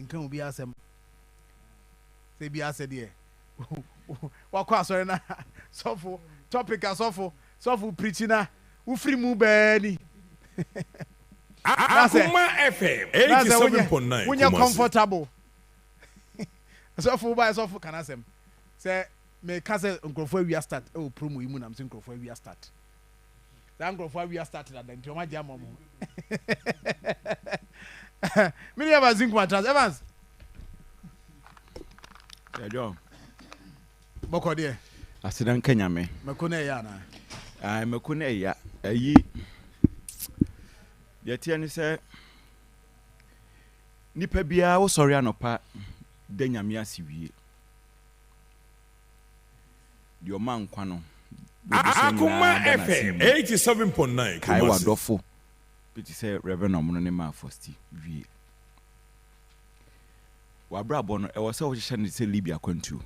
nka obi asem say bi ase de wakwa sorry na sofo topic asofo preaching na wo free mu bani Akoma FM 87.9 when you're comfortable sofo by sofo can asem say me ka say nkrofo wi start e promo yi mu na me nkrofo wi start that nkrofo wi start na den nti o ma je amom me never think matras Evans John boko de asidan kanyame meko na ya na meko na ya ayi yetie ni se nipa bia wo sori anopa de nyame asiwie dio man kwa no Akoma FM 87.9 kai wadofo biti se Reverend Omono ne Marfo wie wabrabo no e wo se wo hye ne se Libya kwantu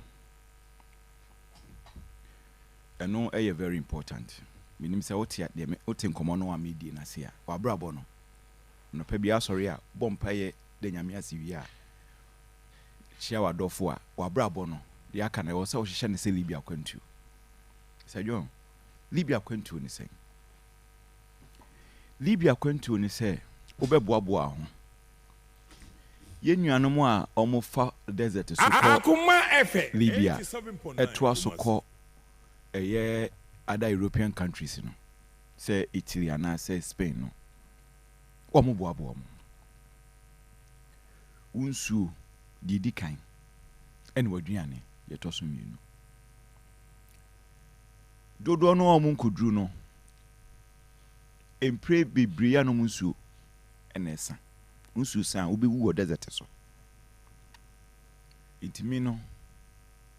eno e very important minim se wotia de wotin komo no wa media na se a wabrabo no pa bia sori a bompa ye de nyame asiwie a chia wadofo a wabrabo no de aka na wo se wo hye ne se Libya kwantu Sajon Libya kwantu ni sen Libya kwantu ni se obeboaboa ho yenuanom a omofa desert so Akoma FM Libya etwa so ko eye other European countries no say Italy and say Spain no omoboaboa mo unsu didi kan ene waduane yetoso mienu dodo no omunkudru no empre bibria no munsu enesa unsu san obewu wo desert so intimi no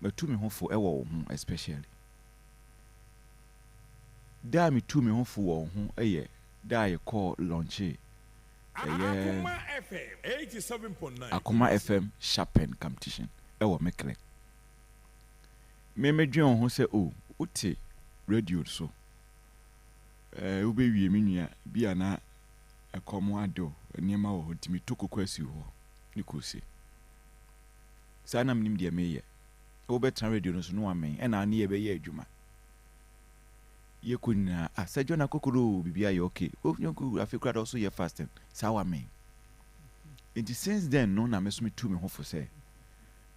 matumi hofo ewo wo ho especially da mi tumi hofo wo ho eye da ye call launch Akoma FM 87.9 Akoma FM Sharpen competition ewo mekle memedwen ho se o uti radio so ubewie minua bia na ekomo ado niema wo hotimi tokokwasi ho nikosi sana mnim de meye obetan radio no so no amen ena na ye be ye adwuma ye kunna asajo na kokoro bibia ye okay onyoku afikra do so ye fasting sawa men it since then no na mesumi tu me ho fo se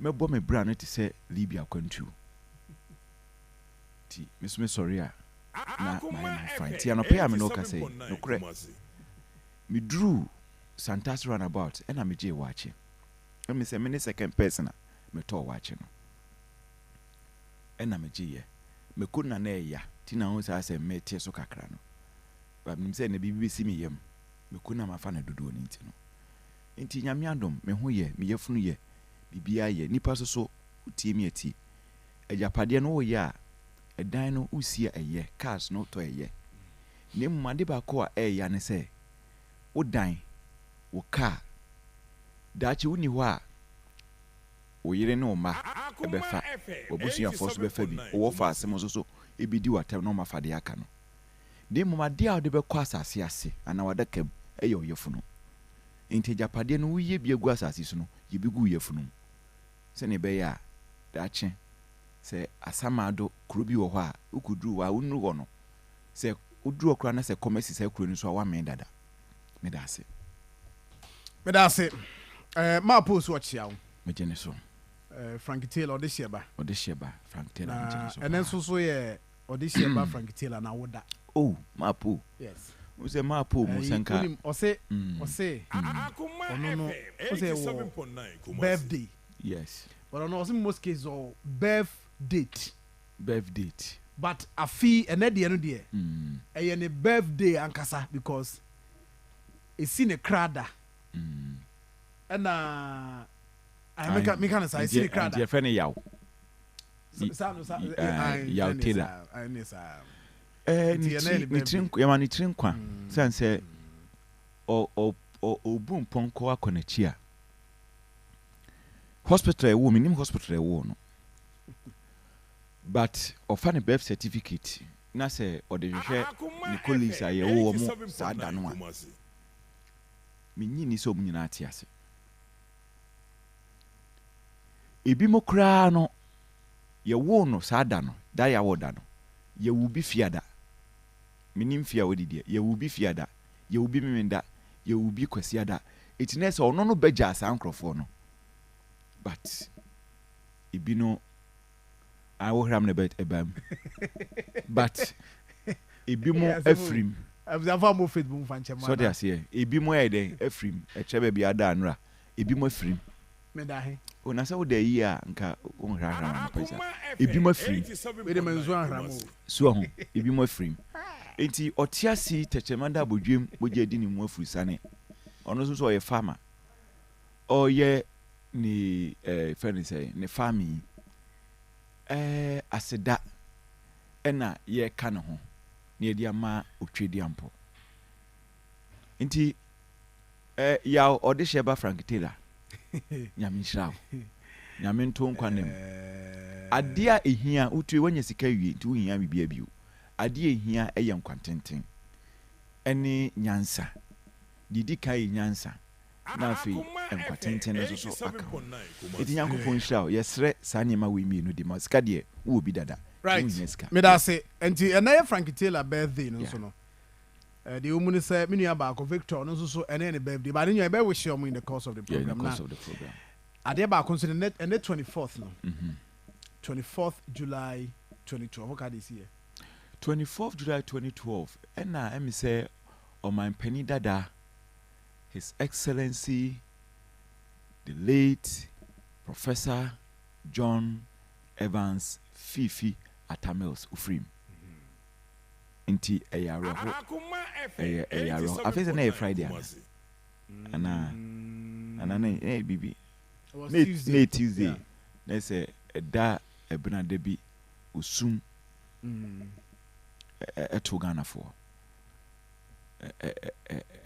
mebo me bra no te se Libya kwantu ti mesumi sorry a na my friend ti ano pay am no ka say no kre me drew Santas runabout and I'm a watching. Let me say, many second person, me to watching. And I'm a G. Me couldn't an ya, Tina owns us a me tears of cacrano. But me say, the BBC me yem, me couldn't have a fan to do anything. Inti yamiandum, me who ye, me yefunu ye, bibia ye, nipas so, uti me tea. A Japadian oh ya, a dino usia a ye, cars no to a ye. Name Madiba koa yane say. O dine wo car dachi woni ho a wo yire ne o ma ebefa obusuafo so befa bi wo fa asem so ebidi watam no mafa de aka no de momade a de bekọ asase ase ana wadakam eye oyefunu enti japade no wiye bi egu asase so no yibigu yefunu se ne be ya dachi se asamado kuro bi wo ho a ukudru wa unru ho no se udru okra na se commerce se kuro ni so wa men dada Medase. Marfo so chiao. Mejene so. Frank Taylor Odesheba. Frank Taylor mejene so. And then so ye Odesheba Frank Taylor na woda. Oh, Marfo. Yes. We say Marfo musenka. Ose. Akoma FM birthday. Yes. But on also most cases or birth date. But a fee and at the end of the year. A birthday ankasa because it's in a crowd. And I make an I see the crowd. Your friend yaw. Yaw Taylor. Ni train kwa. Sanse o boom ponko akonachia. Hospital e wo minim hospital e wo no. But offer birth certificate na say o de hwehwe ni colleagues aye wo mo sa da no a. Minyi ni so munyina ate ase. ebi mo kra no ye wo no saa da no da ya wo da no ye wo bi fiada minim fia wo didie ye wo bi fiada ye wo bi memenda ye wo bi kwasiada etine se ono no beja asa nkrofo no but ebi no I will ram the bed ebam but ebi mo afrim abzafa mo fit bu fanche ma so they say ebi mo e den afrim e chebe bia da anura ebi mo afrim me da he ona se wo da yi a nka wo hra na pesa ebi mo afrim we de manzo ahra mo so ho ebi mo afrim enti otiasi techemanda bodwem boje di ni mo afurusane ono so ye farmer o ye ni friend say ni farming aseda ena ye ka ne ho na ye dia ma otwedi ampo nti ya ode sheba Frank Taylor nyame shirawo nyame nto nkwanem ade a ehia utue wanya sika wie nti wo hia bibia bio ade ehia eye nkwantenten ene nyansa didi kai nyansa na afi nkwantenten no so aka eti nyankopon shirawo yesre saa nyema we mi no de ma sika de wo bi dada right me da say enti ena Frank Taylor birthday no so no the woman say me nua ba ko Victor no so ena ne birthday but nua be wish you in the course of the program in the course of the program ade ba ko so the 24th no 24th July 2012 what can this year 24th July 2012 ena em say o man penny dada His Excellency the late Professor John Evans Fifi Atamils Ufrim. Inti ayaro ayaro afese na Friday ana na bibi na Tuesday na say da ebna de bi usum eto Ghana for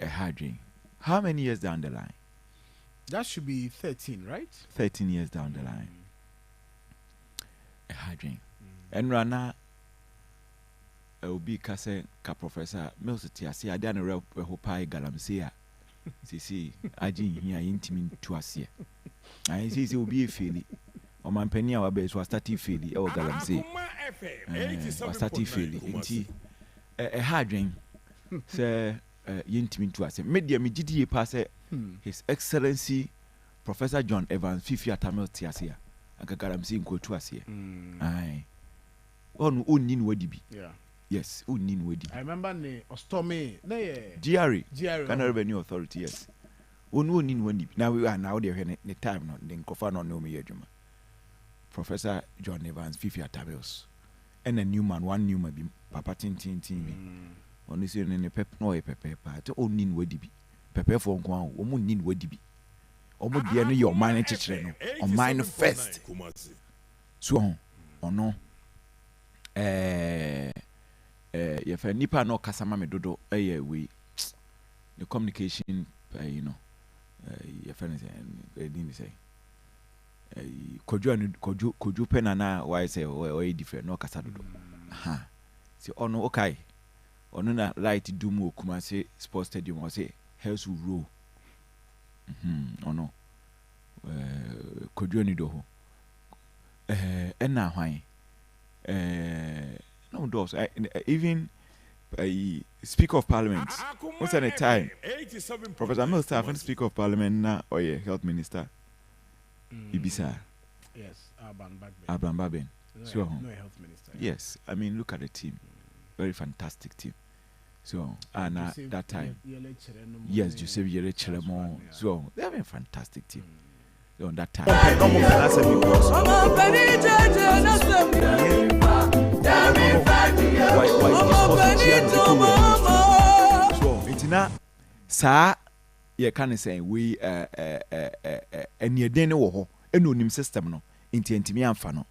a harding. How many years down the line? That should be 13, right? 13 years down the line. A harding. And Rana will be Kase ka Professor Milsity. I see I done a real hopai galamsia. See, I didn't hear intimate to us here. I see it will be a feeling. Or my penny our base was starting feeling. Oh, galamsia. Was starting feeling. A harding. Sir. Yintimi to us. Media me didi pass His Excellency Professor John Evans Fifi Atamil Tiasia. Akagaram si nko to us here. Aye. On nin wedibi. Yeah. Yes, nin wedibi. I remember ne Ostome na GRA. Ghana Revenue Authority, yes. On nin wedibi. Now we are now there the time no den kofa no no me yedwuma. Professor John Evans Fifi Atamils. And a Newman, one Newman bi papa tin. On this in pep no pepe but o nin wedibi pepe for nko o mu nin wedibi o mu de no your mind chechire no on mind first so ono ye fa nipa no kasama me dodo we the communication you know ye fa ne say koju penana why say o different no kasa dodo ha si ono okay ono na light do mu Kumasi Sports Stadium o say house row ono kodwoni do ho na hwan no doors even Speaker of Parliament once at a time Professor Milstaff Speaker of Parliament na Health Minister Ibisa yes Abraham Baben so no Health Minister yes I mean look at the team very fantastic team. So, and that time, yes, Joseph Yere Cheremo. So, they have a fantastic team. So, on that time, so, it's not, sir, you can't say we, and your dinner war, and no name system, no, intentimi and fano.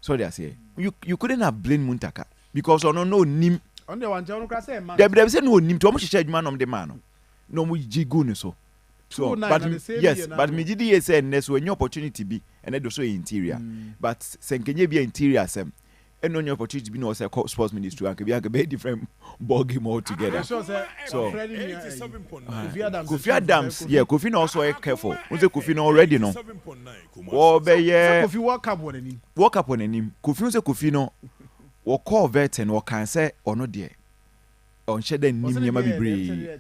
So, they say, you couldn't have blamed Muntaka. Because on no nim on the one John Crasset man. They say no nim to much man on the man. No mu jigu so. So but yes, but me did say next when your opportunity be and do so interior. But senkenye be interior sem and on your opportunity be no say sports ministry and be a different ball game altogether. So Kofi Adams, yeah, Kofi no also careful. We say Kofi no already no. Oh, be yeah. Kofi walk up on him. Walk up on him. Kofi say Kofi no. Or call vet and or can say or no dear. On shed then nim be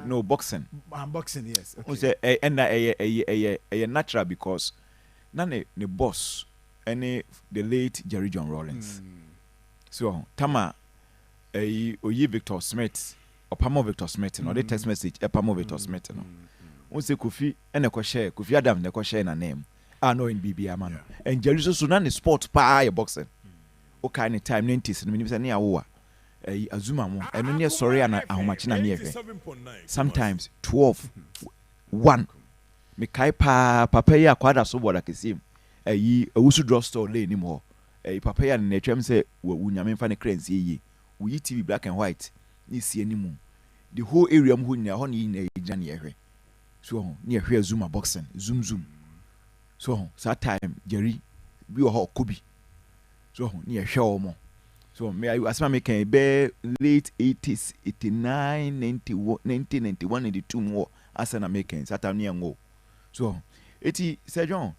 no boxing. Boxing, yes. We say and a natural because none the boss any the late Jerry John Rawlings. So Tama oyi Victor Smith or Pamo Victor Smith no the text message e Pamo Victor Smith no. We say Kofi and a share Kofi Adam na share na name. I know in BB man. And Jerry so none sport pa boxing. Okay, any time 90s no say near wo azuma mo eno ne sorry ana ahomachi na ne sometimes 12 1 me kai papa ya kwada so boda kesim awusu drugstore lane ni mo papa ya na twem say wu nyame mfa ne crancy yi wu TV black and white ni sie ni mu the whole area mu nya ho ni na ejia ne ehwe so ne ehwe azuma boxing zoom so that time Jerry bi ho kobi so ni ehwe omo so me asma me can be late 80s 89 91 1991 92 more asana making satan ni ngo so eti Sir John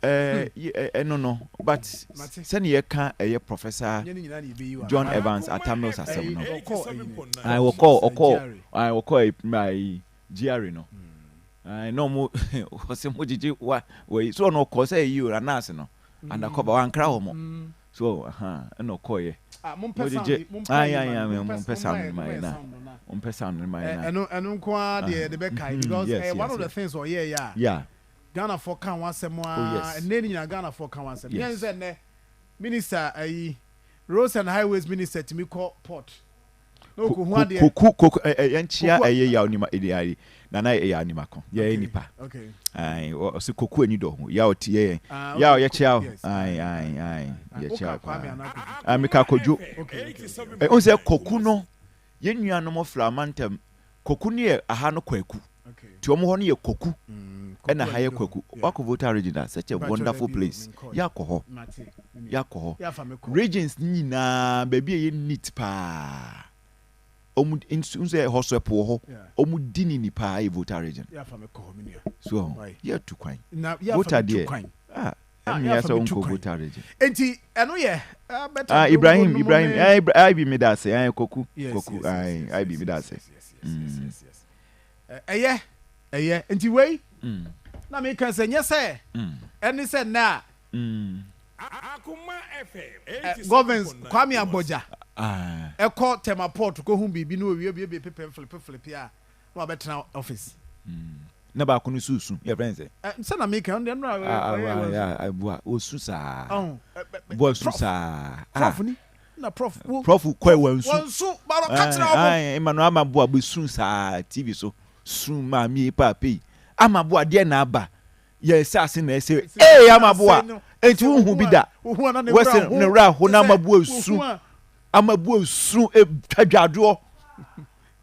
no but send ye can Professor John Evans at Tamils asem no I will call my GR no I know mo was mo jiji wa we so no cause you anase no undercover wan kra ho mo so no call ye mumpesa eno kwa the be kai because one of the things or yeah Ghana for kan wasem and then in Ghana for kan wasem yen say ne minister roads and highways minister to me call port no ko hu ade yanchia ya onima ideari na ya onima kon ya nipa okay ai o se koku ani do ya otie ya o ya chia ai ya chia amika koju o se koku no ye nuanom flamantem koku ne aha no kwaku ti omo ho ne ye koku na ha ye kwaku wako voter original such a wonderful place ya ko ho regions nyina baby ye neat pa unse hosoepo ho omudini ni pa voter region so yeah to kwan voter there ya so unko voter region enti eno ye better Ibrahim I be me that say koku I be me that say enti wey na me kan say nyese eni say na Akoma FM governance Kwame Agboja eko tema port ko hu bibi no wie pepe flip ya no abetena office na ba kunu susu your friend say na me kan no I boa osusa boa susa prof ni na prof kwa wansu wansu baro katra Emmanuel amaboa be susa TV so sun ma mi papi amaboa de na aba yes ase na ese amaboa enti hu bi da wese ne ra ho na amaboa su tadwado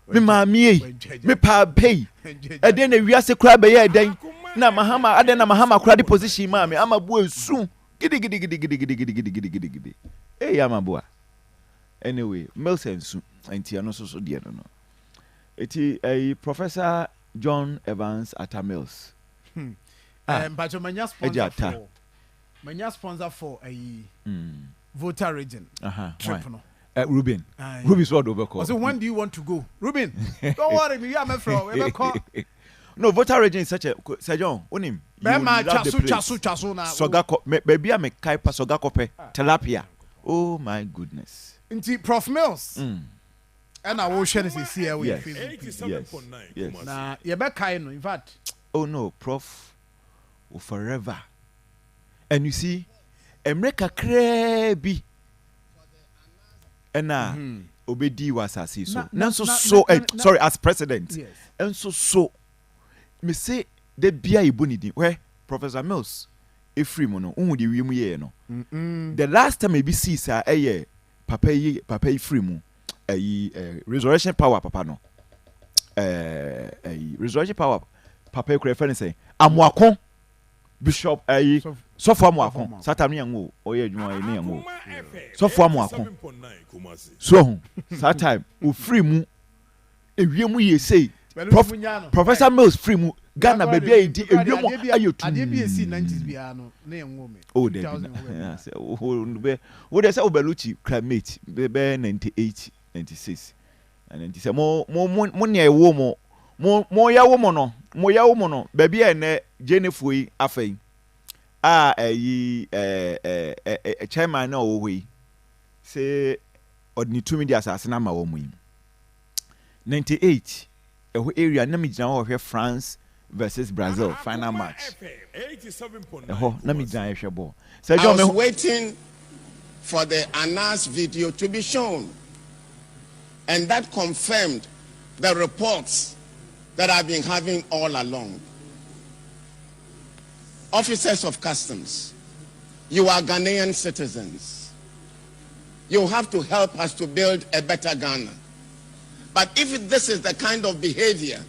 me ma mi me pa pay e de na wiase kura be ye den na mahama ade na mahama kura di position ma me amaboa su gidi amaboa anyway Milson su enti ano so de no eti Professor John Evans at Mills but manya sponsor for a voter region trip no Ruben so do be so when do you want to go Ruben don't worry me you am from we be call no voter region is such a Sir John onim be ma chasu na Sogako baby am kai pa Sogako pe tilapia oh my goodness nti Prof Mills and I will share this here with Facebook. Yes. Na ye be kai no in fact oh no Prof forever and you see America krebi and obedi was as so sorry as president yes. And so me say the bia ibonidi where Professor Mills Efrimo no unwu de wiemu ye no the last time maybe see sir papa Efrimo resurrection power papa no resurrection power papa e kure say amoakon Bishop ayi sofo amuako satam ne yango oye adwuma ne yango sofo amuako so that time o free mu ewie mu ye say Professor Mills free mu Ghana baby ewie mu ayotu ade bi esi 90s bia no na yango me oh dey wo dey say obeluchi climate be 98 96 and say mo ne ewo mo ya wo mo no baby e na Jennifer yi afai chairman na wo yi say odni tumi di asase na ma wo mu 98 eho area na mi gina ho hwe France versus Brazil final match eho na mi gina hwe ball I was waiting for the Anas video to be shown, and that confirmed the reports that I've been having all along. Officers of customs, you are Ghanaian citizens. You have to help us to build a better Ghana. But if this is the kind of behavior,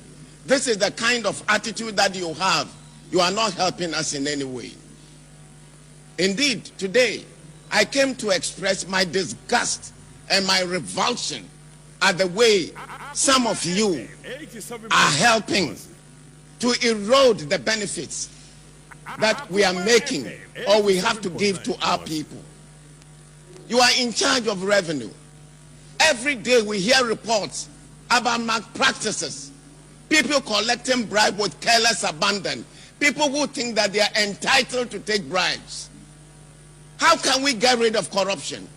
this is the kind of attitude that you have, you are not helping us in any way. Indeed, today, I came to express my disgust and my revulsion at the way some of you are helping to erode the benefits that we are making or we have to give to our people. You are in charge of revenue. Every day we hear reports about malpractices, people collecting bribes with careless abandon, people who think that they are entitled to take bribes. How can we get rid of corruption?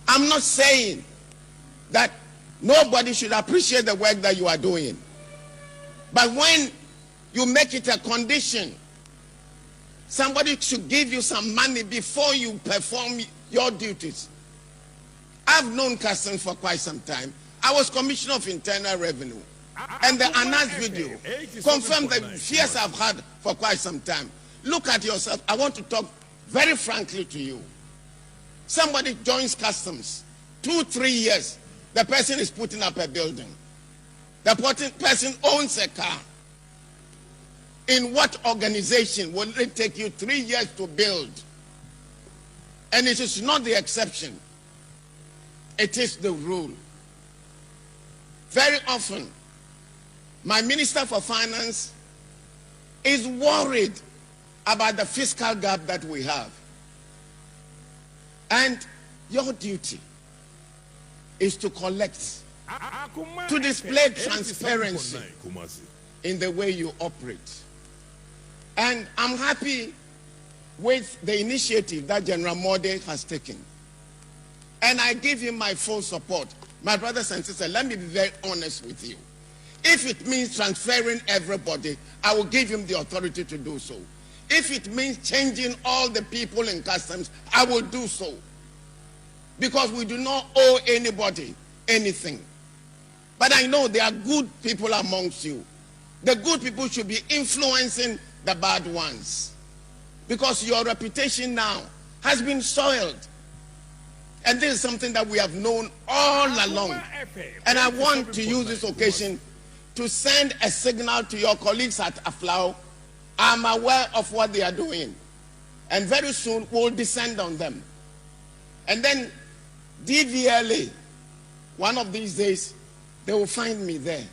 I'm not saying that nobody should appreciate the work that you are doing. But when you make it a condition, somebody should give you some money before you perform your duties. I've known Customs for quite some time. I was Commissioner of Internal Revenue. And the Anas video confirmed the fears I've had for quite some time. Look at yourself. I want to talk very frankly to you. Somebody joins Customs, 2-3 years, the person is putting up a building. The person owns a car. In what organization will it take you 3 years to build? And it is not the exception. It is the rule. Very often, my Minister for Finance is worried about the fiscal gap that we have. And your duty is to collect, to display transparency in the way you operate. And I'm happy with the initiative that General Mode has taken. And I give him my full support. My brothers and sisters, let me be very honest with you. If it means transferring everybody, I will give him the authority to do so. If it means changing all the people in Customs, I will do so. Because we do not owe anybody anything. But I know there are good people amongst you. The good people should be influencing the bad ones. Because your reputation now has been soiled. And this is something that we have known all along. And I want to use this occasion to send a signal to your colleagues at Aflao. I'm aware of what they are doing. And very soon we'll descend on them. And then DVLA, one of these days, they will find me there.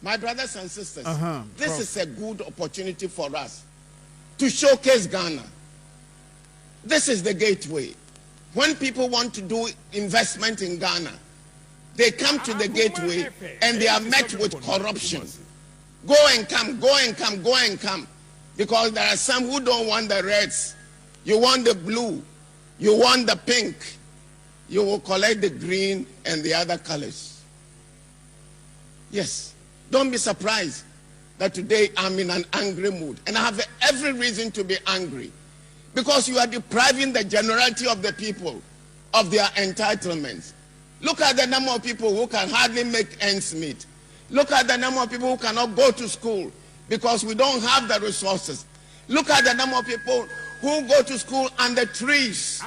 My brothers and sisters, this is a good opportunity for us to showcase Ghana. This is the gateway. When people want to do investment in Ghana, they come to the gateway and they are met with corruption. Go and come, go and come, go and come. Because there are some who don't want the reds. You want the blue. You want the pink. You will collect the green and the other colors. Yes. Don't be surprised that today I'm in an angry mood. And I have every reason to be angry. Because you are depriving the generality of the people of their entitlements. Look at the number of people who can hardly make ends meet. Look at the number of people who cannot go to school because we don't have the resources. Look at the number of people who go to school under trees.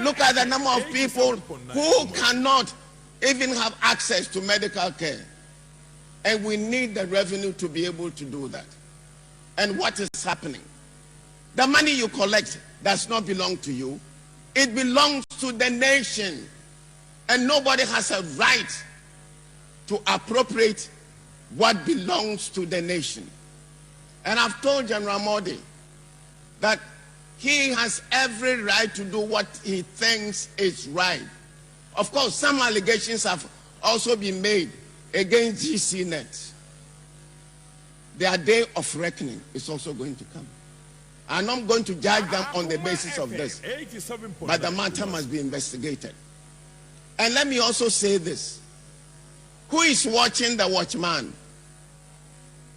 Look at the number of people who cannot even have access to medical care. And we need the revenue to be able to do that. And what is happening? The money you collect does not belong to you. It belongs to the nation. And nobody has a right to appropriate what belongs to the nation. And I've told General Modi that he has every right to do what he thinks is right. Of course, some allegations have also been made against GCNet. Their day of reckoning is also going to come. I'm not going to judge them on the basis of this, but the matter must be investigated. And let me also say this. Who is watching the watchman?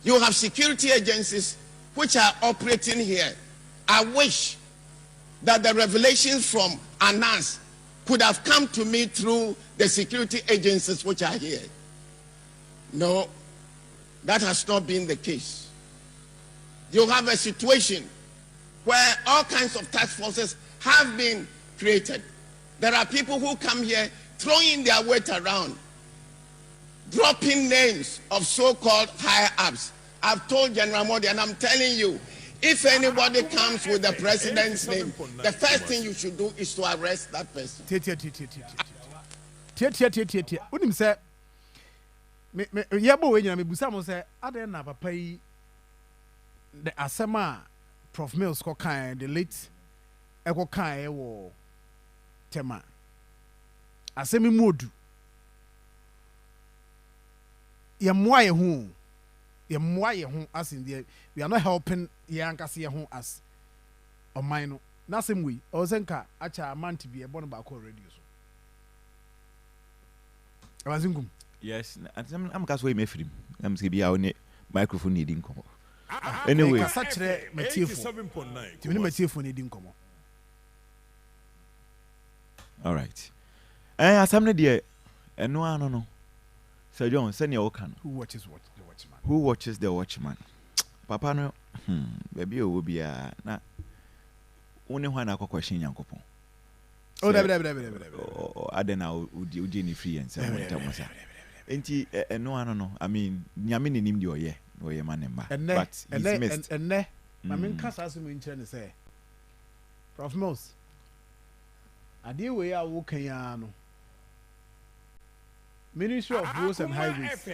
You have security agencies which are operating here. I wish that the revelations from Anas could have come to me through the security agencies which are here. No, that has not been the case. You have a situation where all kinds of task forces have been created. There are people who come here throwing their weight around, dropping names of so-called higher-ups. I've told General Modi, and I'm telling you, if anybody comes with the president's name, the first thing you should do is to arrest that person. Unim say me yabo we nyina me busa mo say aden na papa yi the asema Prof Mills ko kan the late e ko kan e wo tema asemi modu ye moa ye ho as in there we are not helping ye ankase ye ho as on mine no na sem we o senka acha man to be e bon ba ko radio so awazingum. Yes, I'm cast way me free. I'm say be our microphone needing come. Anyway, 87.9. All right. Asam there no. Sir John, send your can. Who watches what the watchman? Who watches the watchman? Papa no. Baby will be na only one akwa question yankopon. Oh, adena udi ni free and say wontamosa. Enti no I mean nyame ne nim de oye manemba but he's missed and my main cast as we intend say Prof Mills ade we a wo kan ya no Ministry of Roads and Highways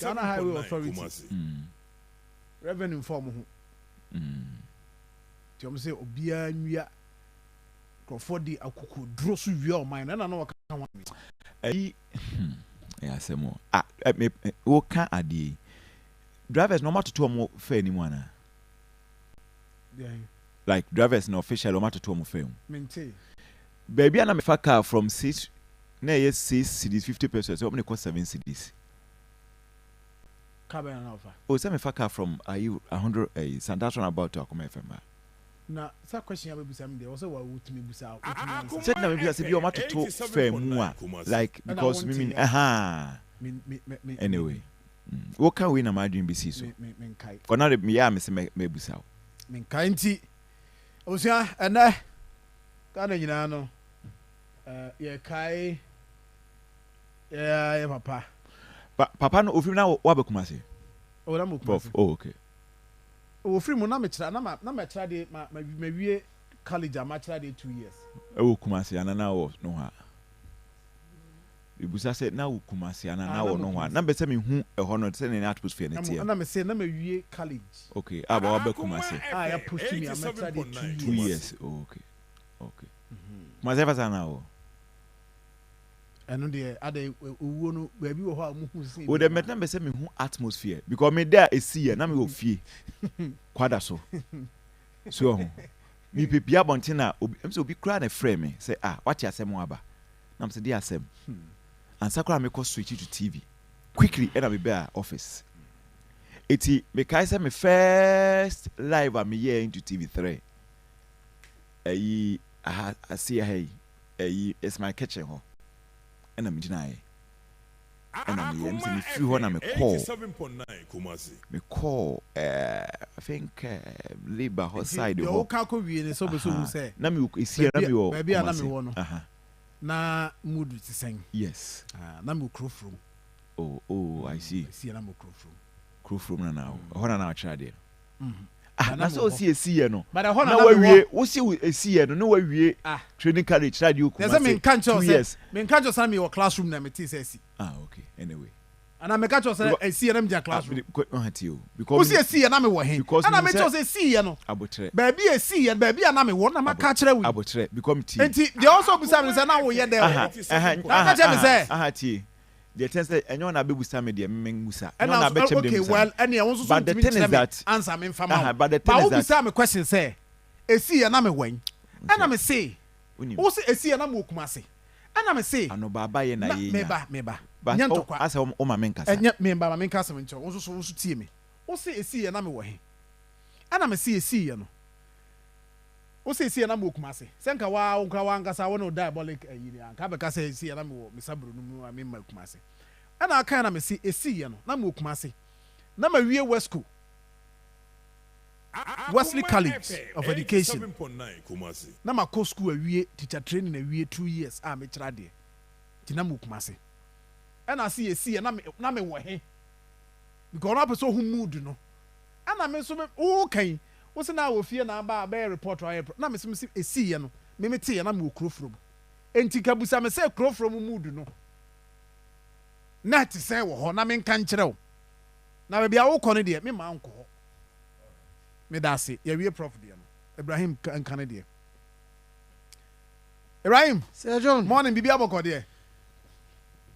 Ghana Highway Authority revenue form ho ti o say obia nwia Crawford di akuku dro so wi o man na no ka wan yeah, say more. What can I do? Drivers no matter to more fair anyone. Like drivers no official no matter to more fair. Maintain. Baby, I'm a car from 6 cities 50%. So many cost 7 cities. Carbon and offer. Oh, some car from 100 Sandation about to Akoma FM. Na sa question abebu sam dey also wa wutumi busa said na maybe say be o matter to fair mu like because me anyway what can we na my dream be see so men kai for now me ya me say me busa men kai nti osia ena ka na nyina no ye kai ya papa no ofim na wa be kuma say o na mo kuma oh okay o free mo na me kira na me kira de ma wie college am kira de 2 years o kumasi ana na wo no ha ibusa say na wo kumasi ana na wo no ha na be say me hu e ho no say na atmosphere na tie na me say na me wie college okay aba wa be kumasi ya push me am kira de 2 years okay ma say fa na wo eno de ade owo no ba bi wo ho a mu hu say o de metan be say me hu atmosphere because me there e see na me wo fie kwada so me pepia bonte na em say obi kra na frame me say what you asem aba na me say dey asem and sakura me call switch to TV quickly and me be office eti me kai say me first live am here into TV3 I see hey it's my kitchen ho and I'm deny and I'm me feel when I'm call 87.9 me call I think labor side ho ka ko wie ne so be so say na me see na me wo baby na me wo no na mood to sing. Yes. Na mo crew from. Oh, I see. See na mo crew from. Crew from now. Hona na try there. Na so see no. But hona na we wo see no we training college try you come. There's me can't just me can't just me classroom na me say see. Okay. Anyway. And I make catch us see na me classroom. Because who see na me wo hen. And I make just see no. Abotre. Baby see baby na me wo na ma catch we. Abotre become tea. Enti they also be say na wo ye there. Catch me say. Tea. The thing say enyo na bebusa me de mengusa. Enyo na be chem dem. Okay, well, and you also but the thing is that answer me fama. But the thing is that bebusa me question say, esi na me wen. And me say, who say esi na me okumase. And me say, ano baba ye na ye. Meba. But as o ma menkasa. Enya me ba ma menkasa me ncho. Wo so tie me. Who say esi na me wo he. And me say esi no. Who say esi na me okumase. Senka wa nkra wa nkasa wo no diabolic ayi anka be ka say esi na me wo misabru no mu me okumase. And I kind of see esi no na me okumase. Na ma wie Wesco. Wesley College of Education. Na ma co school awie teacher training awie 2 years me kira de. Ti na me okumase. And I see esi na me wo he. Because na person who mood no. And I me so me okay. What's na wo fie na ba report or na me so esi no. Me tie na me okro from. Enti kabusa me say okro from mood no. Na ti say wo ho na me nka nkire wo. Na be bia wo kɔ ne de me ma nkɔ ho. Me da se ye wie prof de no. Ibrahim nka ne de. Ibrahim, Sir John. Morning bibi abɔkɔ de.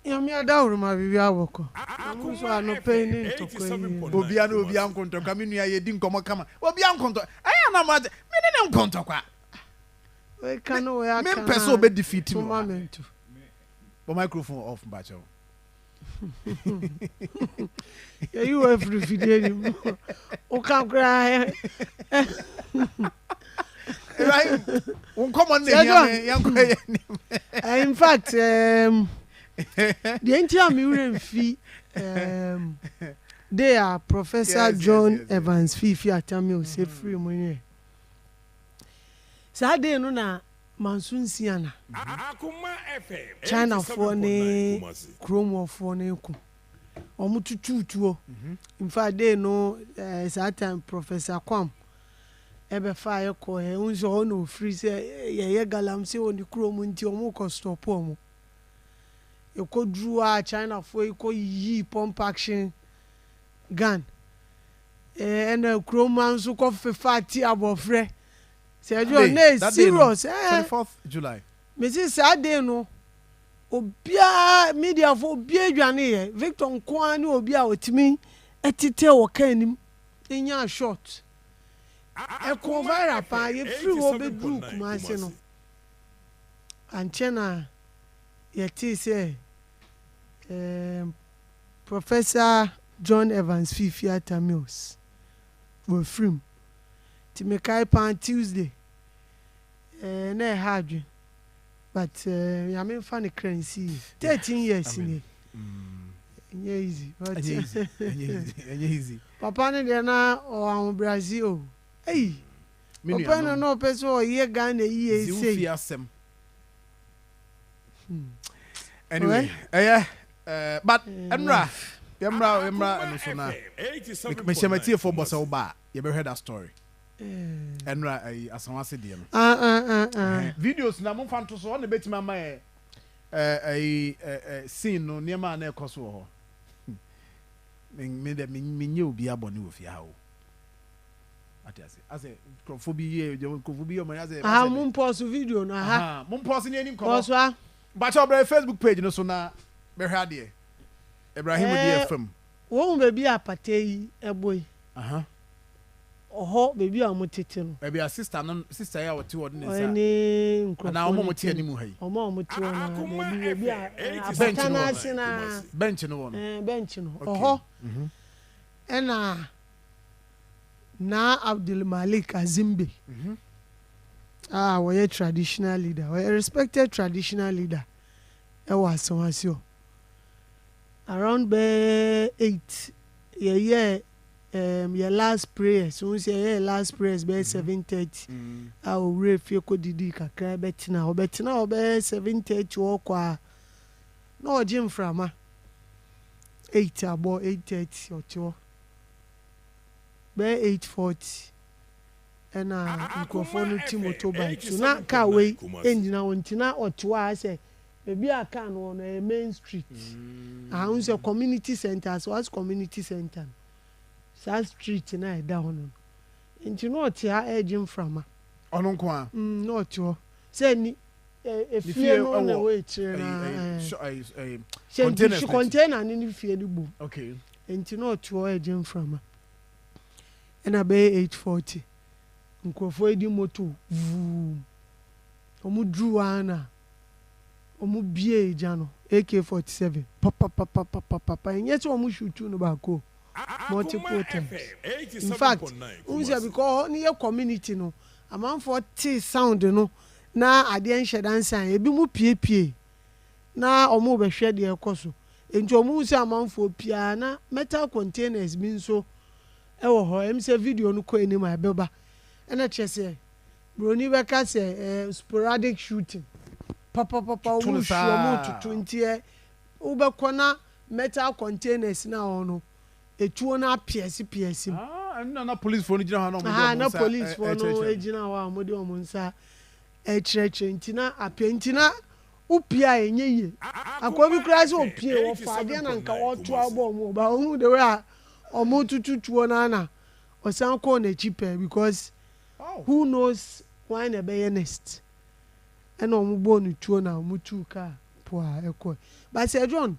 Ya mi adawru ma bibi abɔkɔ. Mo so ano pay ni ntoko. Obia na obia nkonto ka me nua ye di nkomo kama. Obia nkonto. Aya na ma me ne nkonto kwa. We kan we aka. Me person obe defeat me. Moment. But microphone off bacho. Yeah, you every video. O kan cry. Right. Won come on there yanko. In fact, the entire museum fee they are Professor John Evans Fifi atami o say free money. Saturday no na Mansun Siana. China for ne Chrome for ne ku. Omu tutu. In fact, they know that time Professor Kwam ebe fire ko he unso no free say ye galamse oni Chrome nti omu ko stop omu. E ko drew a China for e ko yi pump action gun. And Chrome anso ko fati abofre. Say you na serious 24th July. Me say Saturday no obia media for obia dwane ye Victor Nkwan ni obia otimi etite wo kanim enya short e ko viral pa ye free wo be du kuma se no anchena ye ti say Professor John Evans Fifi Atamios we free ti me kai pan Tuesday na hadwe but I mean funny currency 13 years in easy but easy papa ne de na o Brazil hey papa no peso ye Ghana ye say anyway but emra and so na me shemati for bossa oba you ever heard that story Enra asanwase de no videos na mo fanto so na betima ma scene no niema na ekoso ho me de me obi abone wo fia ho atiase ase crofobia ma ase mo post video na mo post ni ani ko post ba cha obra Facebook page no so na me hwa de Ibrahim de FM wo be bi apatei eboy oho baby amotete no baby a sister ya wote wode ne sa ani na omo mote ani mu hai omo mote na baby a na sina bench no wono bench no oho na Abdul Malik Azimbe we traditional leader we respected traditional leader e was so around 8 yeah your last prayers so say last prayers be 7:30 a o re fie ko didi kakra betina 7:30 o kwa na o jim frama 8 abo 8:30 o cho be 8:40 ena nkofo no ti motorbike so na ka we enjina wontina otoa say bebi aka no na main street unse community center so as community center South Street na da hono nti no ti ha ejim frama ono nko a no ti say ni efie no na we kire na container ni fie ni bu okay nti no ti o ejim frama na be 8:40 nkofo edi moto vu omu dru ana omu bie jano AK-47 papa nyeti omu shoot no ba ko multiple times. In fact, unse because ni community no, amanfo T sound no na ade enhye dansan ebi mu piepie na omo be hwe de ekoso. Enti omo unse amanfo pia na metal containers bi nso ewo ho em se video no ko eni ma beba. Na chese broni be ka se sporadic shooting. Papa omo shoot omo to 20 ube kona metal containers na ono etuo na PS na police phone gina ha no na police phone no ejina wa mo de omo nsa ekyerɛkyerɛ ntina apentina upia enyeye akwabi kura se opie wo fa de na nka oto abo mo ba ohu de we a omo tututuo na osan ko na cheaper because who knows why na be next and omo bo no tuo na omo tu ka po a ekɔ but say John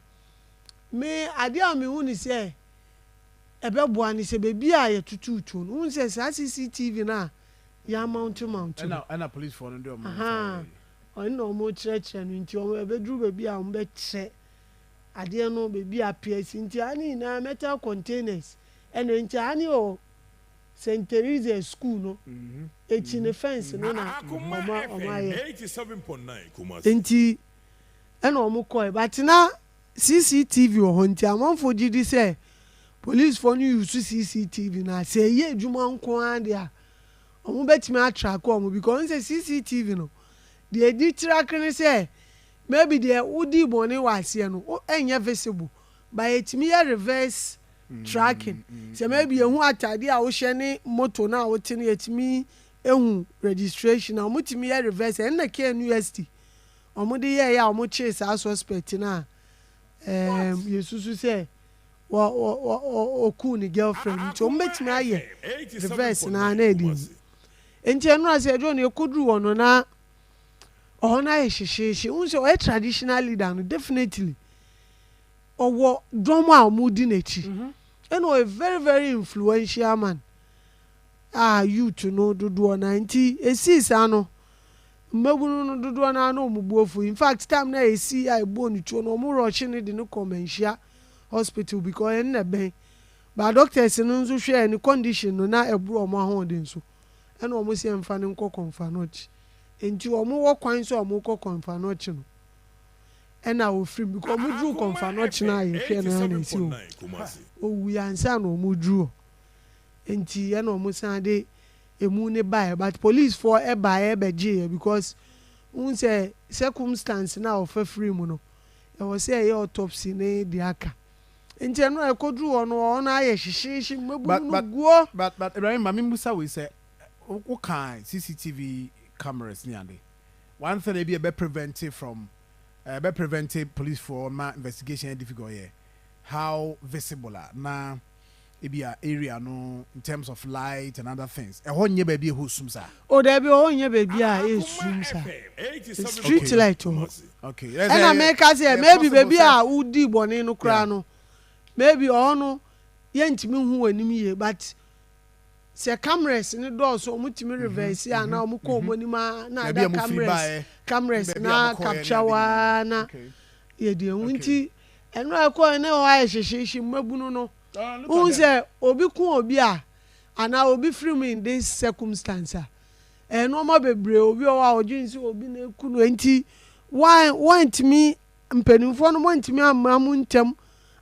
me ade a me hu ni say ebe boa ni se bebi a ye tututu no un se CCTV na ya mount na police for no do o no mo kyerɛkyerɛ no nti o ebe duru bebi a mo be kyerɛ ade no bebi a PS nti ani na metal containers ene nti ani o St. Teresa school no echi ne fence no na oma ye 87.9 nti ene o mo kɔ but na CCTV o ho nti amanfo gidi say police for you use CCTV na say ye adwuma nko ande a omo betimi attrack omo because say CCTV no the track ni say maybe the udi boni wase no enye visible by etimi ye reverse tracking say maybe ehu atade a wo hye ne moto na wo tini etimi ehu registration omo timi ye reverse en na KNUST omo de ye ya omo chase a suspect na yesusu say oku ni girlfriend nti o mbetimi aye reverse na edi enti enu ase John ekodru wono na ona ye hyehyehye unse o traditional leader no definitely owo drum a omudi nachi eno a very very influential man youth no dodo na nti esi ano mmabunu no dodo na na omubuofu in fact time na esi ai bo ni tuo no omu rush ni de no komenhia hospital because en na ben ba doctors no nso hwe any condition no na ebro omo ahode nso en omo se emfa ne nko konfa no chi enti omo wo kwan so omo ko konfa no chi no en na o free because omo dru konfa no chi na ye hwe na na si o wu ansa na omo dru enti en omo san de emu ne buy but police for e buy e beje because un say circumstance na of free mu no e was say autopsy ne di aka enti eno e kodru ono na aye hyehyehye mabu no guo but Ibrahim mami musa we say what kind CCTV cameras ni ande one thing be preventive from preventive police for ma investigation difficult here how visible na e be area no in terms of light and other things e ho nye ba bi ho sum sa o da bi ho nye ba bi a e sum sa street light o okay and America say maybe baby a udi bone no kra no maybe ono ye ntimi hu anim ye but se cameras ni do so mutimi reverse ya na omuko omonima na ada cameras na capture wa na ye de nti eno akọ na o aye hyehyehye mabunu no unse obi ku obi a ana obi film in this circumstance no ma bebre obi o wa ojinsi obi na ku no enti why want me mpanimfo no want me amamu ntem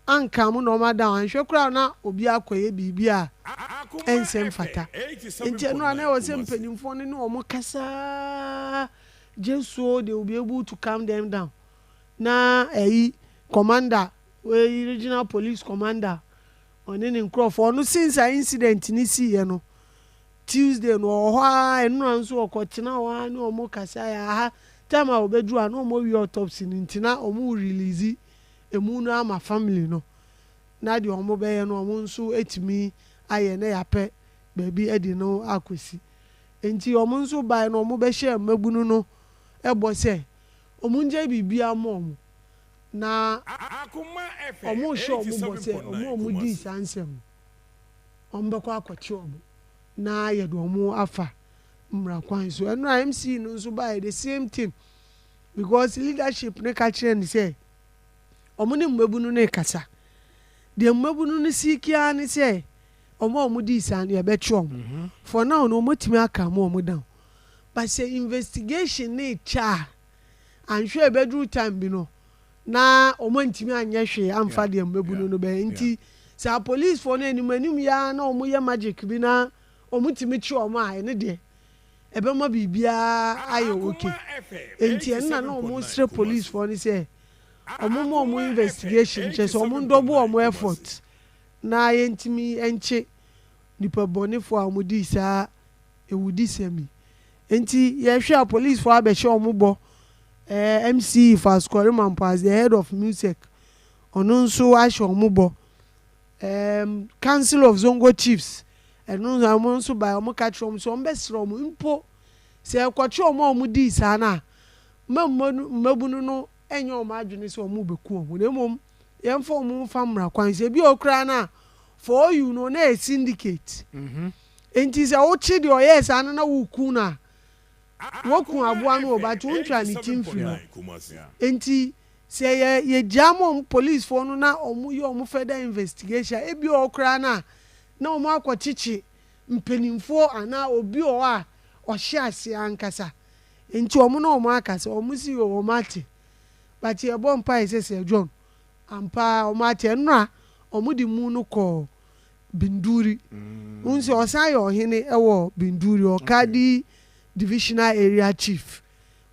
anka mu no ma down hwe kura na obi akoye bibi a ensem fata enti no na wo se mpanimfo ne omo kasa Jesu they will be able to calm them down na commander we regional police commander on any Crawford no since a incident ni see no Tuesday no ho a eno anso okotena wa na omo kasa ya ha time a obedru a no omo wi autopsy ntina omo release emu no ama family no na de omo be ye no omo nso etimi aye na yape baby edi no akosi enti omo nso bai no omo be share mabunu no ebo se omo nje bibia mo omo na Akoma FM omo show omo bo se omo di sansem omo be kwa akwachi omo na ye do omo afa mra kwan so eno MC no nso bai the same thing because leadership ne ka kire ni say omo ne mmabunu ne kasa de mmabunu ne sikia ne say omo di san ye be trom for now no motimi aka omo down but say investigation ne cha and sure be do time bi no na omo ntimi anya hwe amfa de mmabunu no be nti say police for no animanum ya na omo ye magic bi na omo timi chi omo a ne de ebe ma bibia ayo okay enti enna na omo stre police for ni say omo investigation che so omo double omo effort na yentimi enche nipa bone for amudi sa ewudi semi enti ye hwe police for abehye omo bo MC for square man pass the head of music ono nso ahye omo bo council of zongo chiefs eno omo nso by omo ka trom so omo besro omo mpo se ekwache omo di sa na mmabunu no enyo omo adwene se omo beku omo na mom yemfa omo famra kwan se bi okra na for you no na syndicate enti se o chi de oyes ana na wuku na woku aboa no ba to ntwa ni timfiri enti se ye jamo police for no na omo ye omo further investigation e bi okra na omo akwachichi mpenimfo ana obi o a ohye ase ankasa enti omo na omo akasa omo si o mate but ye bon pa ise John ampa omo ate nra omo di mu no ko Binduri unse osaye ohene ewo Binduri okadi divisional area chief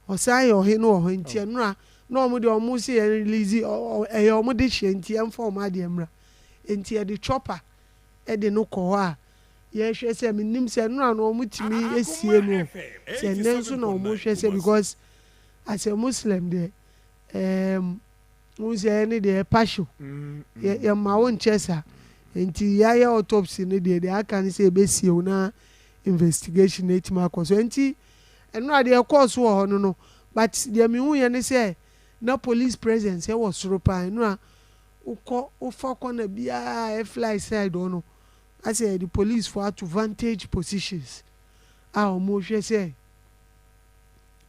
osaye ohene o enti nra na omo de omo si release omo de hye enti emfa omo ade emra enti e de chopper e de no ko a ye hwe se minim se nra na omo timi esie no se nenso na omo hwe se because as a Muslim there unse any de passion ye ma won chesa enti ya autopsy ne de aka ni say be sie na investigation na etima akoso enti eno ade course wo ho no but de mi hu ye ne say na police presence e was ropa eno a ukọ na bia e fly side ono I say the police for to vantage positions omo hwe say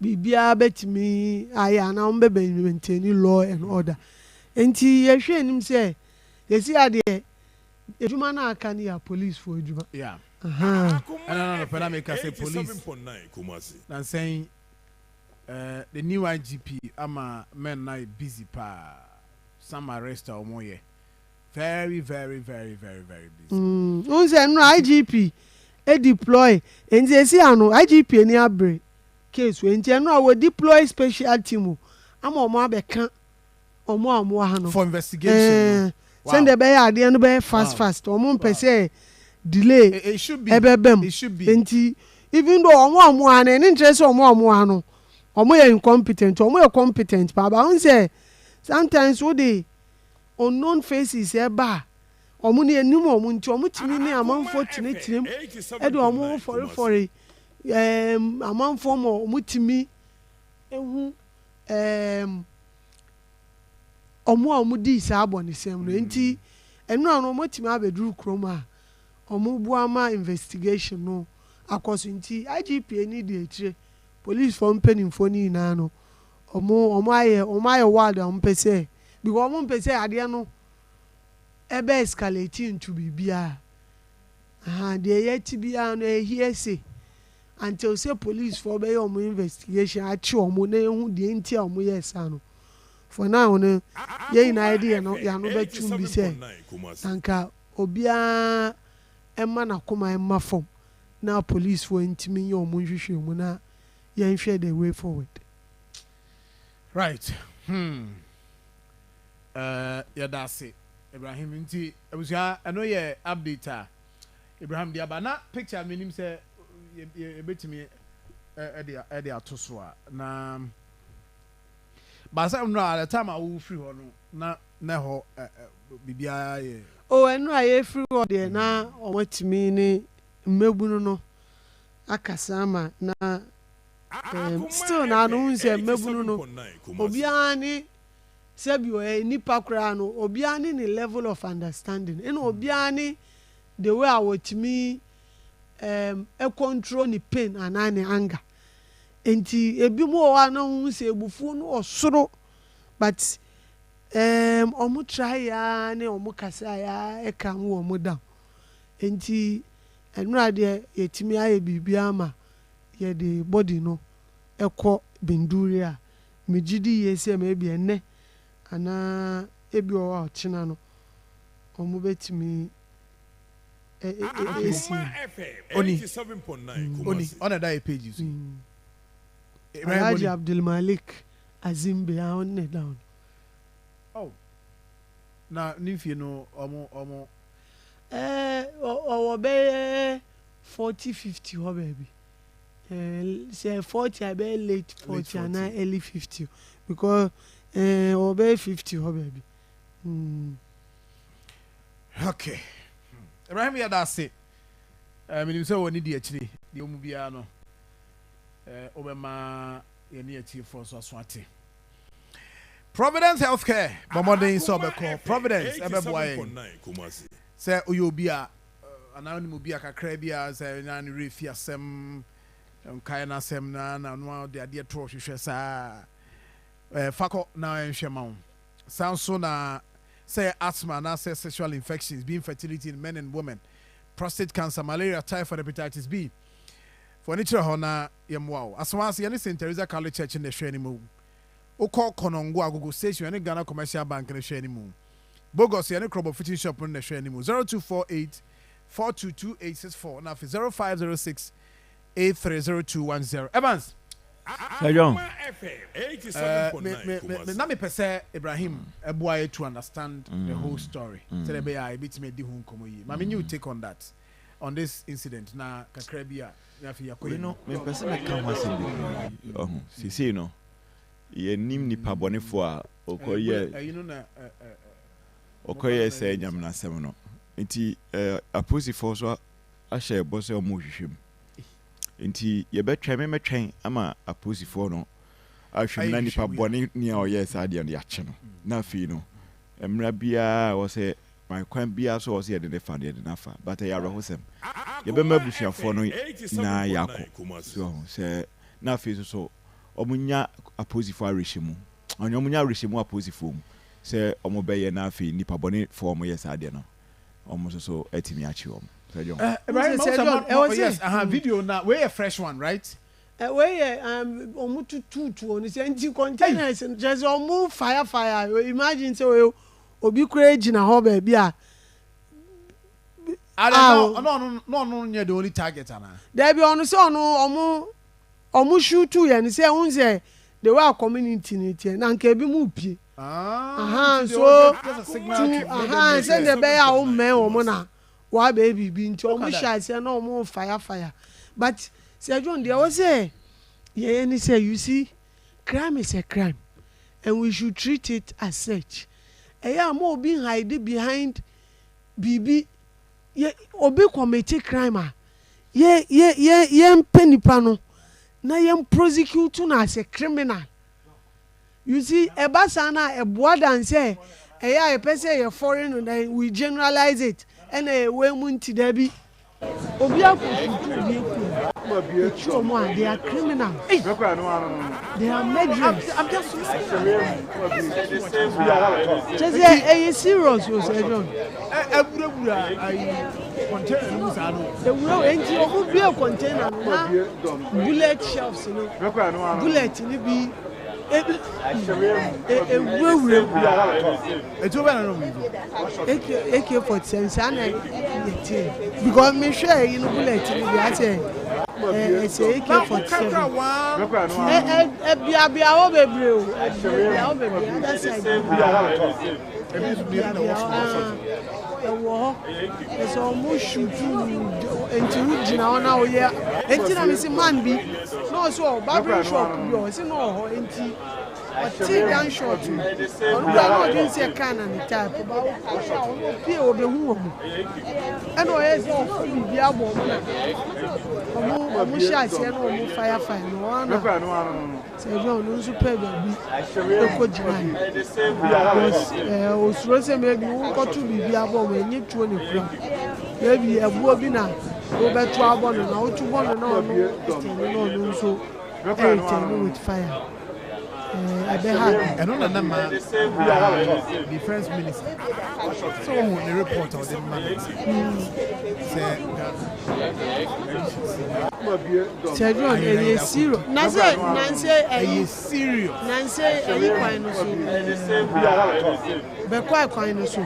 bibia betimi aya na ombe maintain law and order enti ye hwe nim say ye si ade ejuma na aka ni ya police for ejuma yeah no pela make say police and saying the new IGP ama men na busy pa some arrest or more very busy unse no IGP e deploy enti si ano IGP ni abre case we enti no we deploy special team ama omo abeka omo ha no for investigation send the be ade no be fast omo mpese delay it should be ebebem enti even though omo ha na interest omo ha no omo ye incompetent omo ye competent baba unse sometimes wo dey unknown faces eba omo ne anim omo nti omo timi ne amanfo tinetirem e de omo for amanfo mo omo timi ehu omo di sa abonisem no enti eno anu omo timi abeduru krom a omo bu ama investigation no akoso nti IGP ni de etire police for mpenimfo ni na no omo aye ward omo pese because omo pese ade no ebe escalate into bibia de yeti bia no here say until say police for be omo investigation achi omo na ehu de nti omo yes ano for now no ye ina idea no ya no betum bi say anka obia emma na koma emma fom na police for ntimi ye omo hwehwe mu na ye nhwe the way forward. Right. Yeah, that's it. Ibrahim inti abusia eno ye update Ibrahim dia bana picture me nim say e betimi e dia to so na ba say no at the time I will free ho no na ho bibia ye o eno aye free ho de na omotimi ni mmebunu no akasa ma na still na no unse mmebunu no obia ni sebi o nipa kura no obia ni ni level of understanding eno obia ni the way awotimi e control ni pain and any anger enti ebi mo wa na unse ebufu no osoro but omo try ya ni omo kasa ya e kan wo omo down enti enura de yetimi aye bibia ma ye the body no ekọ benduria megidi yesi ma ebi enne ana ebi o wa china no omo betimi oni on that page you see Raji Abdul Malik Azimbe on down. Oh na nimfie no omo o be 40-50 ho baby say 40 I be late 40 and early 50 because o be 50 ho baby. Okay. Ibrahim ya that's it. Me say woni di akire di omu bia no obema ye ni akire for so aswate. Providence Healthcare bomodin so be call Providence ebe boy. Say oyobi a anani obi akakra bia say na ni refi asem nkai na asem na no de ade to hwehwe saa fako na enhwe ma wo. Sound so na say asthma and say sexual infections, be infertility in men and women, prostate cancer, malaria, typhoid, hepatitis B. For nature hona yemwao. As once any St. Teresa College Church in the share anymore. Oko konongo agogo station any Ghana commercial bank in the share anymore. Bogos any crop of fitting shop in the share anymore. 0248 422864 now 0506 830210. Evans. John. Na me pese Ibrahim eboy to understand the whole story. Say be I bit me di hu nkomo yi. Ma me you take on that on this incident na kakra bia na fi yakoyi. No, me pese me kan wasen bi. Oh, sisi no. Ye nim nipa bonefo a okoye. You know na okoye say nyam na sem no. Nti aposifo so a share boss o mo hwehwem. Nti ye betwa me metwen ama aposifo no ahwem na nipa bone ni a oye sa de ya che no na fi no emra bia wo se my kwan bia so wo se de fa de na fa but ya rohosem ye be mabusuafo no na yakọ so se na fi so omunya aposifo arehemu onye omunya arehemu aposifo mu se omo be ye na fi nipa bone fo omo ye sa de no omo so etimi achi omo. Yes, video now. We're a fresh one, right? We're two on the empty containers and just move fire. Imagine so obi crazy na ho baby a. No, you're the only target, Anna. There be on so no omo shoot to you and say unse the way community na nke bi mu pie. So send the bear o men o na. Why baby being to almost say no more fire. But Sir John, there was a and he say, you see, crime is a crime, and we should treat it as such. I am more being hiding behind BB. Obi committed crime. Penny pano. Na prosecute as a criminal. You see, a basana, a board and say, a person a foreign, and we generalize it. And we munti debi obia ko they are criminal, they are murderers. I'm just serious you say John container bullet shelves bullet ni bi AK-47 sana because me share you know bullet ni bi ase say AK-47 bia o bebre o bia o bebre other side ewo so mo shoot enti ugina ona oye enti na me say man bi no so barber shop bi o say no ho enti oti dan short onu da no din say can and type ba o pie o be hu o e no e so bi abo mo mo sha se no mo fire no ana se jo no so pe ba bi e ko jina o suro se me bi wo ko tu bi abo we nyi tuo ne kura maybe ebuo bi na o be tu abo no na o tu bo no no no so with fire I don't know defense minister. So the report on the man said John a serious. Nancy serious. Nancy be quite so.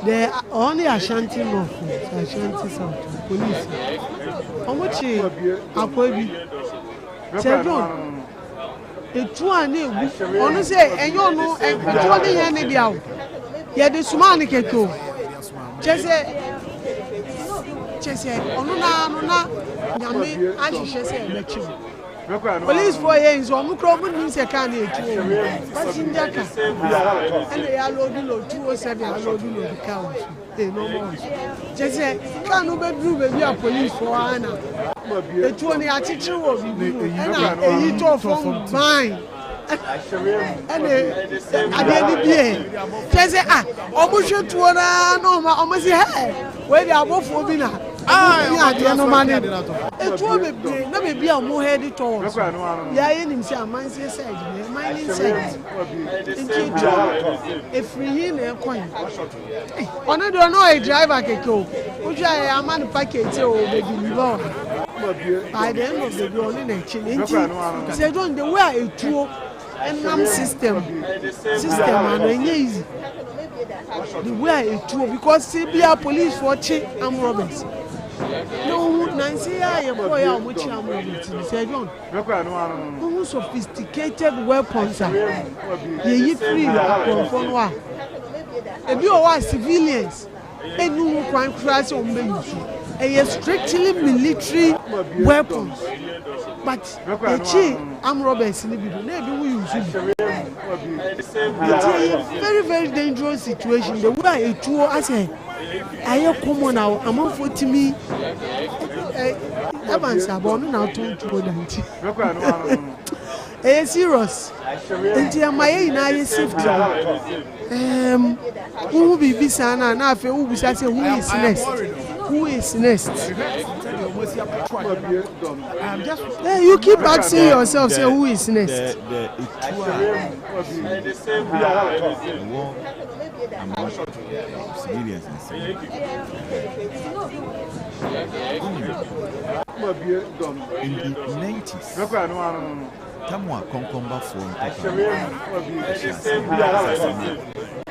The only Ashanti North, Ashanti South police. How much Akwa said John etu ani egu onu se enyo no etu ani yan ne dia o ye de suma ni keto chese onu na nyame ahihye se ebechi police for here is omu kro mu ni se kan etu o passenger car ene ya load 207 ya load car no more chese kan no be dru be bia police for ana etu oni achichi wo bi na eyi to from mine ene ade ni bie chese omu hwetuo na no ma omu se he we di abofo bi na ni ade no ma ne etu be na be bia omu head to ya ye nim se aman se side ne mining side nti to efri hi na ekwan ono do no e driver keke o ju ya aman package o be di libo by the end of the day only na chin say don't the way etuo enam system and enye easy the way etuo because CBA police for chi am robbers no Nancy ya boy ya mo chi am robbers say don't no sophisticated weapons ye yi free control wa ebi o wa civilians enu kwan crash o mbe use strictly military weapons but the armed robbers in the video na be we use it. It's a very very dangerous situation the way etuo as aye common now among for me Evans abon na to danti serious enti amaye na ye safety who be bisana na afi who bisa say who is next you keep asking yourself say who is next civilians in the 90s Tamwa Konkomba phone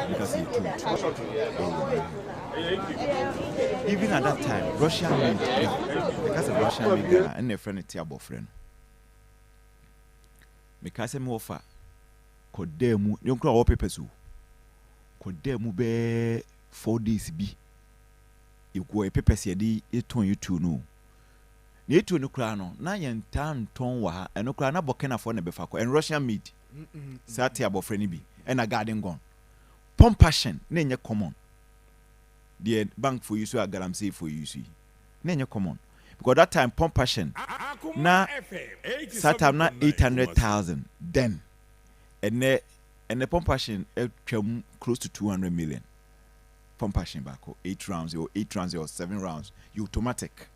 because he even at that time Russia made because of Russia made and a friend tiabo friend because me offer kodemu yonkra wo papers kodemu be 4 days bi ikuo papers ye di eton you no na etu no kra no na ye ntanton wa ha eno kra na Burkina for na be fa ko and Russian made sati abofre ni bi and a garden gone pompassion na nye common the bank for you so galamsey for you see na nye common because that time pompassion na satam na 800,000 then and the pompassion twam close to 200 million pompassion back 8 rounds or 7 rounds you automatic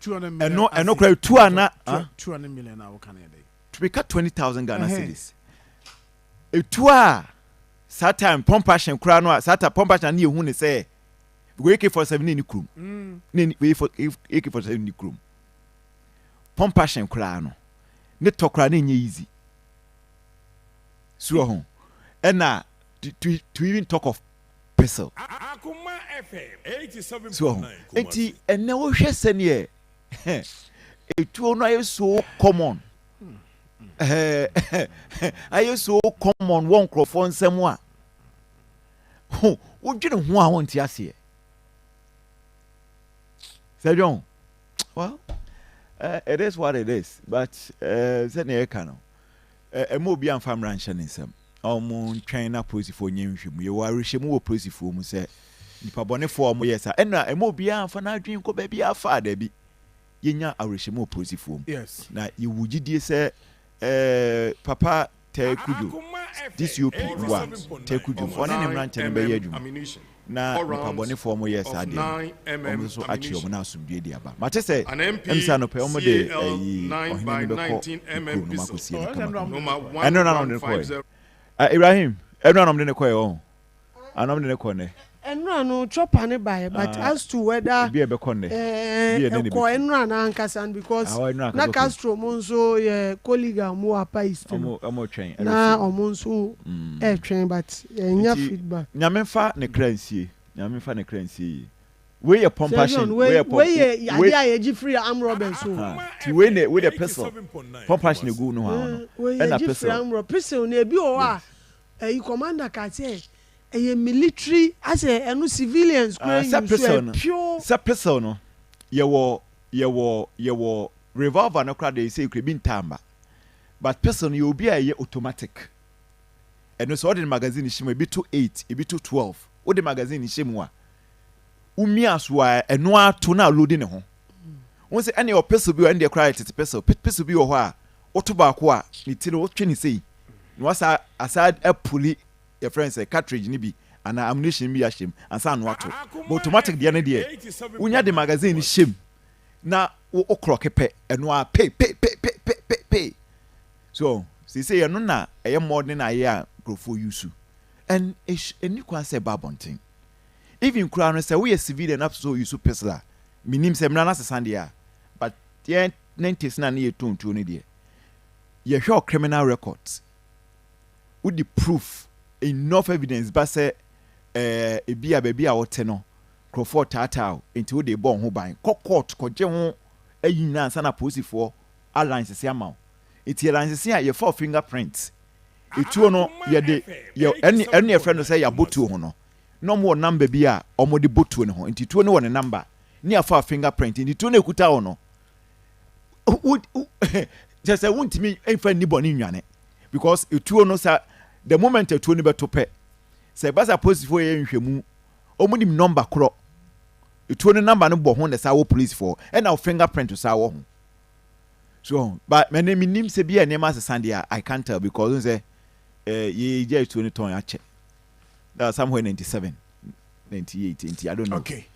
200 million and no cry 200 million now can you to be cut 20,000 Ghana cedis a tour satam pompassion kra no satam pompassion na hu ne say we AK-47 ni krum ni we AK-47 ni krum pompassion kra no ne tokra na nye easy So ho. And to even talk of pistol. Akoma FM 87.9. So enti ene wo hwe sene e etu no aye so common. Aye so common one crofon nsem a. Ho, wo dwene ho a won ti ase. John, well, it is what it is, but sene e kan no. Emo bi am fam ranche nsem. Omo China police for nyemhwem ye wa rehye mu wo police for mu se nipa bone for omo yes na emo bia amfa na adwen ko ba bia fa da bi yenya arehye mu police for mu yes na ye wugidie se papa Tekudu this UP one Tekudu for ne mranche ne be ye adwuma na nipa bone for omo yes ade omo so achi omo na asumdue di aba mate se emsa no pe omo de ohene be ko no makosi ni kama eno na no ko Ibrahim, everyone am the koy anom de ko ne. Enra no chopper ne buy, but as to whether be ko ne. Ko enra na ankasan because na Castro monso ye colleague amu apa is omo twen. Na omonso twen but nya feedback. Nyamemfa ne kransie. Nyamemfa ne kransie. We your compassion, we ya ji free am Robin so. Ti we the pistol. Compassion go no ha. And a pistol. Pistol na bi o a e commander ka say e military as a no civilians pure pistol no. Ye wo revolver no crowd dey say e be ntamba. But pistol you be a automatic. And no so the magazine shimo e be to 8, e be to 12. O the magazine shimo a umia so eno ato na load ne ho won say any pistol bi and the cry it pistol bi wo ho a oto ba ko a ni tire wo twe ni sei no wasa aside a puli your friends say cartridge ni bi ana ammunition bi ashem ansa no ato but automatic de na de unya the magazine ni shem na wo clock pe eno a pe so say eno na eye modern na ye a grofo use and any kwa say babontin even crown no say we a civilian up so use pistol minim say mna na sesande a but 90s na ye tonto ne de ye hwe criminal records with the proof enough evidence ba say e bia ba bia wote no Crawford tata enti wo de bon ho ban court ko je ho ayina ansa na posifo alliance se ama enti alliance se a ye for fingerprints etuo no ye de ye any e friend no say ya botu ho no no more number bi a omo de botu ne ho enti tuo ne won number ni afa fingerprint enti tuo ne kuta ho no just say won't me enfa ni boni nwane because etuo no sa the moment etuo ne beto pe say basa posifo ye nhwemu omo nim number kro etuo ne number no bo ho ne sa wo police for and our fingerprint sa wo ho so but my name nim se bi ene ma sesande I can't tell because say ye je etuo ne ton ya che that's somewhere 97 98 I don't know. Okay.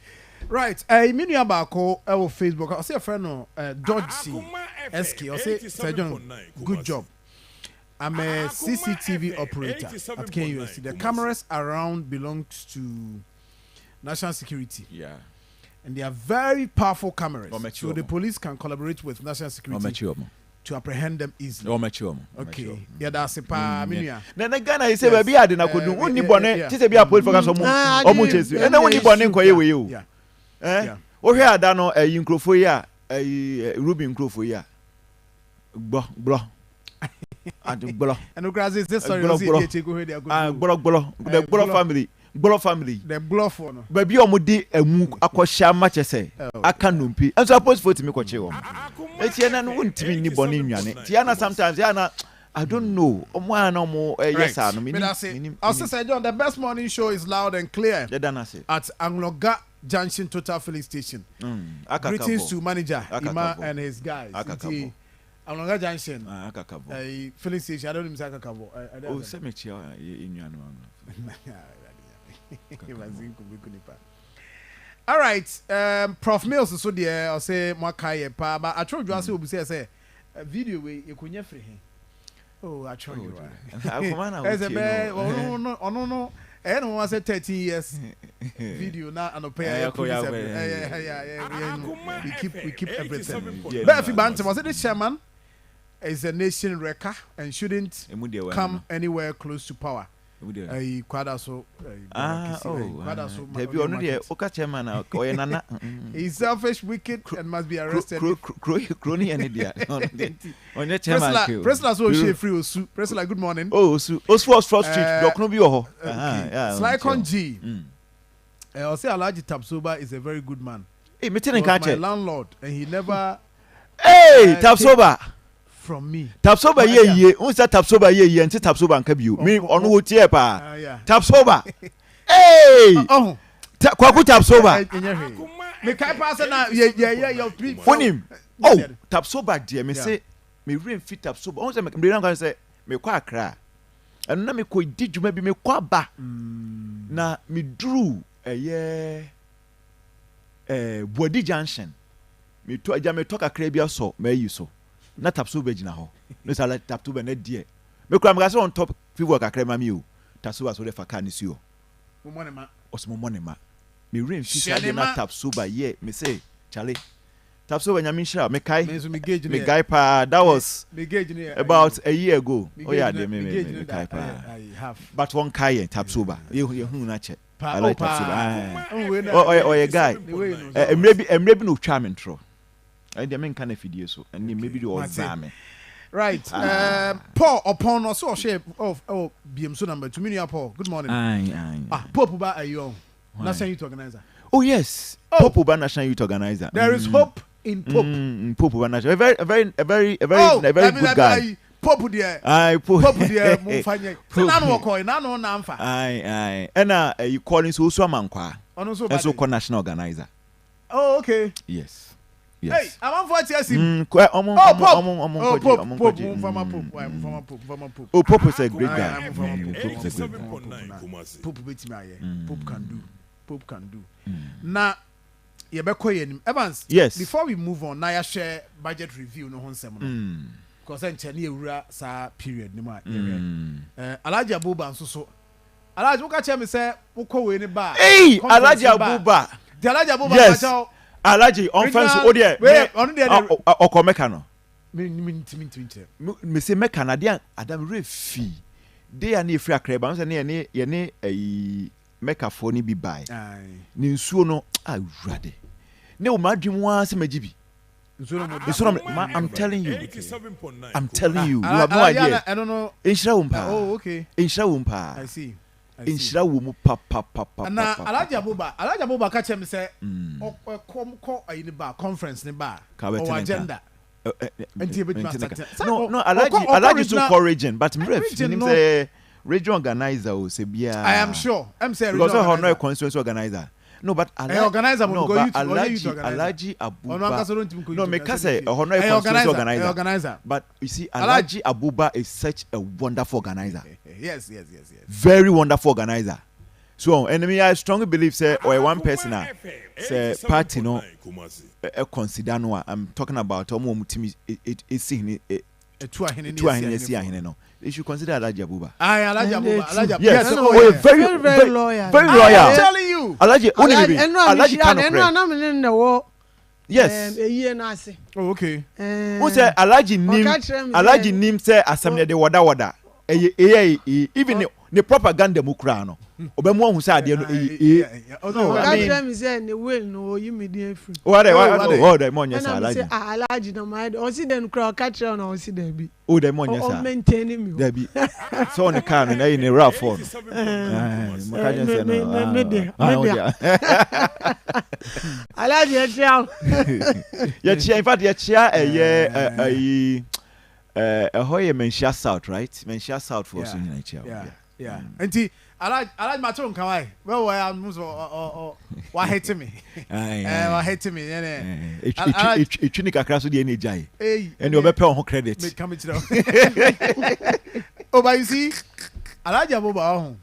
Right. Minu abako on Facebook. I say a friend no George C. SK. I say Sir John, good job. I'm a CCTV operator at KUSC. The cameras around belongs to National Security. Yeah. And they are very powerful cameras. So the police can collaborate with National Security to apprehend them easily. Okay. Yeah, that's a pa Minu. Na Ghana you say baby ade na kodu woni bone ti say bi a police focus omo chase. And woni bone nko ye we you. Yeah. O hwe ada no nkrofo yi a Ruben nkrofo yi a gbo adu gbo and ograzi this sorry you take go here they are gbo the gbo family the bluff one baby omo de amu akohya ma chese aka nompi and so post photo me koche wo eti na no wontimi ni bone nwane ti na sometimes na I don't know omo ana omo yes no me I'll say John the best morning show is loud and clear at Angloga Junction Total Filling Station. Greetings to manager Ima and his guys. Angloga Junction. Filling station. I don't even say Akakabo. Oh, cemetery in all right. Prof Mills so there. I'll say Mwakaye pa. But I told you I say video we you could free him. Oh, I told you. As a man, no. And was a 30 years video now and we keep everything. But if you bantam was it the chairman? is a nation wrecker and shouldn't come anywhere close to power. He's selfish, wicked, and must be arrested. Presla so she free Osu. Presla, good morning. Oh, Osu Street. Slycon G. I'll say Alaji Tapsoba is a very good man. Hey, he was my landlord, and he never. Hey, Tapsoba. From me. Tapsoba ye. Who's that Tapsoba ye? And Tapsoba and Kabu. Me on who tiepa. Tapsoba. Hey. Oh. Kwaku Tapsoba. Me kai pass na yeah. Phone him. Oh, Tapsoba dear. Me say me rain fit Tapsoba. Once me can say me kwa Accra. And na me ko di djuma bi me kwa ba. Na me drew Body Junction. Me to aja me talk Accra bia so me yi so. Na Tapsoba gina ho. No say like Tapsoba na die. Me kura me on top people Accra ma mi o. Tapsoba so de fa kan si o. Mo money ma. Osmo money ma. Me rain fit na Tapsoba ye me say Charlie. Tapsoba nyame shira me kai. Me guy pa that was about a year ago. Oh yeah, me kai pa. But one kai Tapsoba. You hu na che. I like Tapsoba. Oh yeah guy. Maybe no charm intro. I dey men kind of video so and maybe the old zame. Right. Paul upon us or shape of BM so number 2 million Paul. Good morning. Pope ba ayo. National Youth Organizer. Oh yes. Pope ba National Youth Organizer. There is hope in Pope. Pope ba National. A very good guy. Pope there. Pope there mo fanye. Nanu okoi nanu na amfa. And you calling so amankwa. So call National Organizer. Oh okay. Yes. Hey, I'm for TSC. Oh, Pope is a great guy. Pope can do. Now, you be quiet, Evans. Yes. Before we move on, now you share budget review no one seminar. Because I'm telling you, sa period no more. Alaji Abuba so. Alaji, what can you say? Who call we any bar? Hey, Alaji Abuba. The Alaji Abuba. Yes. Alaji on fence odie okomeka no me say meka na dia adam refi dey na efri akreba so na ye meka fo ni bi bai ni nsuo no awurade ne o madwem wa se magibi nsuo I'm telling you you have no idea I don't know inshira wumpa oh okay inshira wumpa I see inshira wo mu pa na Alaji Abuba ka chem say ko ayi ni ba conference ni ba or agenda no Alaji so encouraging but me say region organizer o se bia I am sure I'm say region organizer because no constituency organizer no but organizer no but Alaji Abuba no me ka say no constituency organizer but you see Alaji Abuba is such a wonderful organizer. Yes. Very wonderful organizer. So, enemy, I strongly believe, say, or one person, say, party, no, consider no. I'm talking about it's seen it. No. You should consider Alaji Abuba. Alaji Abuba. Yes, very loyal. Very loyal. I'm telling you. Alaji Kano. Yes. Oh, okay. Who say Alaji Nim say assembly de wada. Even the propaganda mukra no obemu hu say ade no I mean say ne will no you media free what the money say Alaji na my o si den kra catch on o si there bi o the money say o maintain me there bi so on the car no na in rap for makaje say no media Alaji ya chia in fact ya chia hoye Menshia South, right? Menshia South for us in Nigeria. Yeah. Enti Alaji Matron kawai. Well, I am or why hate me? Why hate me? It's unique across the energy. And you better on credit. Me come to Oh, but you see, Alaji Abuba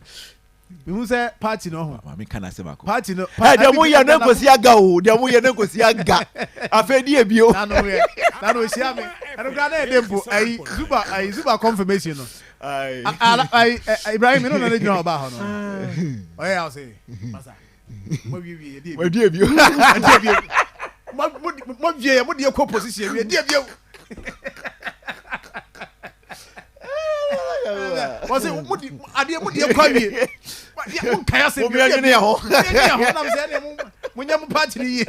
who say party no I mean can I say mako party no dem mo ya na kosi aga o dem mo ya na kosi aga afedi ebio na no share me I don't got dem po ai zuba confirmation no ai Ibrahim no na dey oba ho no oh yeah I say masa mo bi di ebio mo die ko position bi di ebio Was it Mudia Kwame? Kayasi, when you're party, we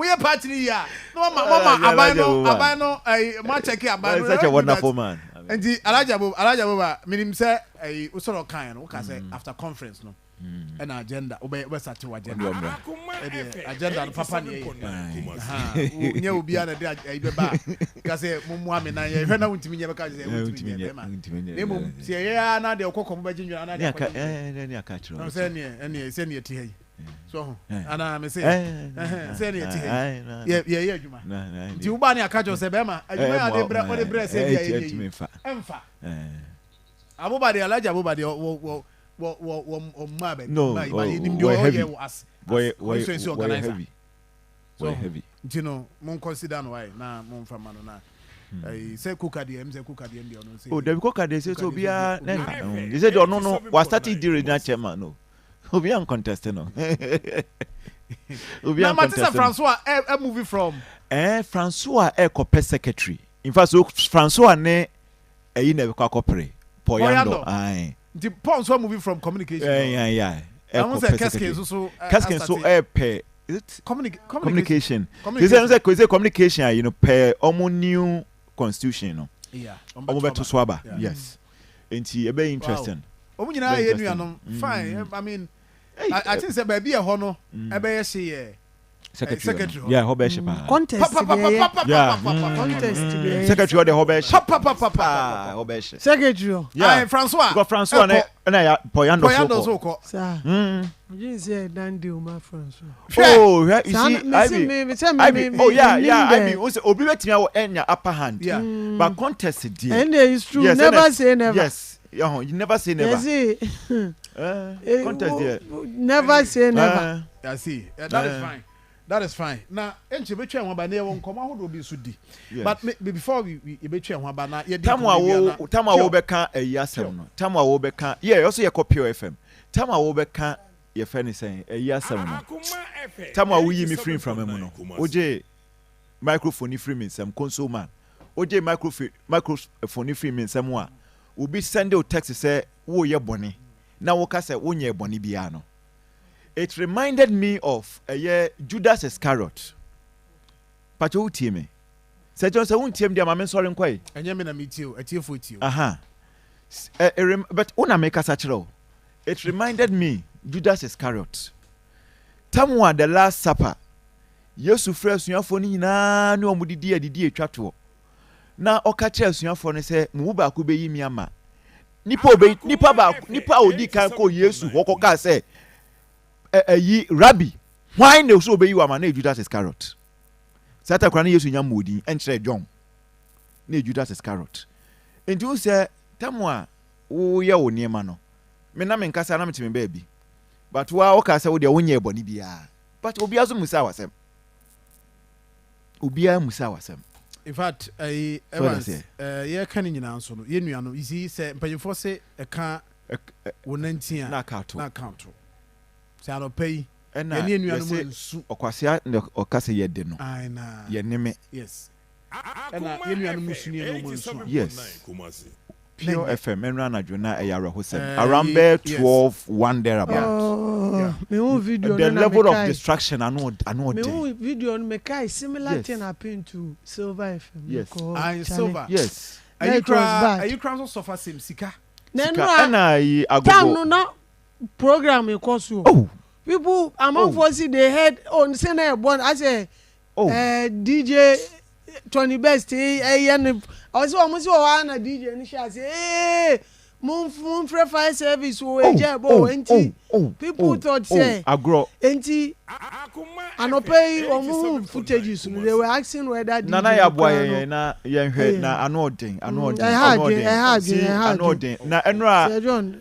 are party. No, Mama, Abano, a Machaki, Abano, such a wonderful man. And the Alaja, meaning say a Usoro kind, okay, say after conference, no. An agenda, obey West agenda. Agenda, Papa, you be on a day, because Mummy, I heard out to me, because they say, yeah, now they'll cook on Virginia, and I catch you. Send you tea. So, and I'm saying, send you tea. Yeah, you buy a catch of Sebema, I do the breast, Emfa. Abobadi, Alaja, Abobadi, no, heavy. You know, mon consider why na mon from na. I say cook at the M, say cook at the M. Oh, the cook at the say so be a. They said, oh no, was starting during that chairman. No, will be uncontested. No, will be uncontested. Francois, a movie from Francois, a copy secretary. In fact, so Francois ne a never copy. Poyando, aye. The Pons were moving from communication. Yeah. I want to say Cascade so pay. Is it communication? This is communication. You know, per new constitution. No. Yeah. Beto Swaba. Yes. And it's very interesting. Fine. I mean, I think it's baby a honor. I be say secretary. Yeah, Hobeshipa. Contest. Contest. Secretary of the Hobesh. Secretary. Yeah, Francois. Got Francois and I Poyando so. Sir. You didn't say done deal, my Francois. Oh, yeah. You see, oh yeah. I mean, also Obi me and your upper hand. Yeah. But contest it. And it's true. Yes, never say never. Yes. You never say never. Contest there. Never say never. I see. That is fine. That is fine. Now, enche betwe one ba na won koma ho do bi so di. But before we betwe one ba na ye di. Tamwa wo beka ayasem no. Tamwa wo beka. Yeah, also ye copy FM. Tamwa wo beka ye fe ni sen ayasem no. Tamwa wo yi me free from emu no. Oje microphone free me nsem console man. Oje microphone free me nsem a. Obi send o text say wo ye bone. Na wo ka say wo nye bone bia no. It reminded me of Judas Iscariot. Pacho utie me. Say John say untie me dia ma me sorry nkwai. Enye me na metio, etiefo etio. Aha. But una make us achiro. It reminded me Judas Iscariot. Tamwa the last supper. Yesu frɛ asuafo ni nyinaa ne omudidi adidi atwa to. Na ɔka kyerɛ asuafo no sɛ mu ba ko beyi mi ama. Nipa odi kan ko Yesu wɔkɔka sɛ Rabbi, why no so be you am na Judas Iscariot? Sata kwa na Yesu nya modi enkyere John. Na Judas Iscariot. Enti wo say tamwa wo ye wo niema no. Me na me nkasa na metime baabi. But wa o ka say wo de wo nya eboni bia. But obi azu musa wasem. Obi a musa wasem. In fact, Evans, ye kan nyina nso no, ye nua no, isi say mpanyefo se e ka wo 19 na account. Say no pay. And any new animal Okwasia Okase Yede no. I na. Ye name. Yes. And any new animal no. Yes. Pure FM and run adwona eyara hosem. Around there 12-1 thereabout. The level of distraction I know. Me video on Mekai similar thing happened to Silver FM. Yes. I Silver. Yes. Are you crying suffer same sika? And I go no program in Kosu. Oh, people among forces they head on Senate born as a DJ Tony Best. Also, almost one DJ and she say, Moon Fire Service or people thought say, agro, and pay or move footages. They were asking whether Nana ya boy na anodding. Na enra John.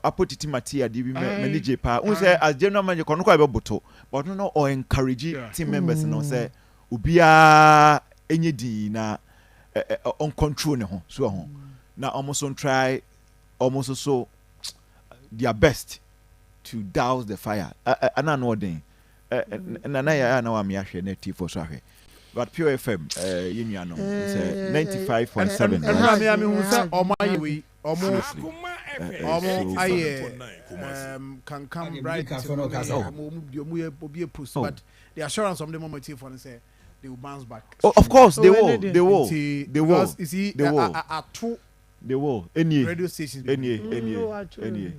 Apotiti Matia DB manage pa. Say as general manager kono kwa boto, but no or encourage team members no say ubia enye di na on control ne ho so ho. Na almost on try almost so their best to douse the fire. Ana no den. Na ya na wa me ahwe na tifo so ahwe. but Pure FM you know it's 95.7 I mean who say omo can come right to post but the assurance of the moment for say they will bounce back. Oh, of course they will. Because you see they will any radio stations any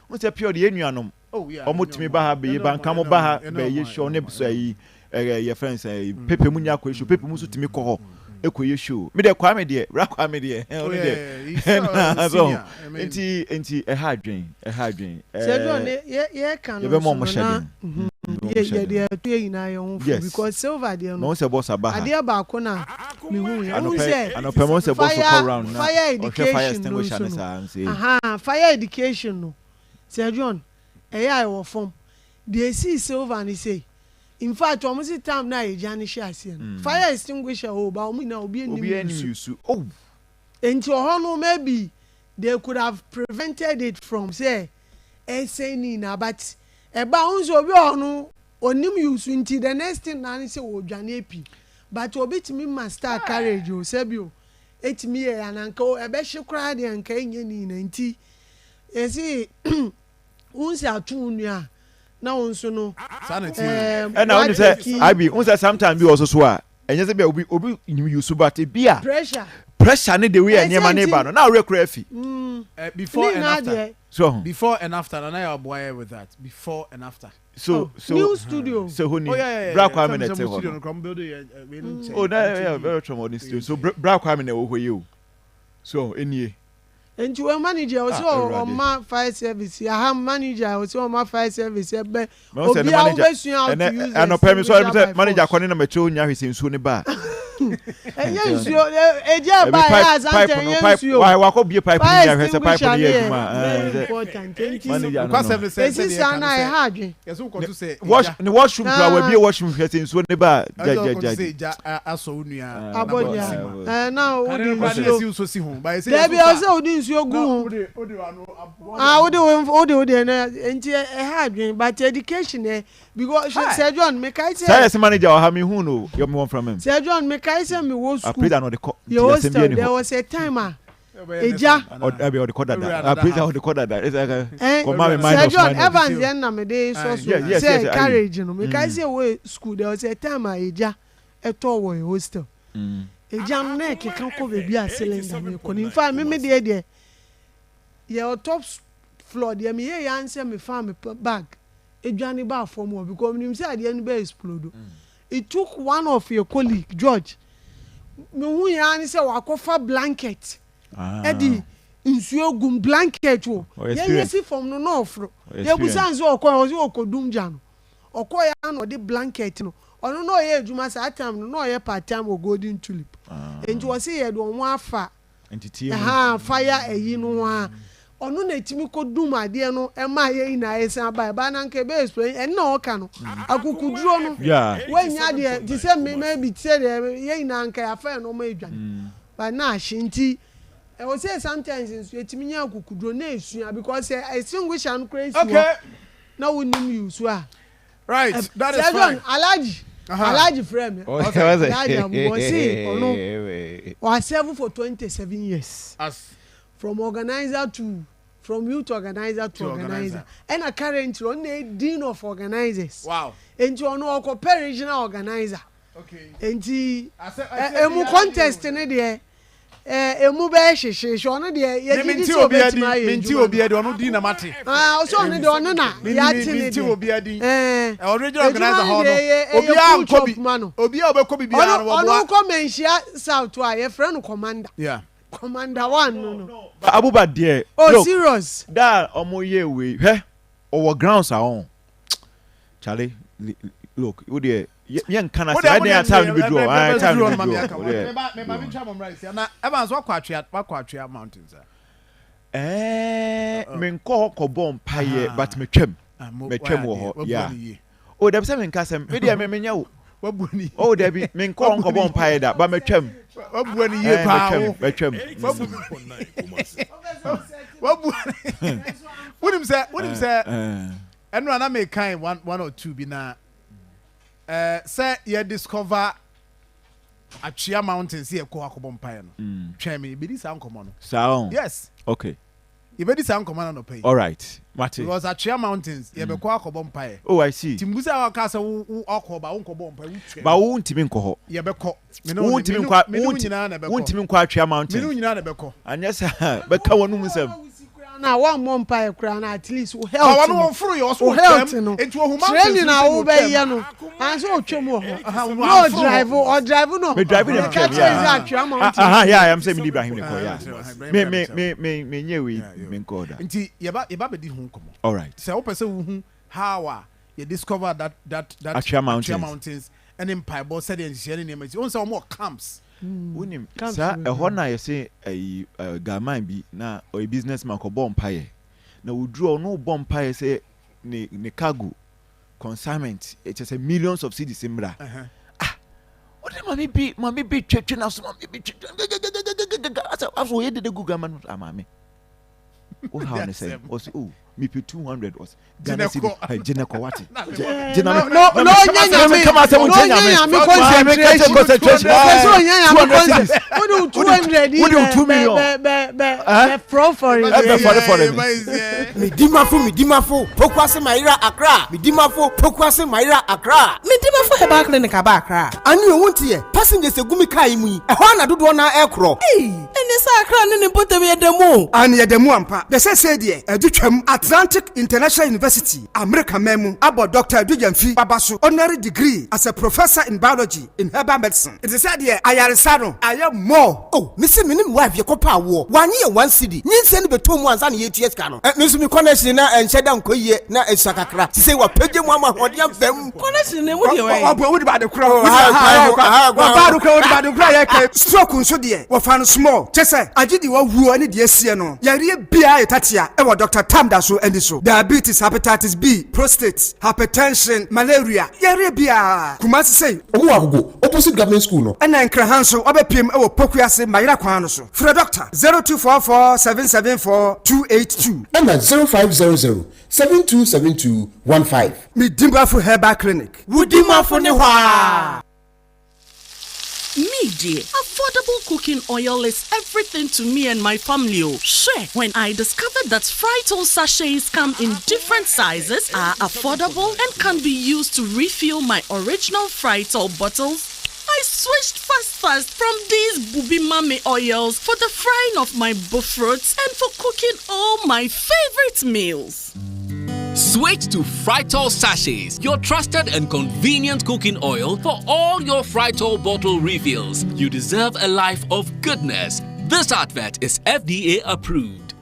what's a pure the enuanom omotimi ba ha be ban kam ba ha be ye show ne so yi your friends say pepe munya ko show pepe muso timi ko ho ekoye show me de kwa me de ra kwa me de so enti e ha dwen say don ye kan no yeah because silver there no say boss abaha ade ba ko na me hu ya hu say anopemo say boss ko round na fire education fire education no say John I wo form they see silver and say in fact almost the time na e jani share fire extinguisher o ba omi na obi eni use oh enti no maybe they could have prevented it from say ni na but eba unzo obi onu onim use nti the next thing na say wo dwane epi but obi timi master carriage o sebio etimi ye ananka o ebe hye de anka enye ni na nti esi unsi atunu a na onso no sanity na when say I be unsa sometimes be also so a enye say be obi use but e bia pressure ne the way enye ma ne ba no na rekura afi before and after so before and after and I boy with that before and after so new studio so honi black woman na te ho oh na very traumatic studio so black woman na wo hoye so enie enti we manager o so ma fire service ya ha manager o so ma fire service e be obi a we sun out to use and no permit so manager kwani na mecho nya hwese nsuo ne ba enye nsuo eje ba ya asante enye nsuo wa ko bie pipe nya hwese pipe ne yaduma important enti kwa service esi sana e ha adwe yeso ko to say washroom kwa we bie washroom hwese nsuo ne ba ja aso unua abodia na o di nsuo si ho ba say debi o say o di nsuo gu o di na enti e ha adwe but education because Sir John me kai say say manager o ha me hu no you me one from him Sir John me kai say me wo school there was a time eja or the recorder that please how the recorder that is come my mind Sir John Evans yen na me dey so say carriage no me kai say we school there was a time eja eto wo hostel eja no na ke kan ko bebi a cylinder me ko in fact me dey your top floor there me here answer me farm bag edwane ba form o because me say ade any be explode it took one of your colleague George me hu ya ni say wakofa blanket edi nsuo gum blanket o ye si form no no ofro ye busan so okodum ja no okoya no de blanket no ono no ye adwuma sa time no ye part time o golden tulip enti wo say ye do won afa entity fire eyi no ha onu na etimi ko dum ade no e ma ye na esan ba na nke be explain en na oka no akukuduro no wenya de ti se me bi ti se ye na nke afa no ma edwan ba na ashinti e wo say sometimes etimi nya akukuduro na esua because extinguish an crazy okay na wonim use a right that is fine Alaji frame Alaji ono was serve for 27 years as from youth organizer to organizer and a current on a dean of organizers wow and ono okopere regional organizer okay enti emu contest ne de emu be hwehwe ono de ye minti obi adi ono din na mate so ono de ono na ya ti ne minti obi adi original organizer ho no obi a obekọ bibia no wo ono ko menhia south a ye friend no commander yeah commander one no abuba there oh serious that omoye we owo grounds are on Charlie look wo there yen kana say dey time we draw me ba mi twa mom rice na eba so akwa mountains me nko ko bom paye but me twam wo ho yeah oh dem say me nka sem me dey me nya wo wabuani oh there be me nko ko bom paye da ba me twam wabuani ye pa me twam wabuani wonim say eno na me kind one or two bi na say you discover Achia Mountains here ko akobom pae no. Twɛn me bedi sa nkomo no. Sao. Yes. Okay. You bedi sa nkomo no pay. All right. Mate. Because Achia Mountains ye be ko akobom pae. Oh, I see. Timbusa wa ka say wo akoba wo nkobom pae wo twɛn. Ba wo ntimi nkɔ hɔ. Ye be kɔ. Wo ntimi nkɔ Achia Mountains. Me no nyina na be kɔ. Anya sa be ka wonu musam. Na one more empire crown at least will help. I want to you also help no. Into a human training na wo be ye no. And so twem ho. No drive or drive no. Me driving them. Yeah, yeah, I'm saying me Ibrahim ne ko yeah. Me nyewe me nko da. Nti ye ba be di ho komo. All right. Say wo pese wo hu how you discover that Achia Mountains and empire boss said and share name. On say more camps. Unim sa ehɔ na yɛse gaman bi na o businessman ko bɔ mpae na woduru no bɔ mpae sɛ ne cargo consignment it is a millions of cedis mra what mami bi twetwe na so mami bi twetwe aso yɛ de gu gaman amame o how ne say o say oh me pay 200 was Ghana city Jeneko what no nyanya come out concentration what do 200 what do 2 million for me dimafo pokwase maira Accra me dimafo pokwase maira Accra me dimafo heba clinic aba Accra ani o wontie passengers egumi kai mu e ho na dodo na ekro ene sa Accra ne potem yedemu ani yedemu ampa de say de adutwam Atlantic International University, America Memu, about Dr. Dujamfi Babasu, honorary degree as a professor in biology in herbal medicine. It is said here, I am more. Oh, Missy Minim wife, your copa war. 1 year, 1 city. Need send me 2 months and 8 years cano. Miss me connection and shed down Koye, na and Sakakra. To say what Peggy Mama, what you have them. Connection, what you what about the crowd? Stroke on so dear, what found small. Chessa, I did you who any dear Siano. Yari Bia Tatia, and what Dr. Tamdaso and the so. Diabetes, hepatitis B, prostate, hypertension, malaria. Yarebia. Kumasi say, go opposite government school no. And then Krahanso, Obepim, or Pokuase, Mayra Kwanoso. For a doctor, 0244 774 282. And 0500 727215. Me Dimba for Herbal Clinic. Wudima for Newa. Me dear, affordable cooking oil is everything to me and my family. Sure, when I discovered that Frytol sachets come in different sizes, are affordable and can be used to refill my original Frytol bottles, I switched fast from these booby mami oils for the frying of my buffets and for cooking all my favorite meals. Switch to Frytol sachets, your trusted and convenient cooking oil for all your Frytol bottle refills. You deserve a life of goodness. This advert is FDA approved.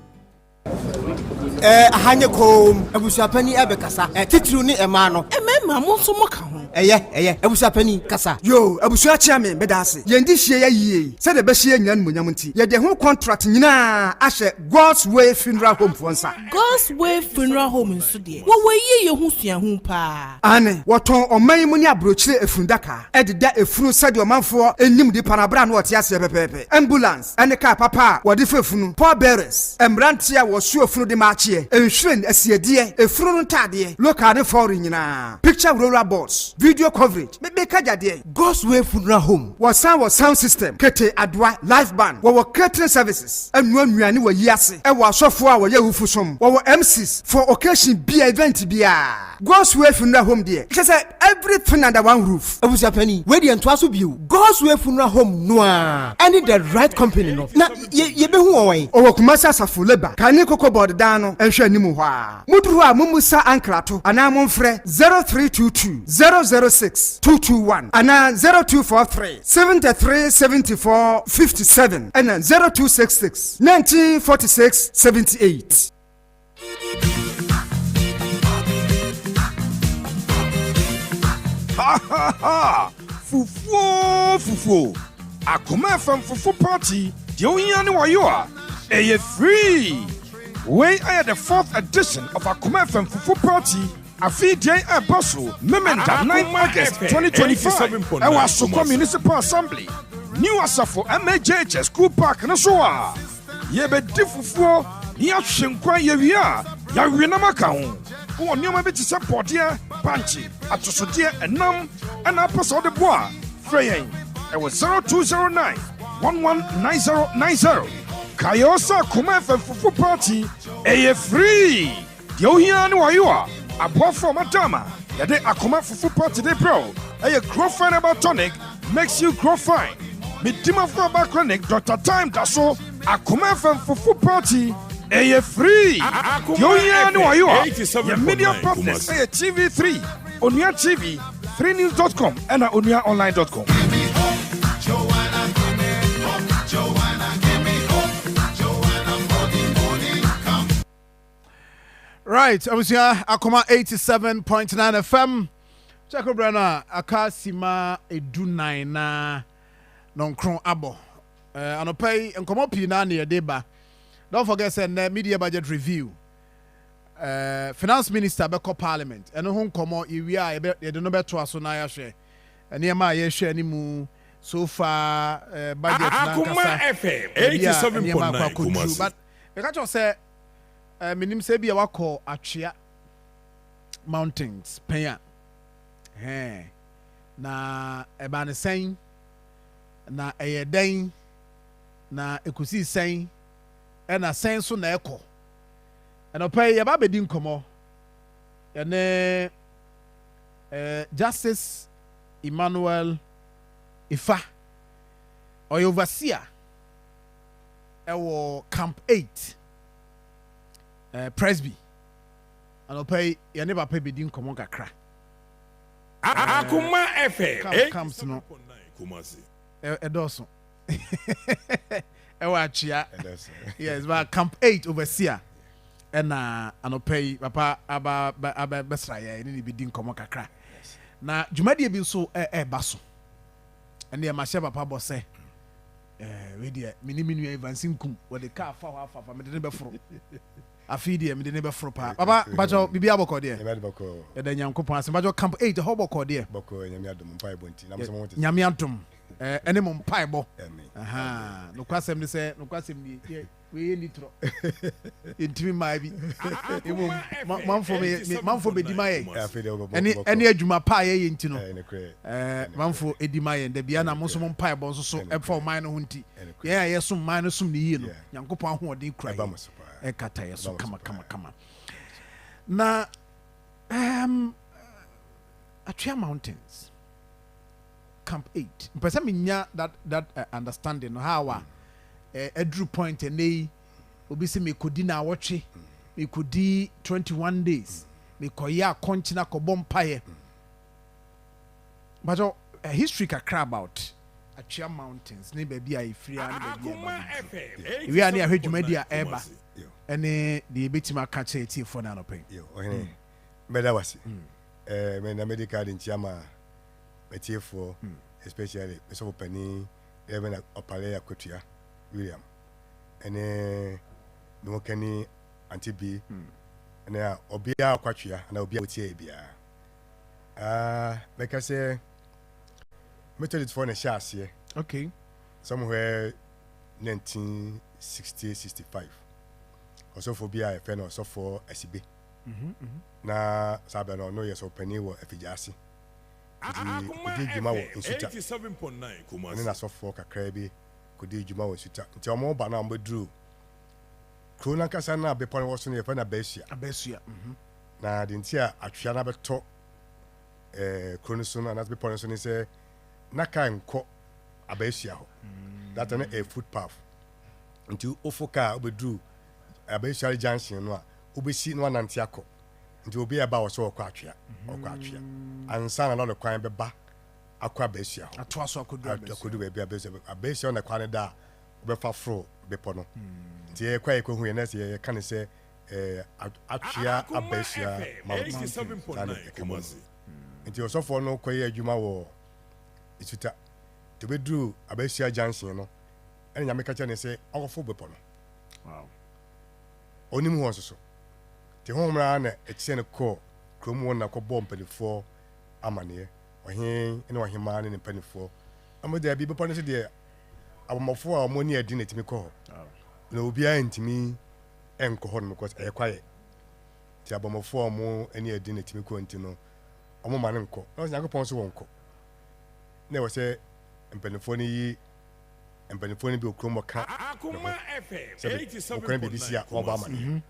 Ahanye kom abusapani ebekasa titru ni emano emema mo so moka ho eye abusapani kasa yo abusua chiame medase yendi hie ya yie se de be hie nya nmunyam nti ye de ho contract nyina ahye God's Way Funeral Home fonsa God's Way Funeral Home nso de wo ye ye ho sua ho pa ane woton oman mu ni abrochire efundaka ededa efunu se de omanfo enim di panabra na wote ase pepepe ambulance ane car papa wo de fefunu poor bearers emrantia wo su efunu de ma ensuring asiedie efuru ntade local ne foreign nyina picture roller boards video coverage me kajade God's Way Funeral Home was sound system kete adwa live band wo catering services anu anuane wo yiase e wo asofo a wo ye wufusom wo MCs for occasion be event bia God's Way Funeral Home there it say everything under one roof abusapani we dey ento aso bio God's Way Funeral Home no a any the right company no na ye be hu won o kumasa safo labor kan koko board dan no enhwe animu ho a muduru a mumusa ankrato ana momfrɛ 0322 006 221 ana 0243 73 74 57 ana 0266 1946 78. Fufu Akoma FM Fufu Party the only wayo a free. We are the 4th edition of Akoma FM Fufu Party. A feed day at Bosso, Memenda 9 August 2025. I was Soko Municipal Assembly. New Asafo MAJH School Park Nasoa. Yebe Difufu, Niashinkwa Yavia, Yavinamaka. Who are near my bitch support here, Panchi, Atosodia, and Nam, and Apos of the Bois, Fraying. ɛwɔ 0209 119090 kayosa Akoma FM fufu party ɛyɛ free deɛ ohia ne wayo a aboafo madama yɛde Akoma fufu party de bro ɛyɛ grow fine about tonic makes you grow fine medimafo aba clinic Dr. Time daso Akoma FM fufu party ɛyɛ free deɛ ohia ne wayo a yɛ media partners ɛyɛ TV3 Onua TV 3news.com and onuaonline.com. Right, I was here. Akoma 87.9 FM. Jacob Brana, Akasima Edunai na Nonkron Abo. Anopay and come up na near deba. Don't forget send media budget review. Finance Minister Beko Parliament. And home come out you are the number to us on I share. And near my share any mu so far budget. Akoma FM 87.9. But I can't say. Minim se bia wako Achia Mountains Penya na eba ne sen na eyeden na ekusi sen na sen so na ekọ eno pay ye ba bedi nkomo ene Justice Emmanuel Ifa overseer ewo Camp 8 Presby and pay you never pay bidding come on kakra Akoma FM comes no Edoso Ewachia yes but Camp 8 overseer and pay papa aba besra ya ni bidding come on kakra na dwumadi bi so baso and the mashe papa boss say we dey miniminu evansin kum we the car fa me dey be fro afidi me de ne be fro pa baba bajo bibia boko de e da nyankopon ase bajo Camp 8 ho boko de boko nyame adom mpai bonti na so mo wote nyame adom ene mo mpai bo aha no kwasem ni se no kwasem ni we ni tro intimi mai bi manfo be di mai ene adwuma pa ye nti no manfo edi mai da bia na mo so mo mpai bo so so e fa mai no ho nti ye ya ye so mai no sum ni yie no nyankopon ahoɔden kura ekata yeso kama na Atria Mountains Camp 8 mpesa minya that understanding how a drew point and obi se me kodi na awotwe me kodi 21 days me koya konchina ko bompaye but a history kakra about Atria Mountains ne baby a ifria ne baby we are near hwedwumadi a eba ene de betima ka che for na no pen yo ohene meda wase me na medical in chiama metiefo especially so pani even opale akotua William ene no kani anti bi ene obia akwatwa na obia otie bia because say method for na shase okay somewhere 1960-65 also for bia e fen also for asibe na sabe no yes opani wo afijasi kodi djuma wo nsuta 87.9 kuma na so for kakra bi kodi djuma wo nsuta nti omo ba na mbedru krona kasa na bepon wo so ne fa na abesia na de nti a atwea na beto krona so na bepon so ne se na kan nko abesia ho that na a footpath nti ofoka obedru abesia junction no a obesi no anante akọ nti obi eba wo so okọ atwea ansa na no kwan beba akọ abesia ho ato aso akodu be abesia na kwan da obefa fro bepo no nti e kwa ekohu ye na se kan se atwea abesia mountain nti osofo no koye adwuma wo isuta to bedru abesia junction no ene nyame ka ne se okofo bepo no wow onim ho so ti homra na ekise ko krom won na ko bomb pelifo amane ohin ene ohima ne pelifo amode bi bepo no se de abomofo a omoni adi na timi ko na obi a ntimi enko ho no because ekwaye ti abomofo omo ene adi na timi ko ntino omo mane nko na yakopon so wonko na wo se mpanimfoɔ no yi mpanimfoɔ no bi okurom ka sɛ biribi si a wɔbɔ amaneɛ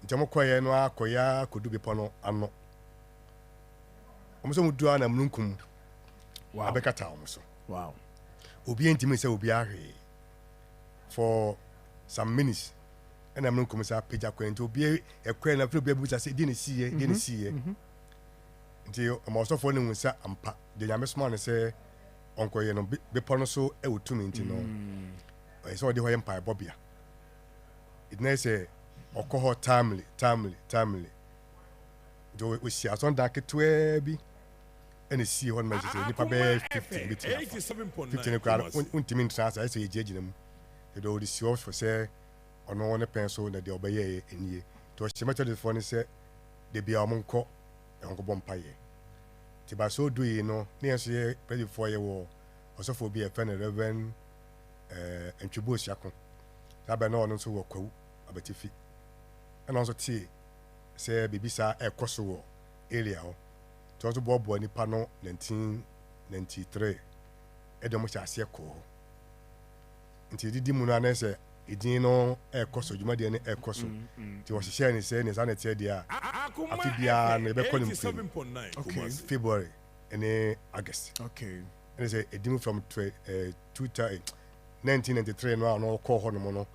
nti mokɔyɛ no akɔyɛ akɔdu bepɔ no ano ɔmo sɛ mudu a na mununkum abɛkata ɔmo so obi ntimi sɛ obi ahwee for some minutes ɛna mununkum sɛ apagya kwan nti obi ɛkwan na afei obi abusa sɛ di ne siye nti ɔmo ɔsɔfoɔ no hu sɛ ampa de nyame soma no sɛ ɔnkɔyɛ no bepɔ no so ɛwɔ tumi nti no ɛyɛ sɛ ɔde hɔ yɛ mpaebɔ bea ɛdina sɛ ɔkɔ hɔ timely nti ɔsi asɔndan ketewaa bi ɛna sie hɔ no ma sɛ nipa bɛyɛ 15 bi tena 15 koraa wontimi ntena asa ɛsɛ yɛgyinagyina mu ɛdɛ ɔde si hɔ fo sɛ ɔno ne pɛn so na deɛ ɔbɛyɛ ɛnie nti ɔhyɛ mɛtɔdefoɔ no sɛ de bia ɔmo nkɔ ɛnkɔbɔ mpayɛ nti ba sɛ ɔdu yi no ne yɛn so yɛ prɛdifoɔ yɛ wɔ ɔsɔfoɔ bi yɛfɛ no Reverend Ntwibo Osiako saa bɛ na ɔno nso wɔ Kwawu Abatifi ɛna nso tie sɛ biribi saa ɛkɔ so wɔ area hɔ nti ɔnso boaboa nipa no 1993 ɛde ɔmo hyɛ aseɛ kɔɔ hɔ nti didi mu no anɛ sɛ ɛdin no ɛkɔ so dwumadeɛ no ɛkɔ so nti wɔhyehyɛ ne sɛ ne saa na ɛteɛ deɛ a afe biara no yɛbɛkɔ ne mprim February ɛne August ɛne sɛ ɛdim from 1993 no a ɔno ɔkɔɔ hɔ nom no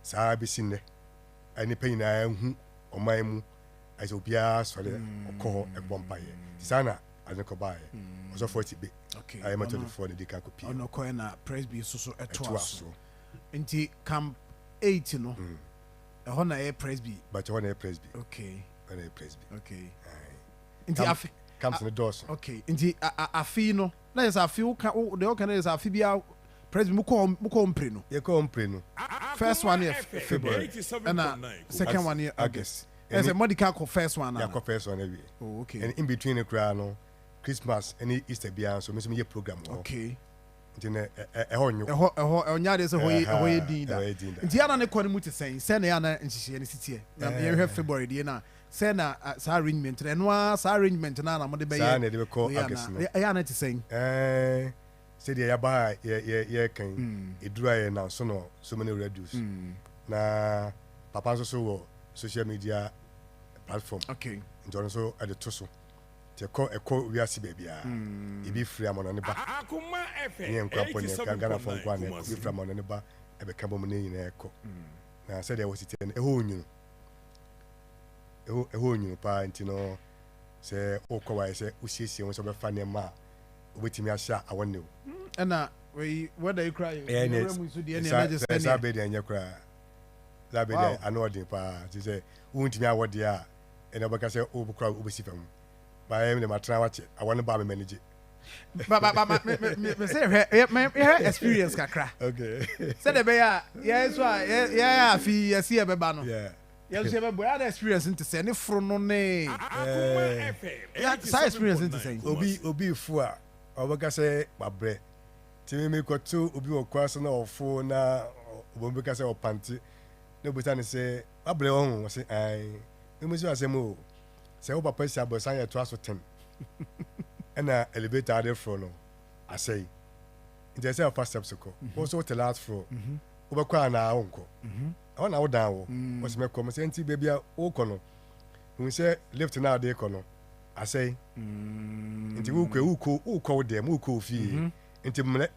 saa bɛsi nnɛ nnipa nyinaa hu ɔman mu ayɛ sɛ obiara sɔre ɔkɔ hɔ ɛbɔ mpayɛ saa na ade kɔbaeɛ ɔsɔfoɔ atibe ayɛ matɔdefoɔ ne di ka kɔpie ɔno kɔɛ na presby so ɛtoa so nti camp 8 no ɛhɔ na ɛyɛ presby but ɛhɔ na ɛyɛ presby ɛna ɛyɛ presby nti afi camps ne dɔɔso nti afi no na yɛ sɛ afi deɛ ɔka no yɛ sɛ afi biara presby mukɔ mpire no yɛkɔ mpire no first one yɛ February ɛna second one yɛ August ɛsɛ mɔdika kɔ first one yɛakɔ first one awie and in between no koraa no Christmas ɛne Easter biara nso mesɛ meyɛ program wɔ nti nɛ ɛhɔ nyo ɛhɔ nya de sɛ ɛhɔ yɛ din da nti ana ne kɔ no mu te sɛn sɛ na yɛ ana nhyehyɛ ne sitiɛ na yɛhwɛ February deɛ na sɛ na saa arrangement no ɛnoa saa arrangement no na mode bɛyɛ saa na ɛde bɛkɔ August no ɛyɛ ana te sɛn sɛdeɛ yɛaba a yɛkan ɛduru a yɛ nanso no so many radios na papa nso so wɔ social media platform nti ɔno nso ɛde to so nti ɛkɔ wiase baabiaa ebi firi amɔno ne ba ne nkwampɔ ne ghanafoɔ nko a na ɛkɔ bi firi amɔno ne ba ɛbɛka bɔ mu ne nyinaa ɛkɔ na sɛdeɛ wɔsitiɛ no ɛhɔ onwunu paa nti no sɛ wokɔ waɛ sɛ wosiesie wo sɛ wobɛfa nneɛma a wobɛtumi ahyɛ a awɔne wo ɛna wɛda yi kora saa bɛdeɛ ɛnyɛ koraa saa bɛdeɛ ano ɔden paa nti sɛ wontumi awɔdeɛ a ɛna wobɛka sɛ wobɛkora wobɛsi fa mu baɛ mede matena wakyɛ awɔne baa memani gye mesɛ yɛhwɛ experience kakra sɛdeɛ ɛbɛyɛ a yɛɛ so a yɛyɛ afi yɛsi yɛbɛba no yɛnso yɛbɛbɔ yɛada experience nte sɛ ne foro no ne saa experience nte sɛ obi fu a ɔbɛka sɛ babrɛ nti mekɔto obi wɔ kwa so na ɔfo na ɔbɛka sɛ ɔpante na obisa ne sɛ babrɛ wɔ ho wɔ sɛ ɛmu so asɛm o sɛ wo papa si abɔsan yɛ toa so 10 ɛna elevator ade foro no asɛe nti ɛsɛ ɔfa steps kɔ wo so wote last floor wobɛkɔ anaa wonkɔ ɛhɔ na wodan wo wɔsɛ mɛkɔ m sɛ nti baabi a wokɔ no hu sɛ lift no ade kɔ no asɛe nti wokɔ wo dɛm wokɔ wo fie nti mmerɛ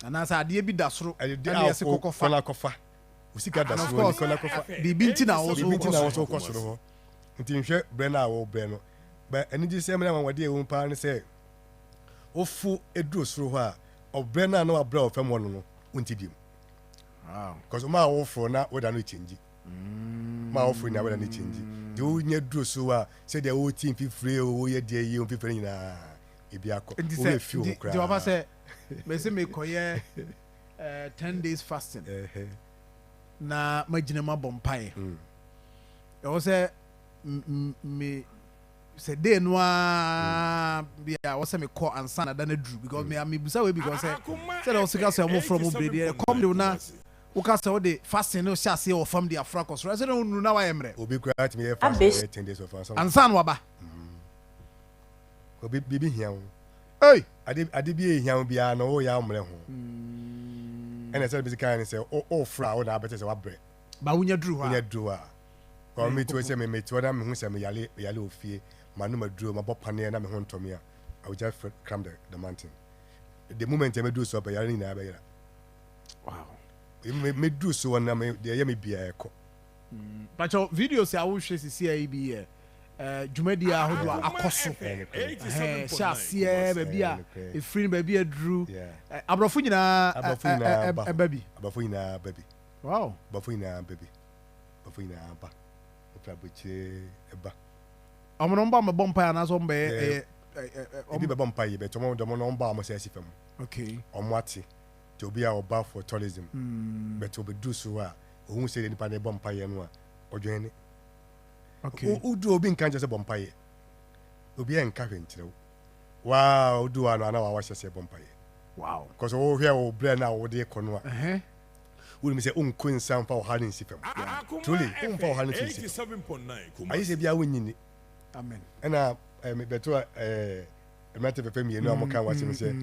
anaasɛ adeɛ bi da soro ɛneɛsɛ kɔfa wo sika da soro biribi nti na wo so wokɔ soro hɔ nti nhwɛ berɛ no a wɔbrɛ no ɛnigye sɛ mene awanwadeɛ ɛwɔ mu paa ne sɛ wofu ɛduro soro hɔ a ɔbrɛ no a na wabrɛ a ɔfam hɔ no no wonti biom because ma woforo na weda no kyɛngyi ma woforo na weda no kyɛngyi nti wonya duro so a sɛdeɛ wɔti mfifire wɔyɛ deɛ yie mfifire nyinaa ebi akɔ wɔyɛ fi wɔ koraa nti wɔba sɛ mɛsɛ mekɔyɛ 10 days fasting na magyina mu abɔ mpaeɛ ɛwɔ sɛ me sɛ day no a bia wɔ sɛ mekɔ ansa na da no duru because mebusa wei because sɛ sɛdeɛ wɔsika sɛ ɔmoforo mu beredeɛ ɛkɔm de wo na woka sɛ wode fasting no hyɛ aseɛ wɔ fam de afra kɔ soro ɛsɛ ne wonunu na wayɛ mmerɛ obi koraa tumi yɛ fasting 10 days of ansa no waba obi bibi hia wo Hey, ade bi ehia bia no wo ya omre ho ene se bi kan se o fra wo na abete se wa bre ba wunya dru ha wunya dru a ko me to se me to na me hu se me yale ofie manu madru ma bopane na me ho ntomi a I will just climb the mountain the moment I do so be yale ni na be yira wow me do so na me de ye me bia e ko but your videos ya wo hwe sisi ai bi dwumadi ahodo akoso hye ba bia efiri ba bia dru abrofo nyina baby wow abafo nyina baby ba ofra boche eba omo mba me bompa na so mba ebi be bompa ye be tomo do mo no mba mo se asifam okay omo ati to obi a oba for tourism but obi do so a ohun se ni pa na bompa ye no a odwen ni okay udu obi nkan je se bompa ye obi en ka hwenkyerɛ wow udu ano na wa wa hyɛ bompa ye wow cause wo hwɛ wo bre na wo de kono a we me say unko nsan fa wo ha nsi fam truly unfa wo ha nsi 87.9 ayi se bia wonyini amen na me beto mate pepe mi enu amoka wa se say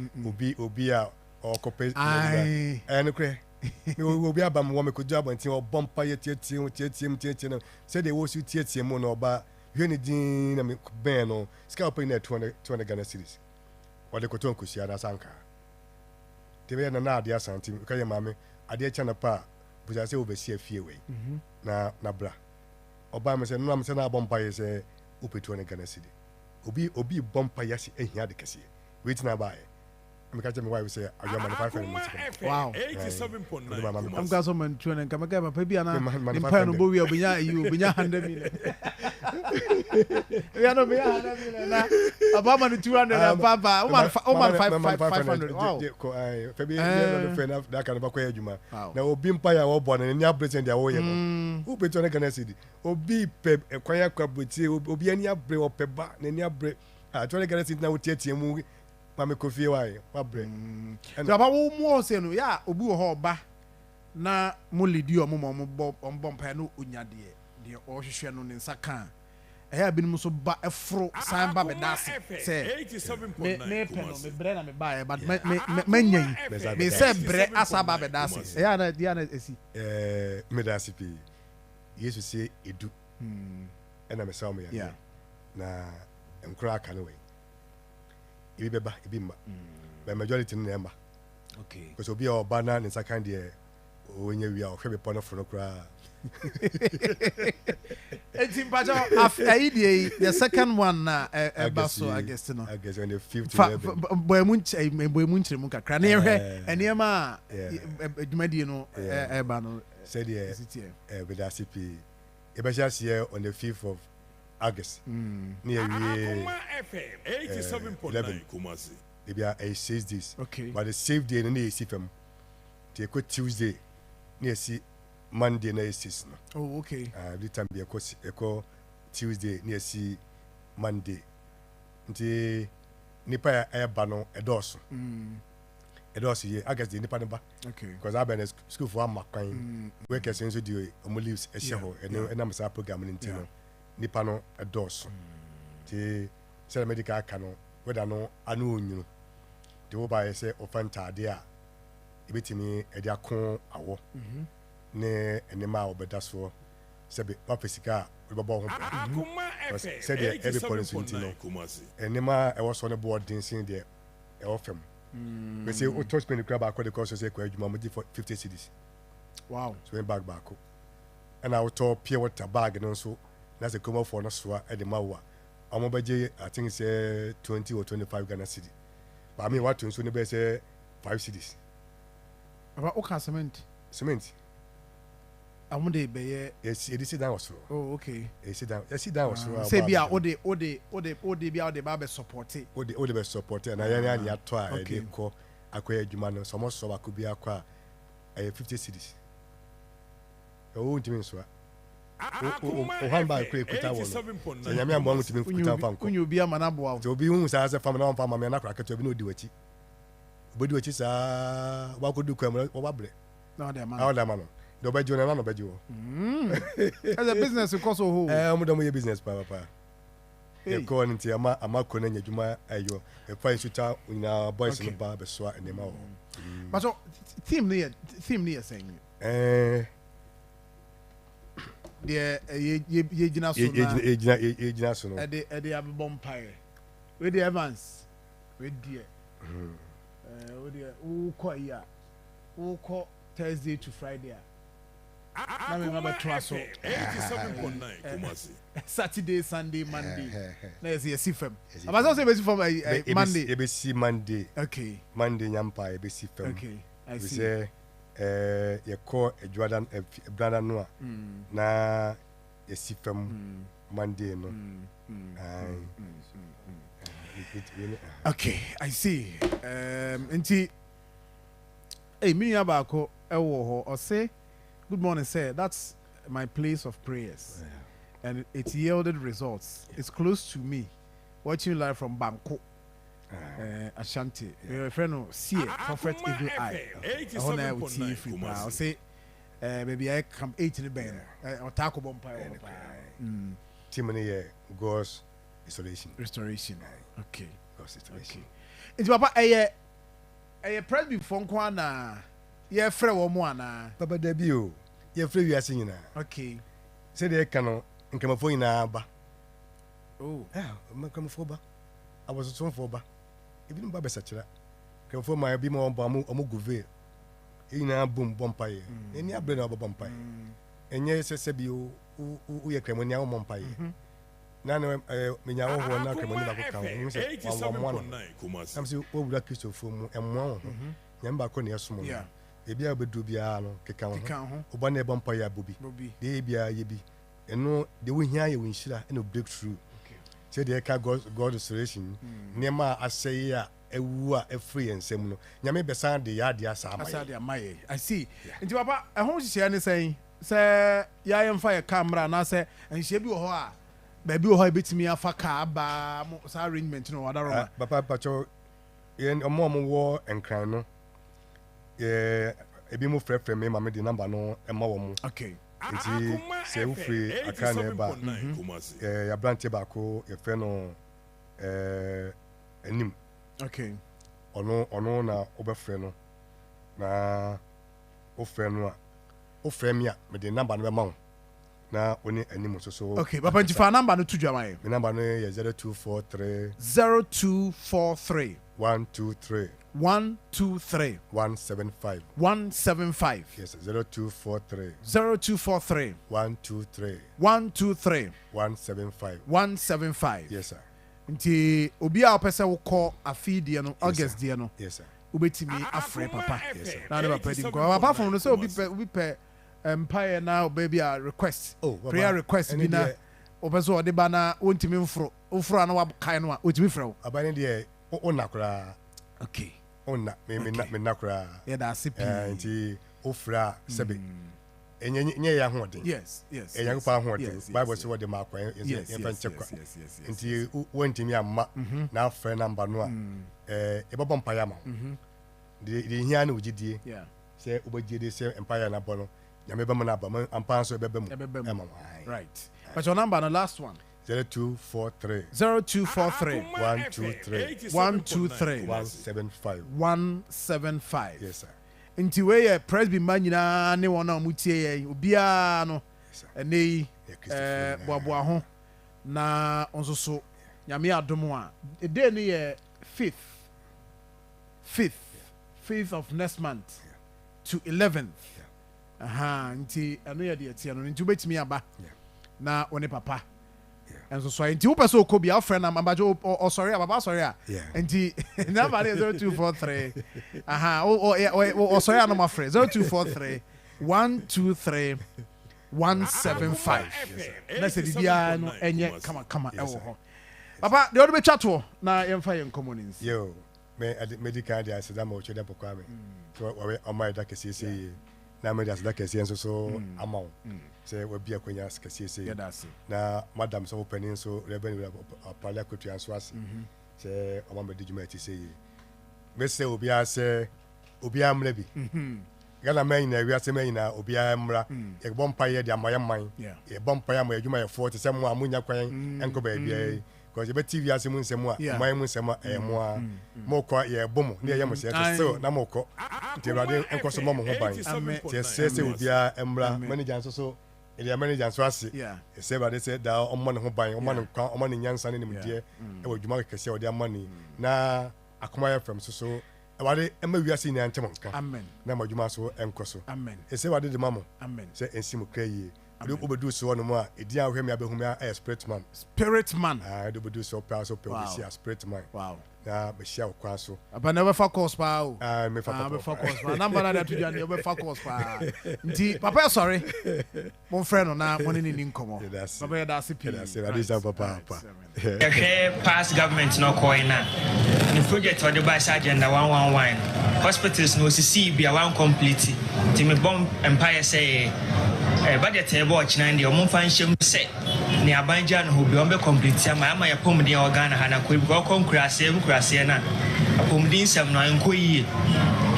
obi a okope no kre me obi abam wo me kodu abantin o bompa ye tietie no say they wo su tietie mo no ba hwe ne din na me ben no ska open na 200 Ghana cedis o de koton kusia da sanka tebe na ade asanti ka ye mame ade cha na pa buja se obesi afie we na bra oba me se no am se na bompa ye se upetu ne Ghana cedi obi bompa ya se ehia de kese wait na ba me ka me why we say ayo man 5 minutes wow 87.9 am ga so man tuone nka maka papa bia na nimpa no bo wi obinya 100 million ya no be 100 million na abama ni 200 papa o man 500 wow ko ai fabi no fe na da kan ba ko adwuma na obi mpa ya wo bo na nya president ya wo ye no upetu ne Ghana cedi obi pe kwanya kwaboti obi ani abre opeba na ni abre a 200 Ghana cedi na wo tietie mu mame kofie wai wa bre so ba wo mu ose no ya obi wo ho ba na mo ledi o mo bompa no onyade de o hwehwe no ne nsaka eya binum so ba efro san ba bedase se 87.9 me bre na me ba but me nyan me se bre asa ba bedase eya na dia na esi me dase pi yesu se edu ena me saw me ya na enkura aka no we ibi beba ibi mba by majority na emba okay because obi o ba na nsa kan de onye wi a ohwe be pono foro kra enti mpacho after the second one na baso against no I guess on the 5th boy mu nchire mu kakra na ehwe eniema adwumadi no eba no said here with ACP ebashia on the 5th of August near Akoma FM 87.9 Kumasi ebia 6 days okay but the save day no na fam te ko Tuesday near see Monday na 6 no oh okay every time be ko Tuesday near see Monday nti nipa ya ba no edoso ye August the nipa ba okay because I been school for amakan we can sense the leaves e sheho and am sa program nti no nipa no edoso ti say medical aka no whether no anu onyu de wo ba say ofanta ade a ebetimi e de akon awo ne enema obedaso sebe papesika we babo ho Akoma FM say the every policy no enema e was on the board dancing there e ofem we say o touch pen crab akọ the course say kwa adwuma mo di for 50 cedis wow so we back and I will talk pure water bag no so that's a come for no so e de mawa amo baje I think say 20 or 25 Ghana cedi but I mean what to so ne be say 5 cedis about oka cement amo de be ye yes it is down was oh okay sit down was say bia o de bia o de ba be support o de be support na ya to a de ko akoya adwuma no so mo so ba ko bia kwa 50 cedis o ntimi so o hamba kure kuta wo so nyame ambo ntimi kuta fanko kunyu bia mana boa so obi hu sa se fam na fam ma me na kra kato bi no di wachi obodi wachi sa wa ko du kwam wo ba bre na de man awda man do ba jona na no ba jiwo as a business because of who mo do mo ye business pa ye ko nti ama ko na nyadwuma ayo e fa nsuta na boys no ba be so enema wo but so theme near saying ye gina so na ye gina so no e de abompire we the Evans we dear we the who call Thursday to Friday na me ngaba traso 87.9 Kumasi Saturday Sunday Monday na yes fm abazo say be si from Monday e be si Monday okay Monday nyampa e be si fam okay I see say ye call e Jordan e brother no na ye si fam Monday no okay I see enti me abako e wo ho o say good morning, sir. That's my place of prayers. Yeah. And it yielded results. Yeah. It's close to me. Watching live from Bangkok, Ashanti. Yeah. My friend, see Prophet Eagle Eye. I will see free. I'll say, maybe I come 8 in the band. Or Taco Bompire. Timony, God's restoration. Okay. God's restoration. It's Papa, a press before Kwana. Yeah, frɛ wo mo ana baba da bi o ye frɛ wiase nyina okay se de ka no nkamafo nyina ba oh nkamafo ba abososonfo ba ebi no ba besakira nkamafo ma bi ma ba mo guve nyina bom bompaye eni abre na bompaye enye sese bi o ye kremoni a bompaye na no menya wo ho na kremoni ba ko ka ho se wa mo am se wo wura Christopher mu emmo ho nyamba ko ne yesomo no ebia bedu bia no keka ho oba na ebompa ya bobi de bia ye bi eno de wo hia ye wo nhira eno breakthrough say de ka God restoration nema aseye a ewu a efree ensem no nyame besan de ya de asa amaye I see nti papa ehon hihia ne say ya yemfa ye camera na say enhia bi wo ho a ba bi wo ho ebetimi afa ka ba mo sa arrangement no wadaro papa pacho yen omo wo enkran no ebi mo frɛ me ma me di number no ma wo mo okay nti se wo free aka na ba ya branch ba ko e frɛ no enim okay ono na obɛfrɛ no na o frɛ no a o frɛ me a me di number no be ma wo na oni anim so okay papa nti fa number no to dwama ye me number no ye 0243 123 175 yes 0243 123 175 yes sir nti obi a opese wo call afidie no August die no yes sir obetimi afre papa yes sir na papa di ko apart from no so obi pe empire now baby a request prayer request bi na opese o de ba na wontimi mfro na wa kai no a otimi frɛ wo abane de o nakra okay ona me nakra yeah da sipi nti ofra sebe enye ya hoden yes enye ko pa hoden bible say what the mark en fan check nti wontimi amma na afre number no a e bobom pa ya ma de hia na ogidie say obagide say empire na bono nyame ba na ba ampa so be mu right but your number the last one 0243 123 175 yes sir nti we ye presby man nyina ne wona mutie ye obia no enei boaboa ho na onsoso nyame adom a the day no ye 5th of next month to 11th nti eno ye de tie no nti obetimi aba na one papa and so nti wo person ko bia friend am abajo sorry baba sorry nti number 0243 sorry no my friend 0243 123 175 na se bia no enye kama ewo ho papa de odo be twato na yemfa yen communins yo me medical dia se da ma ocho da pokwa me so we o mai da kesi na me da se da kesi so amount say we be akwanya skasiese na madam so opening so revenue apala kotu anso ase say o ma me dijuma ti say me say obi amra bi gana man na wi ase man na obi amra e bompa ye de amaye man e bompa ya ma adwuma ye 40 say mo amunya kwan enko ba bia because you bet TV as mu nsɛm a man mu nsɛm a ɛyɛ mo a mo kɔ yɛ bom ne yɛ mo sɛ still na mo kɔ nti awurade nkɔ so mo ho ban nti ɛsɛ sɛ obiara mmra manager nso so ɛde manager nso ase ɛsɛ awurade sɛ da ɔmmɔ ne ho ban ɔmmɔ ne nyansa ne nimdeɛ ɛwɔ dwuma kɛseɛ a ɔde ama ne na Akoma yɛ fam so awurade ɛma wiase nyinaa nkyɛm nka na ma dwuma so ɛnkɔ so ɛsɛ awurade de ma mo sɛ ɛnsi mo kra yie ade obedu so no mo a edi ahwɛ me abɛhu me a spirit man ade obedu so pa so pe obisi a spirit man na be share kwa so aba never focus pa o me focus pa number na to jani obe focus pa nti papa sorry mon friend na mo ni nkomo papa da se pi ade sa papa hwɛ past government no coin na the project or the bus agenda 111 hospitals no CC bia one complete ti me bomb empire say budget ebo china ndi omo fa nhyem se ne abanja no hobi on be complete ama ya pom de organ ha na ko bi ko konkurase na pom din sam no enko yie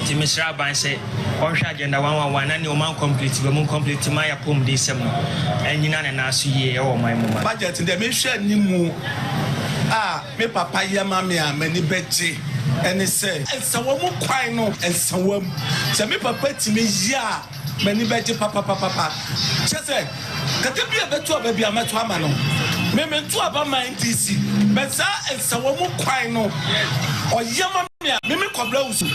ti misra ban se on hwa agenda 111 na ne o man complete be mun complete ma ya pom din sam no enyina ne na aso yie e wo man mu budget de me hwa ni mu me papa ya ma me a mani beje ene se ensawo mu kwan no ensawo se me papa ti me ya mani beje papa chese kete bia betu ababi ameto ama no me mentu aba man DC besa ensawo mu kwan no oyema me kobla usu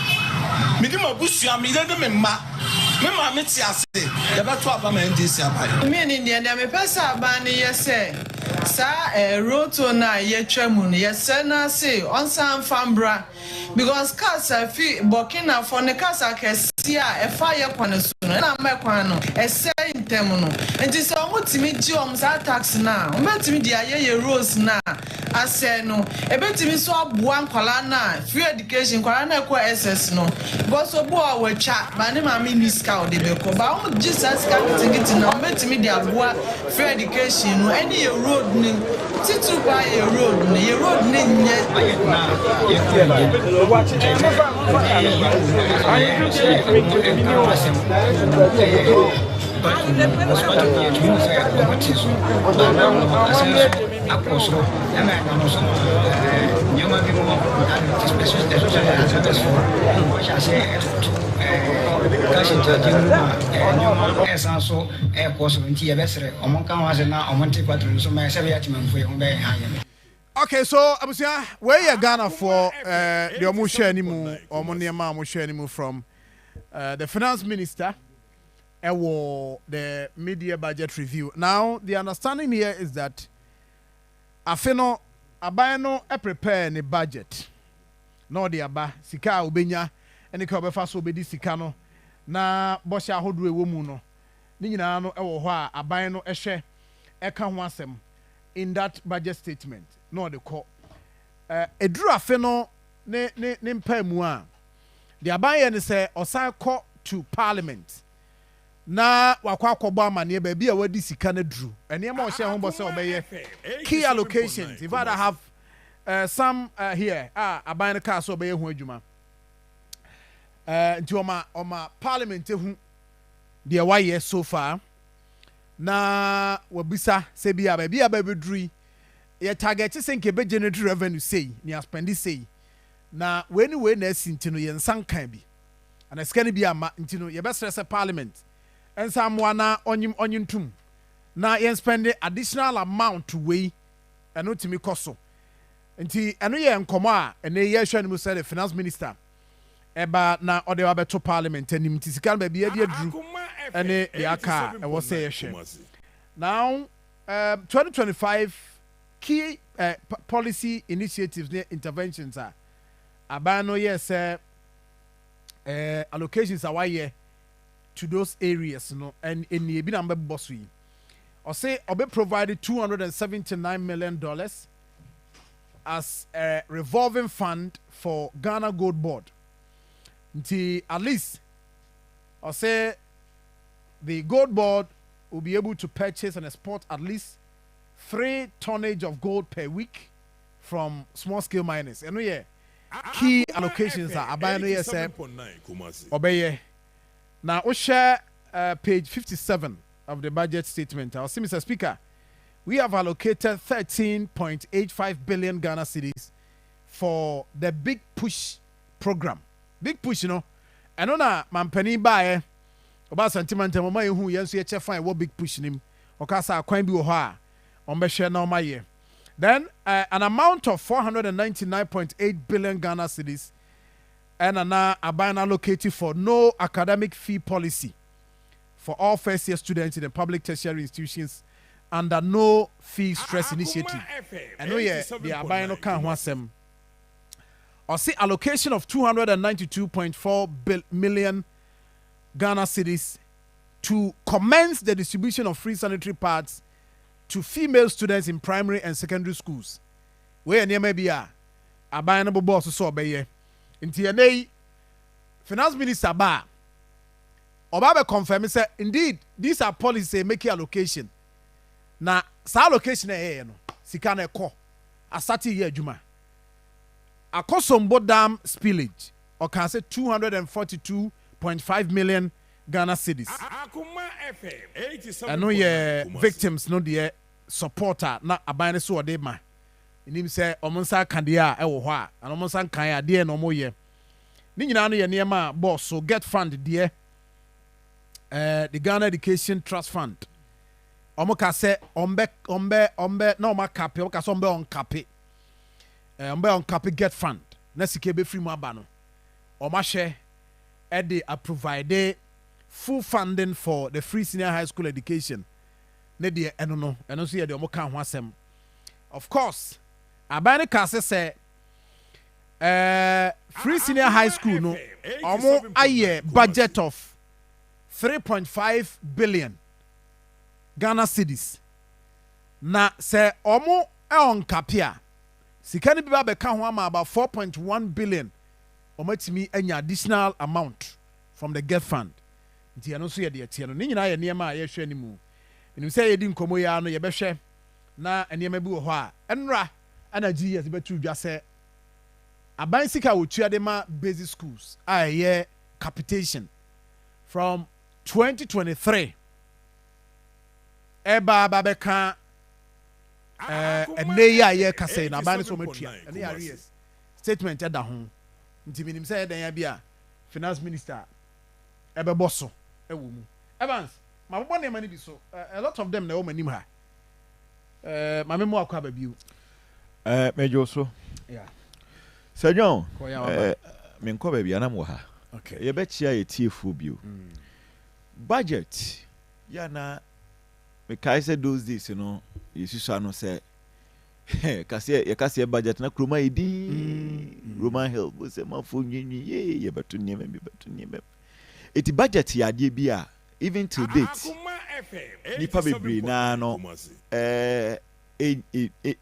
me di mabusu am ide de me ma me ti ase ya betu aba man DC abai me ni ndia me pesa aba ni yese sa roto na yetwa mu no yese na se onsan fambra because kasa fi Burkina for ne kasa kesi a efa ye kwane so no na ma kwan no ese ntem no enti so omutimi ji sa tax na omutimi dia ye rose na ase no ebetimi so aboa nkwala na free education nkwala na ekọ SS no because obo a wacha ba ne ma miniska o de beko ba o Jesus ka tingiti na omutimi dia aboa free education no any ye road ni titu ba ye road ni nye watch it. Okay, so abusia, where you Ghana for the omo share ni mu omo niema omo share ni mu from the finance minister the media budget review. Now the understanding here is that afeno abayano prepare ni budget. No the aba sika obenya ene ka obefa so obedi sika no na bosha ahodo ewo mu no. Ni nyina no ewo ho a aban no ehwe eka ho asem in that budget statement. No the call eduru afe no ne mpamu a the aban ne say osan call to parliament na wakwa akobo amane ba bia wadi sika na duru ene ma o share ho bo say obeye key allocations if I have some here aban ka so obeye ho adwuma nti oma parliament hu the why so far na wabisa se bia ba beduru ye target say nke be generate revenue say ni spend say na we na asinti no ye nsankan bi ana sika ni bi ama nti no ye be stress parliament ensa mo na onyintum na ye spend additional amount we eno timi koso nti eno ye nkomo a ene ye hwa ni mu say the finance minister eba na ode wa beto parliament anim ti sika ba bia dia duru ene ya aka e wo say ye hwe now 2025 key policy initiatives near interventions are abano yes allocations are why to those areas no and in the number boss we or say obe provided $279 million as a revolving fund for Ghana Gold Board until at least or say the Gold Board will be able to purchase and export at least 3 tonnage of gold per week from small scale miners. And we key allocations are abano yes obeye. Now we share page 57 of the budget statement. I'll see Mr. Speaker. we have allocated 13.85 billion Ghana cedis for the Big Push program. Big Push, you know. And on a mampani buy about sentiment and mama who yes, you fine what Big Push him. Okasa kwan bi wo ha on be share now my year. Then an amount of 499.8 billion Ghana cedis and now a ban allocated for no academic fee policy for all first year students in the public tertiary institutions under no fee stress initiative. And no yeah, the abano can wasem. Or see allocation of 292.4 million Ghana cedis to commence the distribution of free sanitary pads to female students in primary and secondary schools. Where near maybe a abano boss so obey. Inti Finance Minister Ba Obabe confirm say indeed these are policies making allocation. Na sa allocation no sika na ekọ asati ye adwuma. Akosombo Dam spillage or can say 242.5 million Ghana cedis. Akoma FM 87. I know ye victims no the supporter na abane so ode ma. Inim say omonsa kandia e wo ho a and omonsa kan ya de no mo ye. Ni nyina no ye niema boss so get fund the Ghana Education Trust Fund. Omoka say ombe no ma cap omoka so ombe on cap. Ombe on cap get fund. Na sike be free mo aba no. Oma share they provide full funding for the free senior high school education. Ne de eno no so ye de omoka ho asem. Of course, abane ka say free senior high school no omo aye budget of 3.5 billion Ghana cedis. Na se omo on kapia sika ni biba be ka ho ama about 4.1 billion omatimi anya additional amount from the get fund. Nti eno so ye de tie no ni nyina ye niema ye hwe ni mu. Enim se ye di nkomo ya no ye be hwe na niema bi wo ho a enra ana gi yes betu dwa se aban sika wo tua de ma basic schools a ye capitation from 2023 eba babeka ene ya ye kase na aban so matua ene ya yes statement eda ho nti minim say den ya bia finance minister ebe boso ewo mu Evans ma bo ne mani bi so a lot of them na o manim ha ma me mo akwa ba biu mejo so yeah Sir John me nko ba bia na mo ha okay ye be chia ye tiefu biu budget ya na me kai say those days you know yesu no say kase budget na kroma idi Roman Hill bo say Marfo nyinyi ye beto niam bi beto niam eti budget ya de bi a even till date nipa bebre na no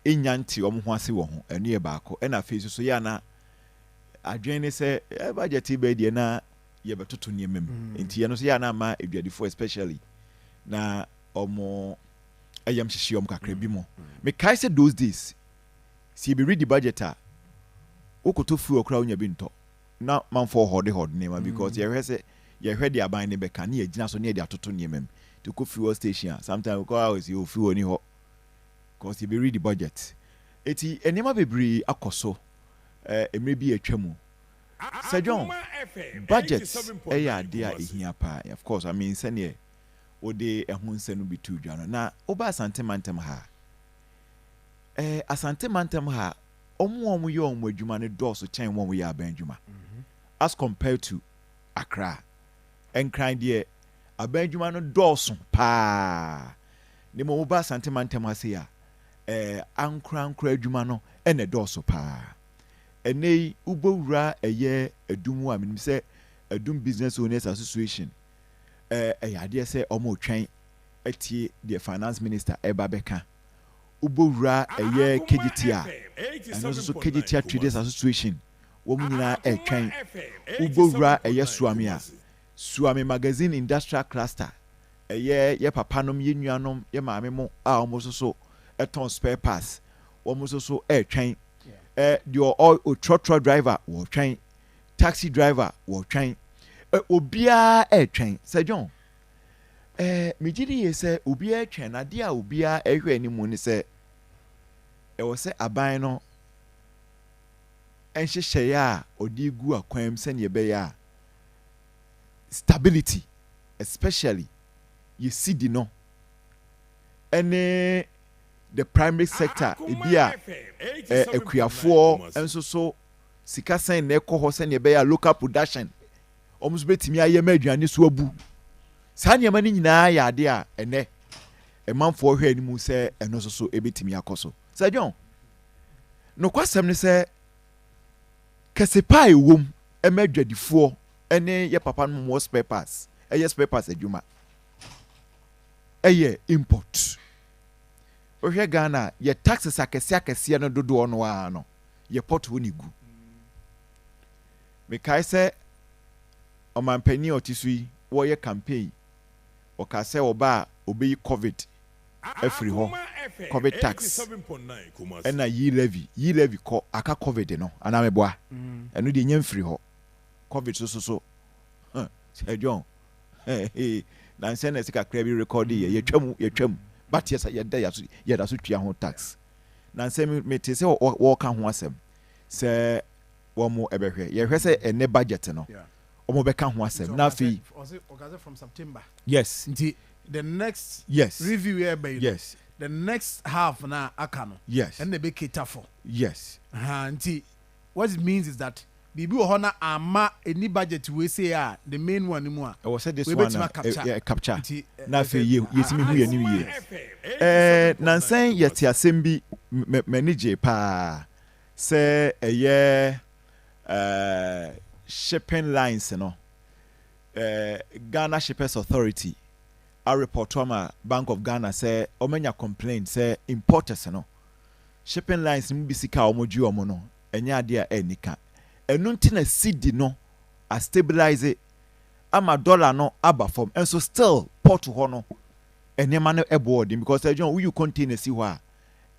enyanti omho ase wo ho enu ye baako na face so ya na adwen ne say budget be de na ye betoto niam enti ye no so ya na ma eduadifo especially na omo ayam hihie kakra bi mo me kai say those days see be read the budget a okoto fu okra onya bi nto na manfo hode nema because ye hwese ye hwe the aban ne beka na ye gina so na ye de atoto nemam to ko fuel station sometimes we call house you fuel ni ho because you be read the budget eti enema bebre akoso emre bi atwamu Sir John budget ya de a ehia pa of course I mean sene ode ehun senu bi tu dwa no na oba asante mantem ha asante mantem ha omo ye omo adwuma ne dose chen omo ye aban adwuma as compared to Accra and crying there aban adwuma no dose pa ne mo oba asante mantem ha se ya ankra adwuma no ene dose pa ene ubowura eye adumu a menim se adum business owners association ayade say omo twen atie the finance minister eba beka ubowura eye kegitia and also kegitia traders association wo nyina twen ubowura eye suame magazine industrial cluster ye papanom ye nuanom ye maame mo a omo so eton spare parts wo so twen the all truck driver wo twen taxi driver wo twen obia twen Sir John Mijiri ye sɛ obi atwa na de a obi a ehwe animu ne sɛ ɛwɔ sɛ aban no ɛnhyehyɛ a odi gu akwam sɛ ne ɛbɛyɛ a stability especially ye sidi no ɛne the primary sector ebi a akuafoɔ ɛnso so sika sɛn na ɛkɔ hɔ sɛ ne ɛbɛyɛ a local production ɔmo so betumi ayɛ ma aduane so abu saa nneɛma no nyinaa yɛ ade a ɛnɛ ɛmanfoɔ hwɛ anim sɛ ɛno nso so ɛbɛtumi akɔ so sɛ John nokwasɛm ne sɛ kɛsepa a ɛwom ɛma adwadifoɔ ɛne yɛ papa no mmɔ spare parts ɛyɛ spare parts adwuma ɛyɛ import wohwɛ Ghana yɛ taxes akɛseɛ no dodoɔ no a no yɛ port hɔ ne gu mekae sɛ ɔmanpanyin a ɔte so yi wɔyɛ campaign ɔka sɛ ɔba a obɛyi covid afiri hɔ covid tax ɛna yi levy kɔ aka covid no anaa meboa ɛno deɛ nyɛ mfiri hɔ covid so Sir John nansɛ na ɛsɛ kakra bi record yɛtwam but yɛsa yɛda so tua ho tax nansɛ mete sɛ wɔka ho asɛm sɛ wɔn ɛbɛhwɛ yɛhwɛ sɛ ɛnɛ budget no omo beka ho asem na fi from September yes the next review yes the next half na aka no yes and the be cater for yes nti what it means is that bibi wo na ama any budget we say the main one mu a we said this one capture na fi yetimi hu yeni wie nansen yeti asem bi manage pa se eye shipping lines no Ghana Shippers Authority a report to Bank of Ghana say omenya complaint say importers no shipping lines mu bisika omoju omo no enya ade a enika enu nti na cedi no a stabilize ama dollar no aba form and so still port ho no enema no eboard because John you container si ho a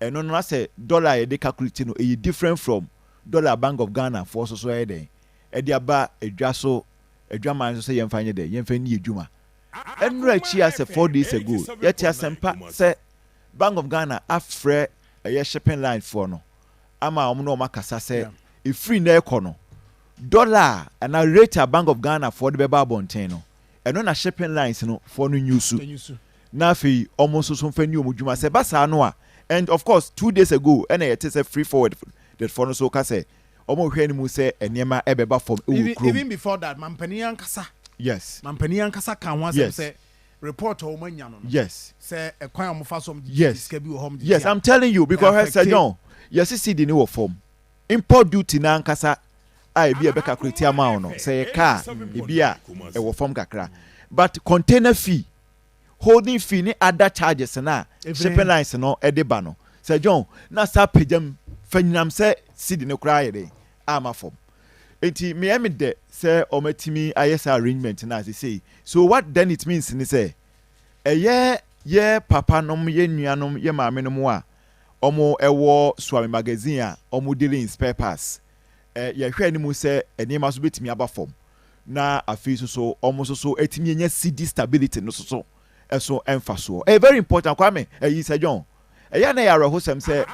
eno no say dollar e dey calculate no e different from dollar Bank of Ghana for so e dey edi aba edwaman so say yemfa nye dey yemfa ni edwuma enra chi as 4 days ago yeti asempa say Bank of Ghana afre shipping line for no ama omo no makasa say e free na ekọ no dollar and a rate a Bank of Ghana for the beba bonten no eno na shipping lines no for no nyusu na fi omo so mfa ni omudwuma say basa no a and of course 2 days ago ena yeti say free forward that for no so ka say omo hwe ni mu say enema ebeba from even before that mampani ankasa yes mampani ankasa kan ho asem say report o manya no yes say ekwan o fa som yes bi wo hom yes I'm telling you because Sir John yes cd ni wo form import duty na ankasa a ebi ebeka create amount no say car ebi a e wo form kakra but container fee holding fee ni other charges na shipping lines no e de ba no Sir John na sa pejam fanyinam say cd ne kra yede ama form enti me de say omatimi ayesa arrangement na say so what then it means ni say ye papa nom ye nuanom ye maame nom a omo ewo Swami magazine a omo dealing in spare parts ye hwe ni mu say enema so betimi aba form na afi so omo so etimi nya cd stability no so eso emfaso very important kwame Sir John na yaro hosem say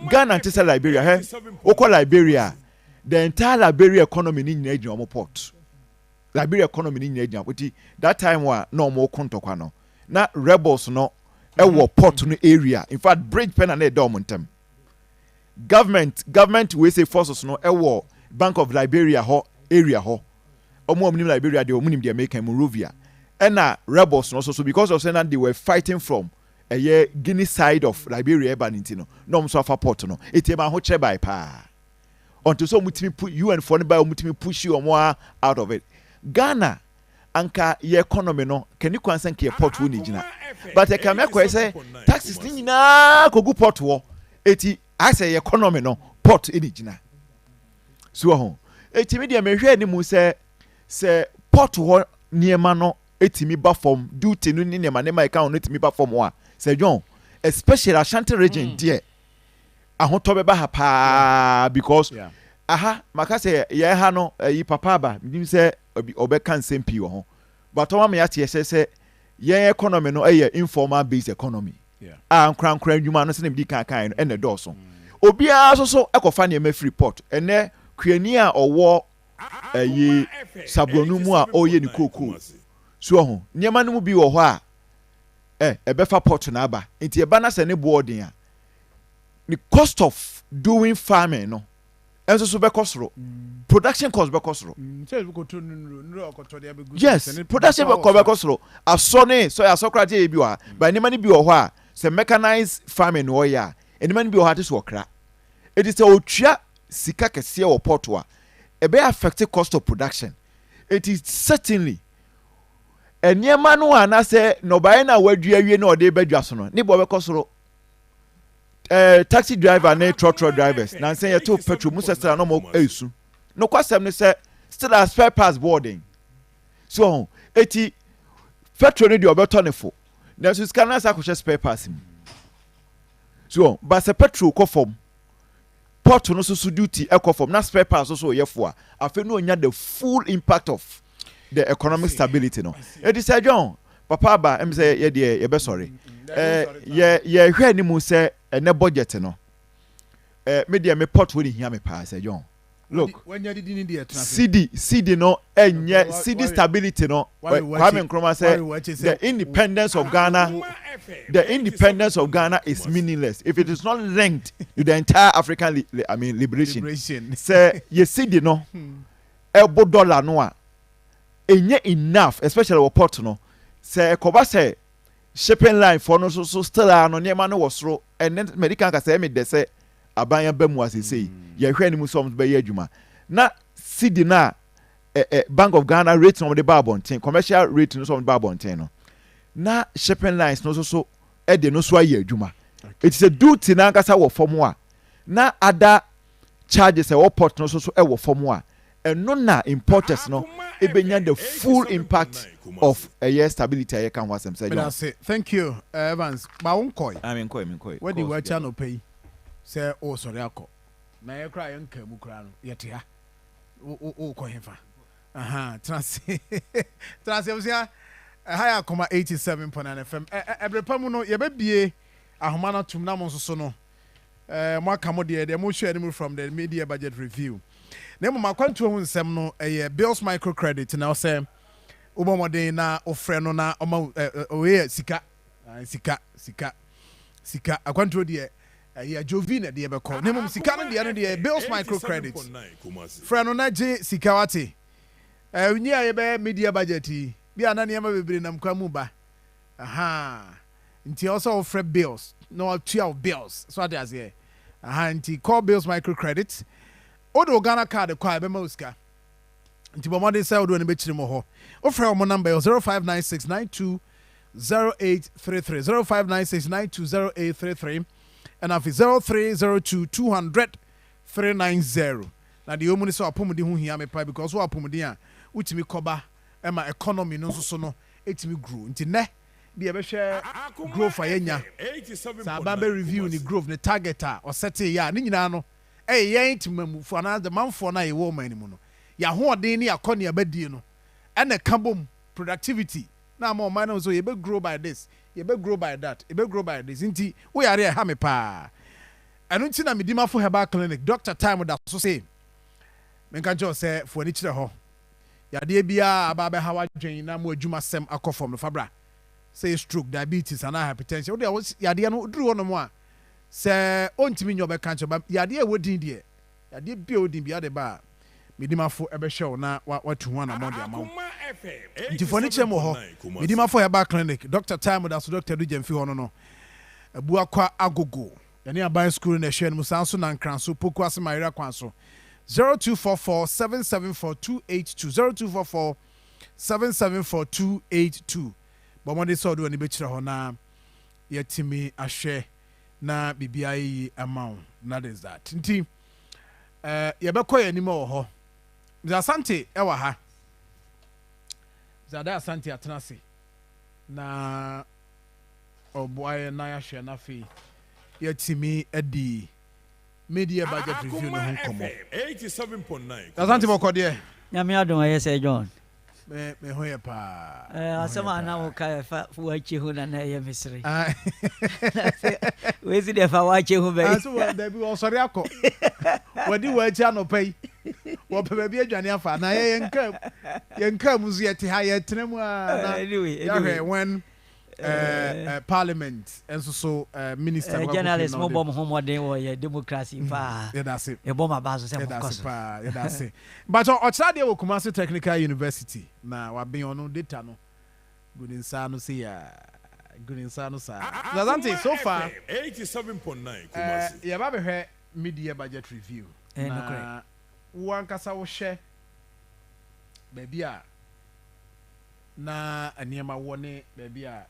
Ghana ante Liberia okọ Liberia the entire Liberia economy ni nyina agina omo port Liberia economy ni nyina agina oti that time wa na omo kontokwa no na rebels no ewo port no area in fact bridge pen na do omo ntem government we say forces no ewo Bank of Liberia ho area ho omo omnim Liberia de omunim de American Monrovia na rebels no so because of saying they were fighting from Guinea side of Liberia banintino no so afa port no etiema ho che by pa until so mutimi put UN for by mutimi push you more out of it Ghana anka ye economy no can you concern ke port wo ni gina but e can make say taxes ni nyina kogu port wo eti I say economy no port e ni gina so ho etimi de me hwe ni mu say port wo niema no etimi ba form duty no ni niema ne ma e kan no etimi ba form wa Sir John, especially Ashanti region there. Ahoto beba ha pa because maka say ye ha no yi papa ba nim say obe kan sempi wo ho. But o ma me ate say yen economy no informal based economy nkran adwuma no se na bi kan no do so obia so ekofa ne ma free port ene kwani a owo sabronu mu a oye ni koko so ho niam no mu bi wo ho a ebefa port na aba enti eba na se ne boarding a the cost of doing farming no enso so be kosoro production cost be kosoro yes production be kosoro asone so asokrate e bi wa ba ne mani bi wo ho a se mechanized farming wo ya eni mani bi wo ha te so okra it is otwa sika kese wo port wa e be affect cost of production it is certainly eniema no ana se no bae na wadua wie na ode badwa so no ne bo be kosoro taxi driver ne trotro drivers na say you to petrol mu sestra no mo esu no kwasem ne say still as spare parts boarding so eti petrol ne de obeto ne fo na so scanner sa ko spare parts mu so but se petrol ko form port no so duty e ko form na spare parts so ye fo a afi no nya the full impact of the economic stability no eti say John papa ba em say ye de ye be sorry ye hwe ni mu say ene budget no media me port we hia me pa say John look when you did in the CD no enye CD stability no Kwame Nkrumah say the independence of Ghana is meaningless if it is not linked to the entire African liberation say ye CD no elbow dollar no a enye enough especially for port no say koba say shipping line for no so still no niam no wosro and then medical ka say me de say abanya ba mu asese ye hwe ni mu som be ye adwuma na cedi na Bank of Ghana rate no de ba bonten commercial rate no so de ba bonten no na shipping lines no so e de no so aye adwuma it is a duty na nkasa wo form a na other charges e wo port no so e wo form a eno na importers no e benya the full impact of a year stability I can wasem say John. Thank you Evans ba won koi I mean koi what the watch no pay say oh sorry akọ na ye kra ye nka mu kra no ye te ha o ko hefa trans we say high Akoma 87.9 FM ebrepamu no ye be bie ahoma na tum na mo so no mo aka mo de mo share them from the media budget review na mo makwantu ho nsem no bills microcredit na say ubomode na ofre no na oye sika akwantu de ya jovina de be call na mo sika no de no de bills microcredit frɛ no na je sika wate nyi a ye be media budget bi anania ma bebre nam kwa mu ba nti also ofre bills no 12 bills so that is here nti call bills microcredit odo Ghana card kwa be ma uska nti bomode say odo ne be chiri mo ho ofre o mo number 0596920833 0596920833 and afi 0302200390 na the omuni so apomudi hu hia me pa because so apomudi a utimi koba ema economy no so no etimi grow nti ne bi e be hwe growth ayenya sa ba be review ni growth ni target a o set ya ni nyina no yen timamu fo na the manfo na ye wo man mu no ya ho odin ni akoni abadie no ene kabom productivity na ma o man no so ye be grow by this ye be grow by that ye be grow by this nti we are here ha me pa anu nti na medima fo herbal clinic Dr. Time da so say menka jo say fo ni kire ho ya de bia aba be hawa dwen na mo adwuma sem akofom no fabra say stroke diabetes and hypertension we ya de no duru no mo a say ontimi nyo be kancho ba ya de wodin de ya de bia odin bia de ba medima fo ebe hwe na watu ho na mo de amawo nti fo ni kire mo ho medima fo herbal clinic Dr. Time da so Dr. Dujemfi ho no abu akwa agogo yani aban school na hwe no sanso na nkranso poku asemaira kwanso 0244774282 0244774282 bomode so do ani be kire ho na yetimi ahwe na bibia yi amount that is that nti ye be koy ani mo ho Asante ewa ha Zada Asante atenase na oboaye na ya hwe na fe yetimi edi media budget review no komo 87.9 Asante bokode nyame adom aye say John me hoye pa asema na uka fa wache hu na ye misiri we si de fa wache hu be aso da bi o sori akọ wadi wache anopai wo pe bi adwane afa na yenka muzu yete ha yetenemu na anyway when parliament and so minister journalist mo bom homodin wo ye democracy fa e bom abazo se focus but ochra de wo Kumasi Technical University na wa ben ono data no good insano say ya good insano sa Zazante so far 87.9 Kumasi ya ba be media budget review na wo ankasa wo share baby a na aniema wone baby a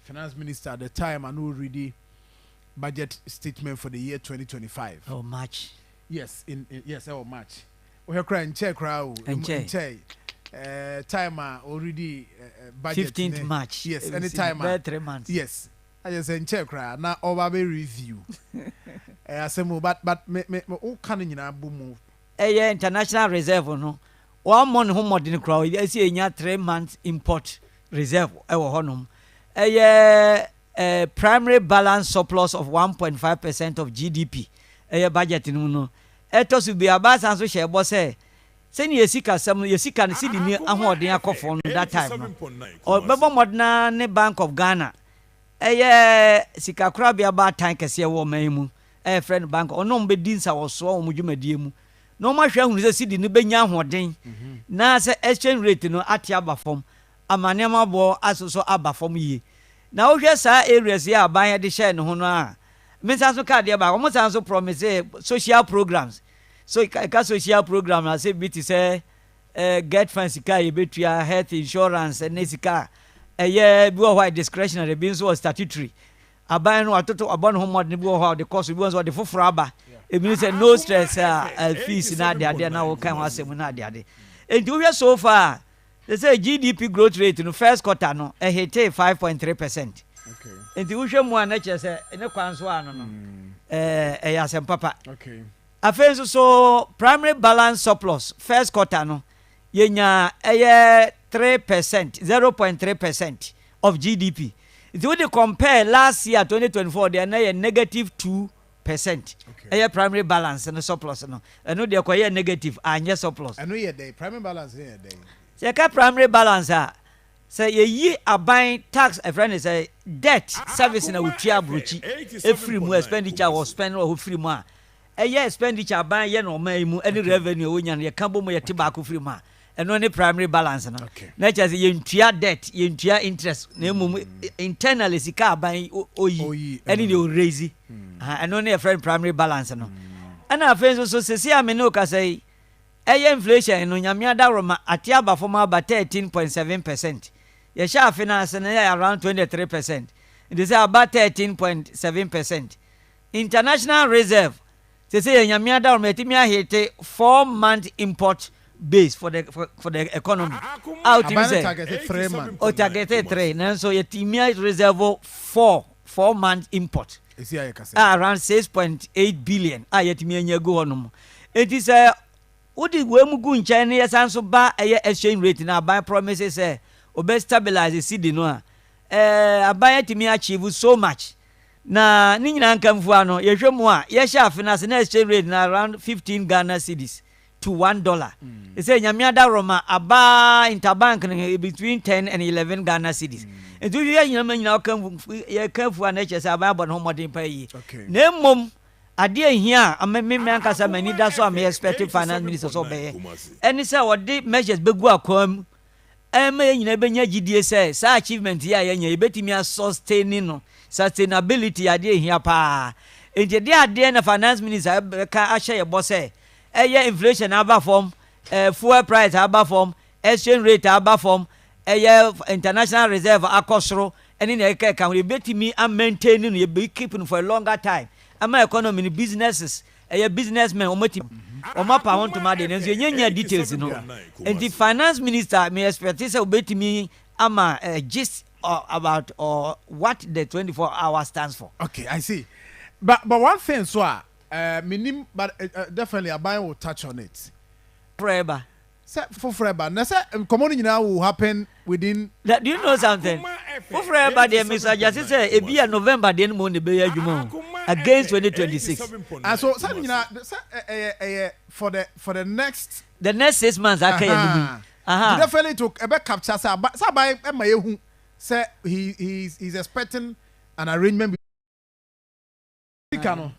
finance minister at the time and already budget statement for the year 2025. Oh, March. Yes, March. We have crying check crowd. Time already budget 15th March. Yes, any time. 3 months. Yes. I just say check crowd. Now over review. I say but me all can you boom. International reserve no. 1 month home modern crowd. You see 3 months import reserve. Honum. A primary balance surplus of 1.5% of GDP. A budget no. Etos will be about and so share boss say. Send yesika some yesika see the near ahoden akofo that time. Or bebo modna ne Bank of Ghana. Sika kura be about time kese wo man mu. Friend bank ono mbe dinsa wo so o mudwumadie mu. No ma hwe hu se the ne benya ahoden. Na se exchange rate no ate aba fom. Amanema bo asoso aba fom yi. Na wo hwe sa areas ya aban de share no ho no a. Me sanso card ya ba, wo sanso promise social programs. So ka social program na say bit say get fancy car you betua health insurance and nesika bi wo discretionary bi so statutory. Aban no atoto abon ho mod ne bi wo the cost bi so the foforo aba. E mean say no stress fees na de na wo kan ho asem na de. Enti wo hwe so far they say GDP growth rate no first quarter no hit 5.3%. Okay. Enti wo hwe mu a na che say ne kwanso ano no asem papa. Okay. Afenso so primary balance surplus first quarter no yenya 3%, 0.3% of GDP. If you compare last year 2024 they are negative 2%. Okay. Primary balance and surplus no. No they are negative and surplus. I know ye day primary balance here day. Say ka primary balance say ye aban tax a friend say debt service na wutua brochi every mu expenditure was spend or free mu expenditure ban ye no man mu any revenue onya ye ka bo mu ye tibako free mu eno ne primary balance no na cha say ye ntua debt ye ntua interest na mu internally sika aban oyi any dey raise eno ne friend primary balance no ana afenso so sesi amene o ka say inflation no nyame adaroma ate aba from about 13.7%. Ye sha finance na around 23%. It is about 13.7%. International reserve say nyame adaroma etimi ahete 4-month import base for the economy. Out in say target 3 months. O target 3. Now so yetimi reserve 4-month import. Around 6.8 billion. Yetimi anya go honum. It is Udi wemugu nchane ya sanso ba exchange rate na buy promises obe stabilize the cedi no aban timi achieve so much na ni nyina nkamfu ano ye hwemu a ye sha finance na exchange rate na around 15 Ghana cedis to $1. They say nyame adaroma aba interbank between 10 and 11 Ghana cedis. And do you nyina kamfu ana che say aban bon homodin pa yi na mom ade here me ankasa mani da so am expecting finance minister so be any say what the measures begu akwam me nyina benya gidie say sa achievement ya yenya ebetimi sustain no sustainability ade here pa enti de ade na finance minister ka ahye ye bo say inflation aba form fuel price aba form exchange rate aba form international reserve akosoro eni na ka we betimi maintain no ye keep for a longer time. Ama economy ni businesses businessmen omati omapa want to made nso nyenya details no and the finance minister may expect say obetimi ama gist about what the 24 hours stands for. Okay, I see. But one thing so minim but definitely Aban will touch on it. Forever. Say for forever. Na say common now will happen within. That, do you know something? For forever, dear Mr. Justice say it be a November then money be against 2026. And so for the next 6 months I can definitely to ebe capture say by ema yehu say he's expecting an arrangement Sikano.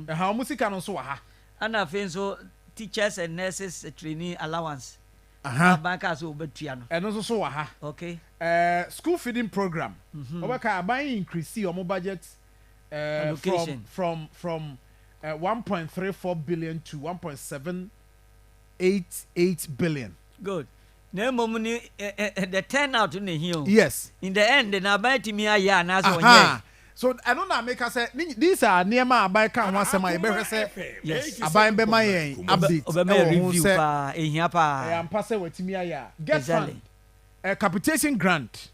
How musikano so ha. And I think so teachers and nurses trainee allowance. Bankers will be triano. And also so ha. Okay. School feeding program. Obaka buying increase your budget from 1.34 billion to 1.788 billion. Good. No money the turnout in the hill. Yes. In the end, na buy to me a year and as one. So I don't know make us say these are near my buy can one sema e be say yes abai be my update review pa ehia pa am pass wetimi aya get fund capitation grant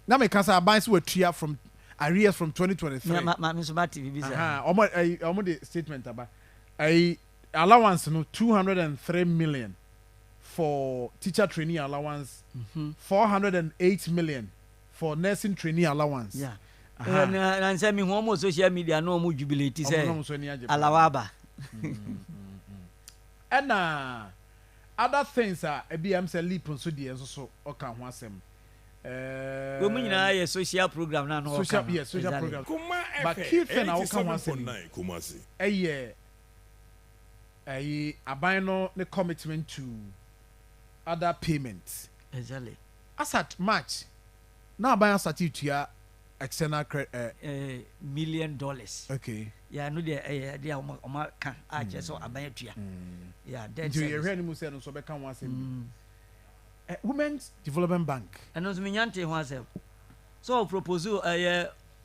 na make us abai so wetua from arrears from 2023 ma so bat TV bisa omo the statement aba allowance no 203 million for teacher trainee allowance 408 million for nursing trainee allowance. Yeah. And say me home social media no mo jubilate say alawaba. And other things are EBM say leap so dey so oka ho asem. We mu nyina ye social program na no social program. But key thing na oka ho asem. Aban no the commitment to other payments. Exactly. As at March, now aban start to external $1 million. Okay. Yeah, no they oma kan a je so aban atua. Yeah, that's you hear any say no so be kan one say. Women's Development Bank. And no me nyante ho asem. So proposal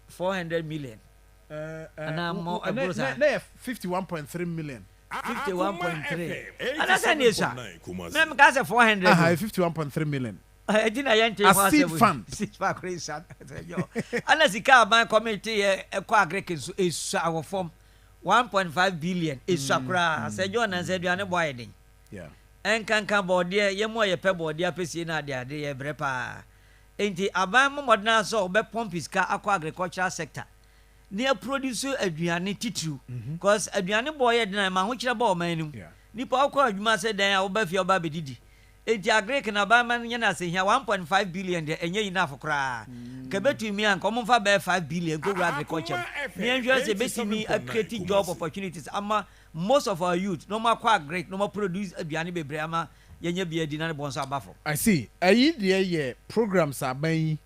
400 million. And more 51.3 million. 51.3. And that's an issue. Mem ka say 400. 51.3 million. I didn't a seed fund. Unless the car bank committee is our form 1.5 billion is sakura. Said John and said you are not buying. Yeah. And can come board there, ye more your pebble, dear Pessina, dear brepa. Ain't it a bam modern so be pump is car aqua agricultural sector. Near producer Adriani Titu, because Adriani boy at my which about menu. Nipo aqua, you must say, then I'll be your baby didi. Enti agrek na ba man nyana se hia 1.5 billion de enye enough kra ka betu mi an komo fa be 5 billion go agriculture me enhwe se betimi create job opportunities ama most of our youth no ma kwa agrek no ma produce aduane bebre ama yenye bia di na ne bonso abafo. I see ayi de ye programs aban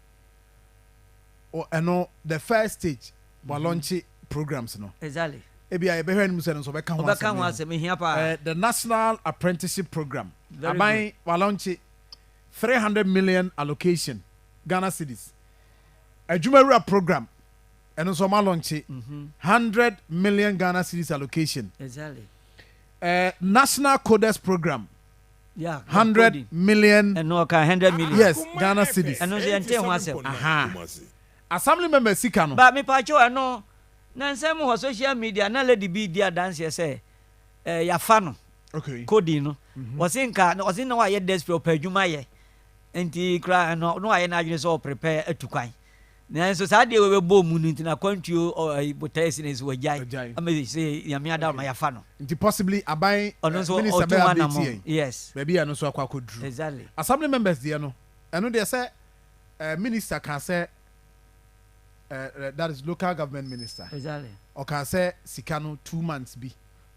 or eno the first stage wa launch programs no exactly ebi aye be hwan mu se no so be kan wa se me hia pa the national apprenticeship program aban wa launch 300 million allocation Ghana cedis adwumawura program eno so ma launch 100 million Ghana cedis allocation exactly national coders program yeah 100 million and no can 100 million yes Ghana cedis eno se ente ho asem assembly member sika no ba me pa cho eno na nsem ho social media na lady be dia dance say ya fa no okay coding no wasinka na wa ye desperate padwuma ye enti kra no aye na adwene so prepare atukwan na so sa de we bo mu nti na kwantuo botais ne so wajai am say ya me ada ma ya fa no nti possibly aban minister be update yes baby anu so akwa kodru exactly assembly members there no eno de say minister can say that is local government minister exactly or can say sikano 2 months be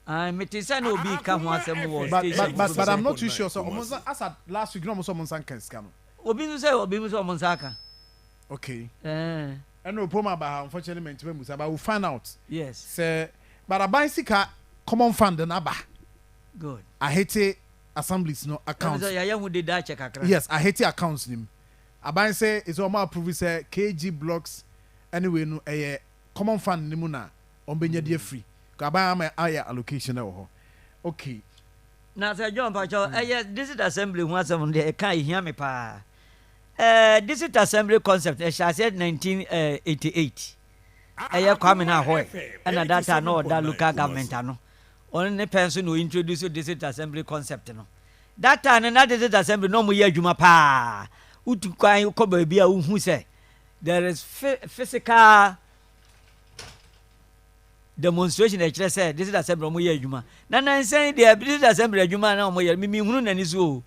metisa no be ka ho asem wo station but I'm not too sure so as at last week no mo so mo san kan sikano obi no say obi so mo saka okay and no poma ba unfortunately me musa but we'll find out yes say but aban sika common fund na ba good I hate assemblies no accounts yes I hate accounts nim aban say is all my approve say KG blocks anyway no common fund nimu na ombenya de free ka aban am aya allocation na ho okay na say John Pacho district assembly hu asem de kan hia me pa district assembly concept I said 1988 Kwame na ho and that no that local government no on ne person no introduce district assembly concept no that time na district assembly no mo ye adwuma pa utu kwan ko ba bia wo hu say there is physical demonstration e kire say district assembly mo ye adwuma na nansen de district assembly adwuma na mo ye mi hunu nani so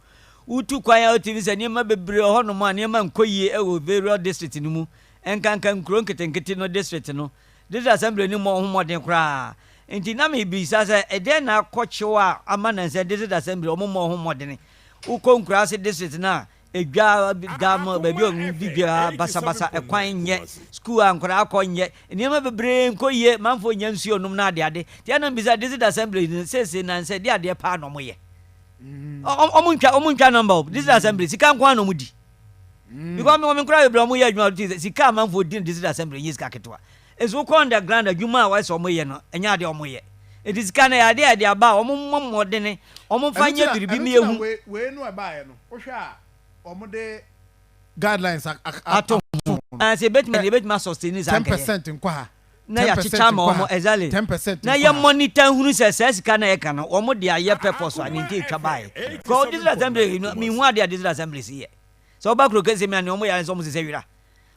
utu kwan ya otivi say niam bebre ho no mo niam nkoyie e wo various district ni mu enkankan kro nketenkete no district no district assembly ni mo ho modern kra enti na me bi sa say e den na akɔkyewa ama nansen district assembly o mo ho modern ukonkura se district na edwa dam ba bi o bibia basabasa ekwan nye school ankora akɔnye niam bebre nkoyie manfo nya nsuo nom na ade tia na bisa district assembly sese nansen de ade pa no mo ye omuntwa number this assembly sika nkwa no mudi because me nkura be mo ye adwuma sika manfo din this assembly yes ka ketwa ezo ko underground adwuma wa so mo ye no enya de omo ye it is kana ya de aba omo modene omo fanya biribi mi ehu we no aba ye no wo hwa omo de guidelines ato say betma sustain is 10% nkwa na ya chicha ma omo exactly 10% na ya monitor hunu se sika na ye kana omo de aye purpose ani nke twa bae ko this assembly mi hu ade this assembly si ye so ba kro kese mi ani omo ya nso mo se wira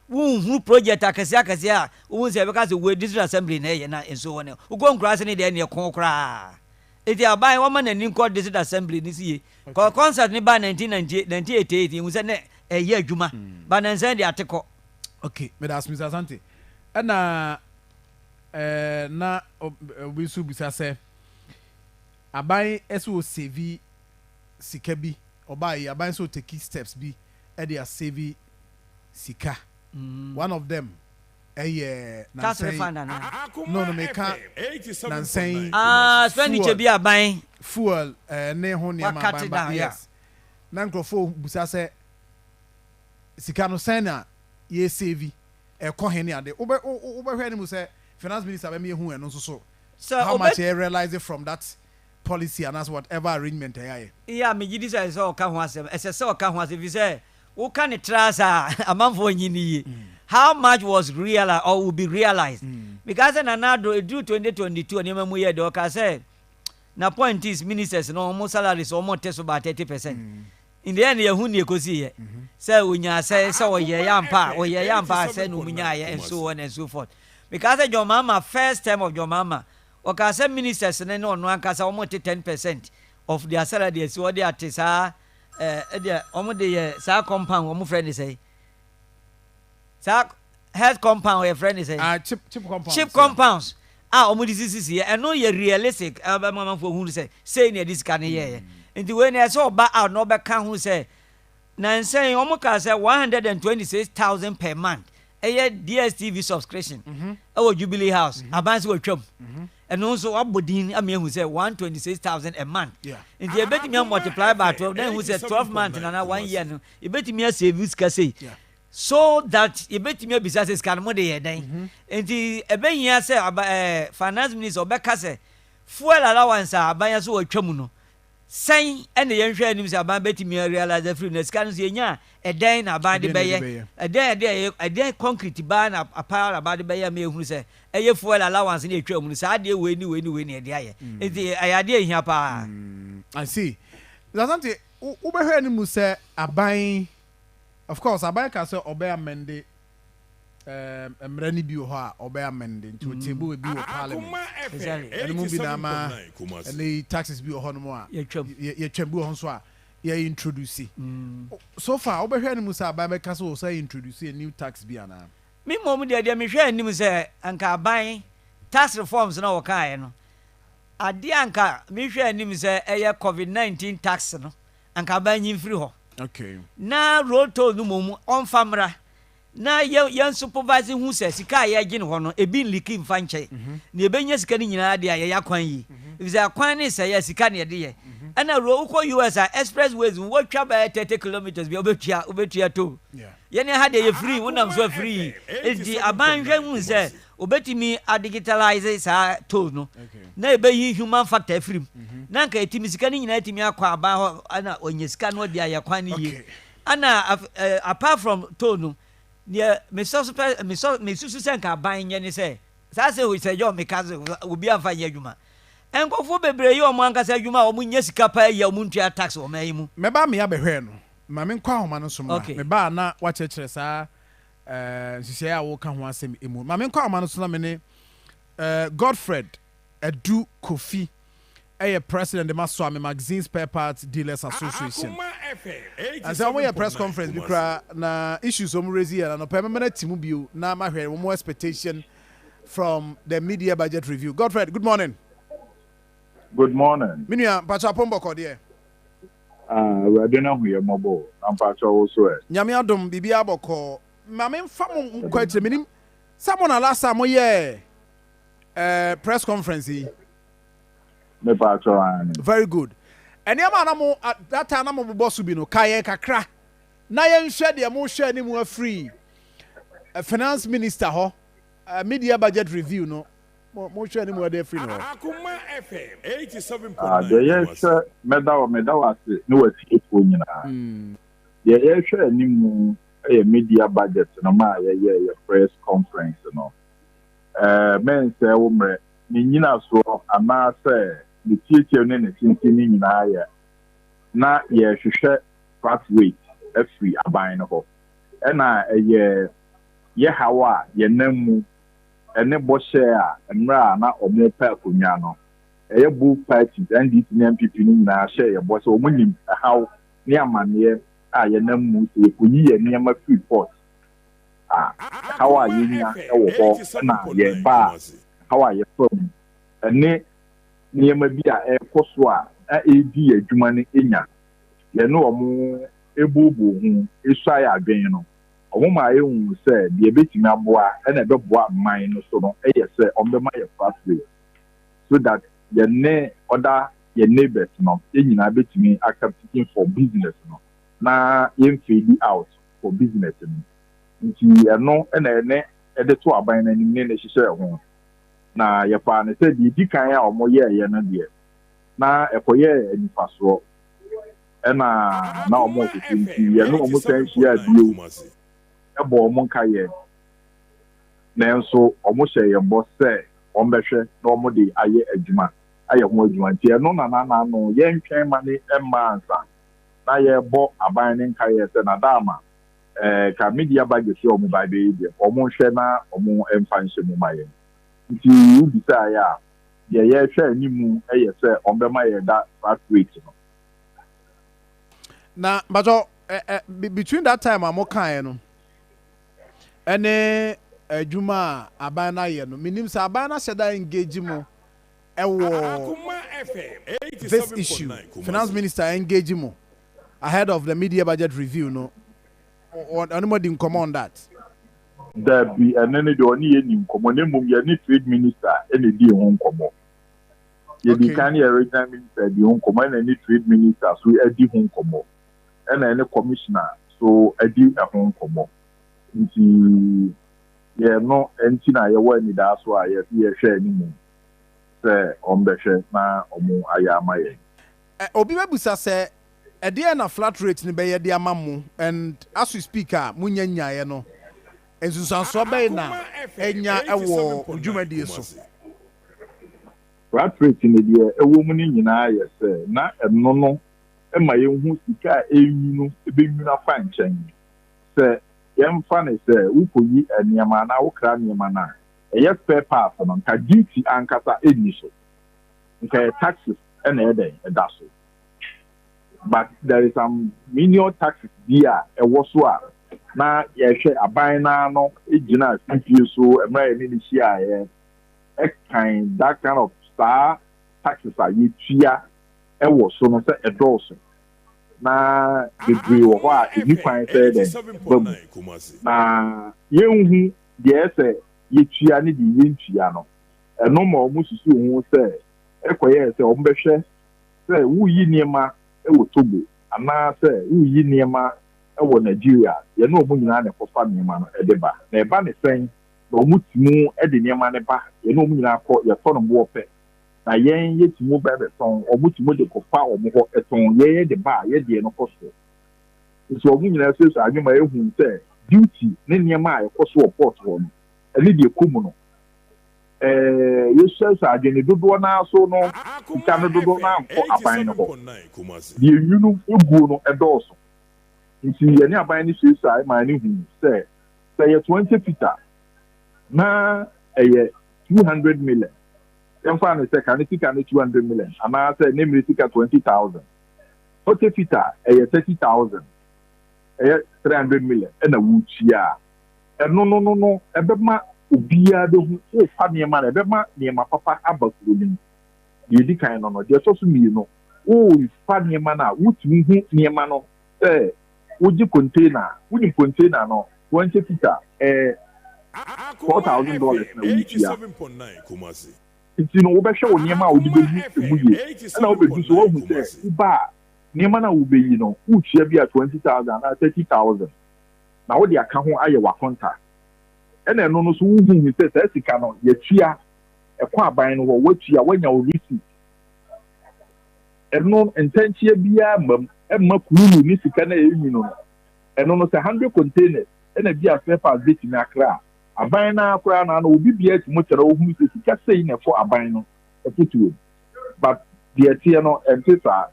wo hu project akase a wo se be ka se we this assembly na ye na enso wona ugo nkura se ne de ne kon kra eti abai wo ma na ni ko this assembly ni si ye ko concert ni ba 1988 wo se ne eye adwuma ba na nsan de ateko okay me das Mr. Asante na na obisu bisa se abai eso save sika bi obai abai so take steps bi e dey save sika one of them na say no me can na say expenditure bi abai fuel ne ho ne ma yes na nkrofo busa se sika no say na ye save e ko he ne ade wo hwe ne mu say finance minister be me hu eno so how much you realize it from that policy and as whatever arrangement yeah me gidi say so ka ho asem ese so ka ho asem say wo ka ne trasa amanfo nyini how much was realized or will be realized because na do 2022 ne mamu ye do ka say na point is ministers no mo salaries o mo teso ba 30%. In the end, you who kosi say unya say so ye yampa say no munya and so on and so forth. Because your mama first time of your mama, or can say ministers and no one can say almost 10% of their salary. So they are tesa almost the sa compound. What my friend say? Sa health compound. Your friend say? Cheap compounds. Cheap compounds. Almost this is here. I know you're realistic. Mama for who say near this kind of year. Into when I saw back out no back can who say now saying almost say 126,000 per month. A DSTV subscription. Our Jubilee House. Abans will chop. And also Abudin, I mean, who said 126,000 a month. Yeah. And you bet me multiply by 12, then who said 12 months and another 1 year. You bet me a savings case. So that you bet me a business can more day. And the Eben here say finance minister or Becca fuel allowance are buying so a chomuno. Saying and the young friend himself about betting me realize the freeness can see a day about the bay, a day concrete ban a power about the bay me who say a fuel allowance in a trim, sad when at the eye. It's the idea here, pa. I see. There's something Uber Henry say a buying, of course, a buy castle or bear mende. Mreni bi ho obe amende nti otebu bi wo parliament and mu bi na ma and taxes bi ho no mo a ye twam bi ho so a ye introduce so far obe hwe ni mu sa ba be ka so say introduce a new tax bi ana me mom de me hwe ni mu say anka ban tax reforms na wo kai no ade anka me hwe ni mu say eye covid-19 tax no anka ban yin free ho okay na road toll no mom on famra na yan supervising who says sika ya gin ho no ebi liki mfa nche na ebenya sika ni nyina de ya yakwan yi if say akwan ni say ya sika na de ye ana ro uko US expressways wo twa ba 30 kilometers bi obetua to ye ne ha de ye free wonam so free edi abanhwe hu say obetimi a digitalize sa toll no na ebeyi human factor free na nka etimi sika ni nyina etimi akwa aba ho ana onye sika no de yakwan ni ye ana apart from toll no yeah, me susu senka ban ye ni say. Sa say we say yo me kaze obi anfa ye adwuma. enkofo bebre yi omo ankasa adwuma omo nya sika pa ya omo ntua tax o mai mu meba me abehwe no ma me nkwa homa no so ma meba na wa kyekere saa nhyehyɛ a wo ka ho asɛm emu ma me nkwa homa no so na me ne Godfred Edu Kofi president ma so am magazine spare parts dealers association and say omo press conference bi kra na issues omo raise here na no na timu bio na ma hwere omo expectation from the media budget review. Godfred, good morning. Good morning. Minua pacha pombo ko de. We dey na huye mobo. Na pacha also e. Nyame adom bibia boko. Ma me mfa mo kwatre minim. Someone last time ye press conference yi. Me pacha. Very good. Eniama na mo that time na mo boss bi no kaye kakra. Na ye nhwe de mo hwe ni mo free. Finance minister ho media budget review no mo hwe ni mo dey free no. Akoma FM 87.9. The yes medal ase no wati ko nyina. The yes hwe ni mo media budget no ma ye press conference no. Men say wo mre ni nyina so ama say the teacher ne ne tintini nyina ya na ye hwehwe fat weight free aban no ho. Na ye hawa ye namu ene bo share mra na omo pa akonya no eye both parties NDC and MPP ni na share ye bo so omo nim how ni amane a ye namu se kunyi ye niam free port how are ye nya e wo ho na ye ba how are ye from ene niam bi a e koso a edi adwuma ne enya ye no omo ebubu hu esu ya adwen no Omuma ehun say the betimi aboa na beboa man no so no eye say ombema ye fastly so that the ne other your neighbors no enyina betimi accepting for business no na yen feed out for business no nti eno na ene de to aban na nim ne hyehyɛ ho na ye pa ne say di kan a omo ye no de na ekoye anifaso na omo nti ye no omo san hia bio ebo omo nkaye nanso omo hye ye bo se ombehwe na omo de aye adwuma aye ho adwuma nti no na no ye ntwen ma ne emma ansa na ye bo aban ne nkaye se na dama ka media budget omo ba be de omo hwe na omo emfa nhye mu maye nti ubi sa ya ye hwe animu eye se ombema ye da fast rate no na bajo between that time amokan no ene adwuma abana ye no minim sa abana sheda engage mo ewo this issue finance minister engage mo ahead of the media budget review no anybody command that there be enene de oni ye nim komo ne mum ye ni trade minister ene di ho komo ye di kan ye regional minister di ho komo ene ni trade minister so e di ho komo ene commissioner so e di ho komo nti ye no enti na ye wani da so a ye hwe ni mu se ombehwe na omo aya amaye obi bebusa se e dey na flat rate ni be ye dey amamu and as we speak munya nyaye no ensusanso be na enya ewo odwumadi so flat rate ni dey ewo mu ni nyina ye se na eno no e ma ye hu sika enyu no e be nyu na fa nchen se yemfa ne se ukoyi eniama na wokra niama na eye spare parts no nka duty ankasa eni so nka taxes na eden edaso but there is some menial taxes there ewo so a na ye hwe aban na no ejina fifie so emra ye ni hia ye that kind of star taxes are you tia ewo so no se edoso na degree wo ho a ni kwan say dem na yenhu de say yetua ne de yentua no eno ma o mususu hu say ekoye say o mbehwe say wu yi niema ewo Togo ana say wu yi niema ewo Nigeria ye no omu nyina ne kofa niema no edeba na eba ne sen na omutimu ede niema ne ba ye no omu nyina akọ ye to no bo ope na yen yetimu ba be son omutimu de kofa omu ho eton ye de ba ye de no koso so omu nyina so adwuma ehun say duty ne niema a ekoso port ho no ene de komu no you says again the do na so no can do na for aban no the you know go no endorse nti any aban ni say sai ma ni hu say 20 feet na 200 million dem fa no say can it can 200 million and I say name it 20,000 40 feet 30,000 300 million and a wuchia no ebema obia do hu o fa ne ma na ebema ne ma papa abakuro ni ye di kan no je so mi no o fa ne ma na wutumi hu ne ma no woji container wuni container no 20 feet $4,000 na wuchia 87.9 nti no wo be hwe wo ne ma wo di be mu ye na wo be du so wo hu se ba ne ma na wo be yi no wuchia bi a 20,000 na 30,000 na wo di aka ho aye wa contact ene no no so wuhu ni se sika no ye tua ekwa aban no wo tua wanya o receipt eno intentie bia emma kuru ni sika na enyi no eno no se 100 containers ena bia spare parts bit mi akra aban na akra na obi bia ti mo kere ohun se sika sei na fo aban no efutuo but the tie no empesa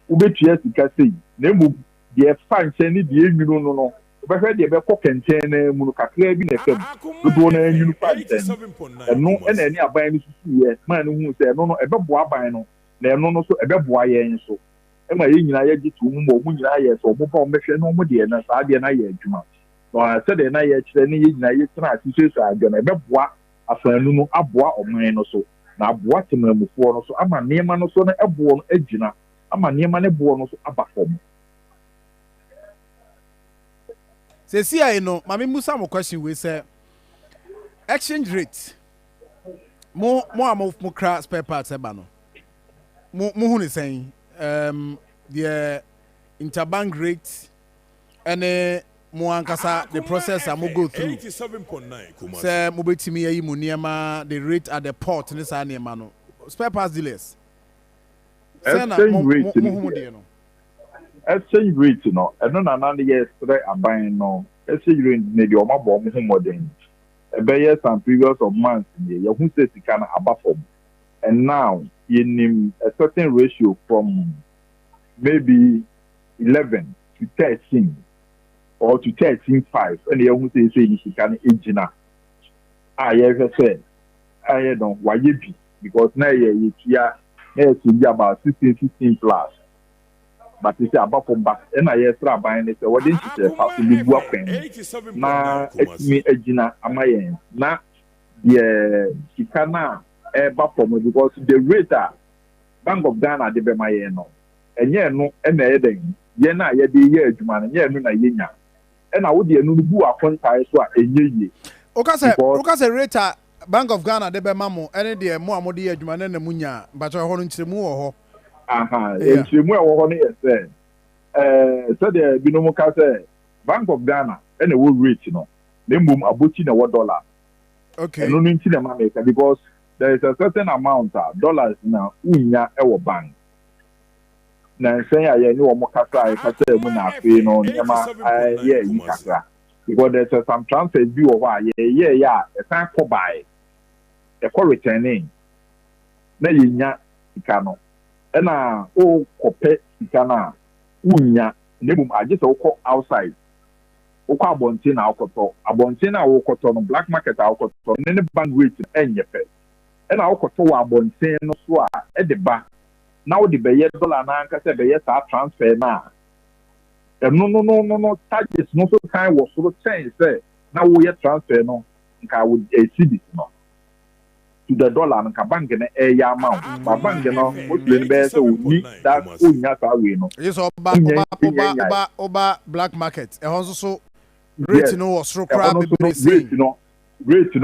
ubetua sika sei na emu the fanche ni die enyi no obehwe de be ko kenten na mu kakra bi na fam do na anyunu fanten eno ena ani aban ni susu ye man hu se eno no ebebo aban no na eno no so ebebo ayen so e ma ye nyina ye gitu mu mo nyina ye so mo ba o mehwe no mo de na sa de na ye adwuma no se de na ye kire ni ye nyina ye tena atise so adwo na ebebo afanu no aboa oman no so na aboa temamufo no so ama neema no so na ebo no agina ama neema ne bo no so abafom. See, I know, Mammy Musa, more question we say exchange rate more spare parts, Ebano. More saying, the interbank rate and more ankasa the process I go through. 87.9. Say, Mobitimi, Muniama, the rate at the port in this annual spare parts dealers. Exchange rate no eno na na ye stre aban no exchange rate ne de o ma bo mo modern e be years and previous of months ye hu se sika na abafom and now you name a certain ratio from maybe 11 to 13 or to 13.5 and ye hu se sika na ejina ye say aye don wa ye bi because na ye tia na ye about 16 plus. But it's about from back and I extra buying it. What didn't you say? How to be working? Na me ejina amayen. Na the Chicana back from because the rate Bank of Ghana de be my no. And yeah, no, and then yena ye de ye juman and yeah, no na yenya. And I would be a new boo upon ties so a ye. Okay, rate Bank of Ghana de be mamo, and the more modi juman and the munya, but I want to move. It's more or less said. So the Binomoka said, Bank of Ghana, and the world rate, you know, they move a butching a $1. Okay. And only in America because there is a certain amount of dollars now in our bank. Now, say I know Mokasa, I say, when I feel no, yeah, because there's some transfer due over, yeah, a time for buy, a call returning. Now, you cannot. Ena o kope sikana unya nebum aje se okọ outside okọ abonte na okoto abonte na okoto no black market okoto ne bank rate enyepe ena okoto wa abonte no so a e de ba na wo de be ye dollar na anka se be ye sa transfer na no charges no so kind wo so change say na wo ye transfer no nka wo cedis no to the dollar and bank in a amount. My bank, you know, Muslim bears need that unya sawe no. Yes, oba black market. And also rate no was so crap. Rate no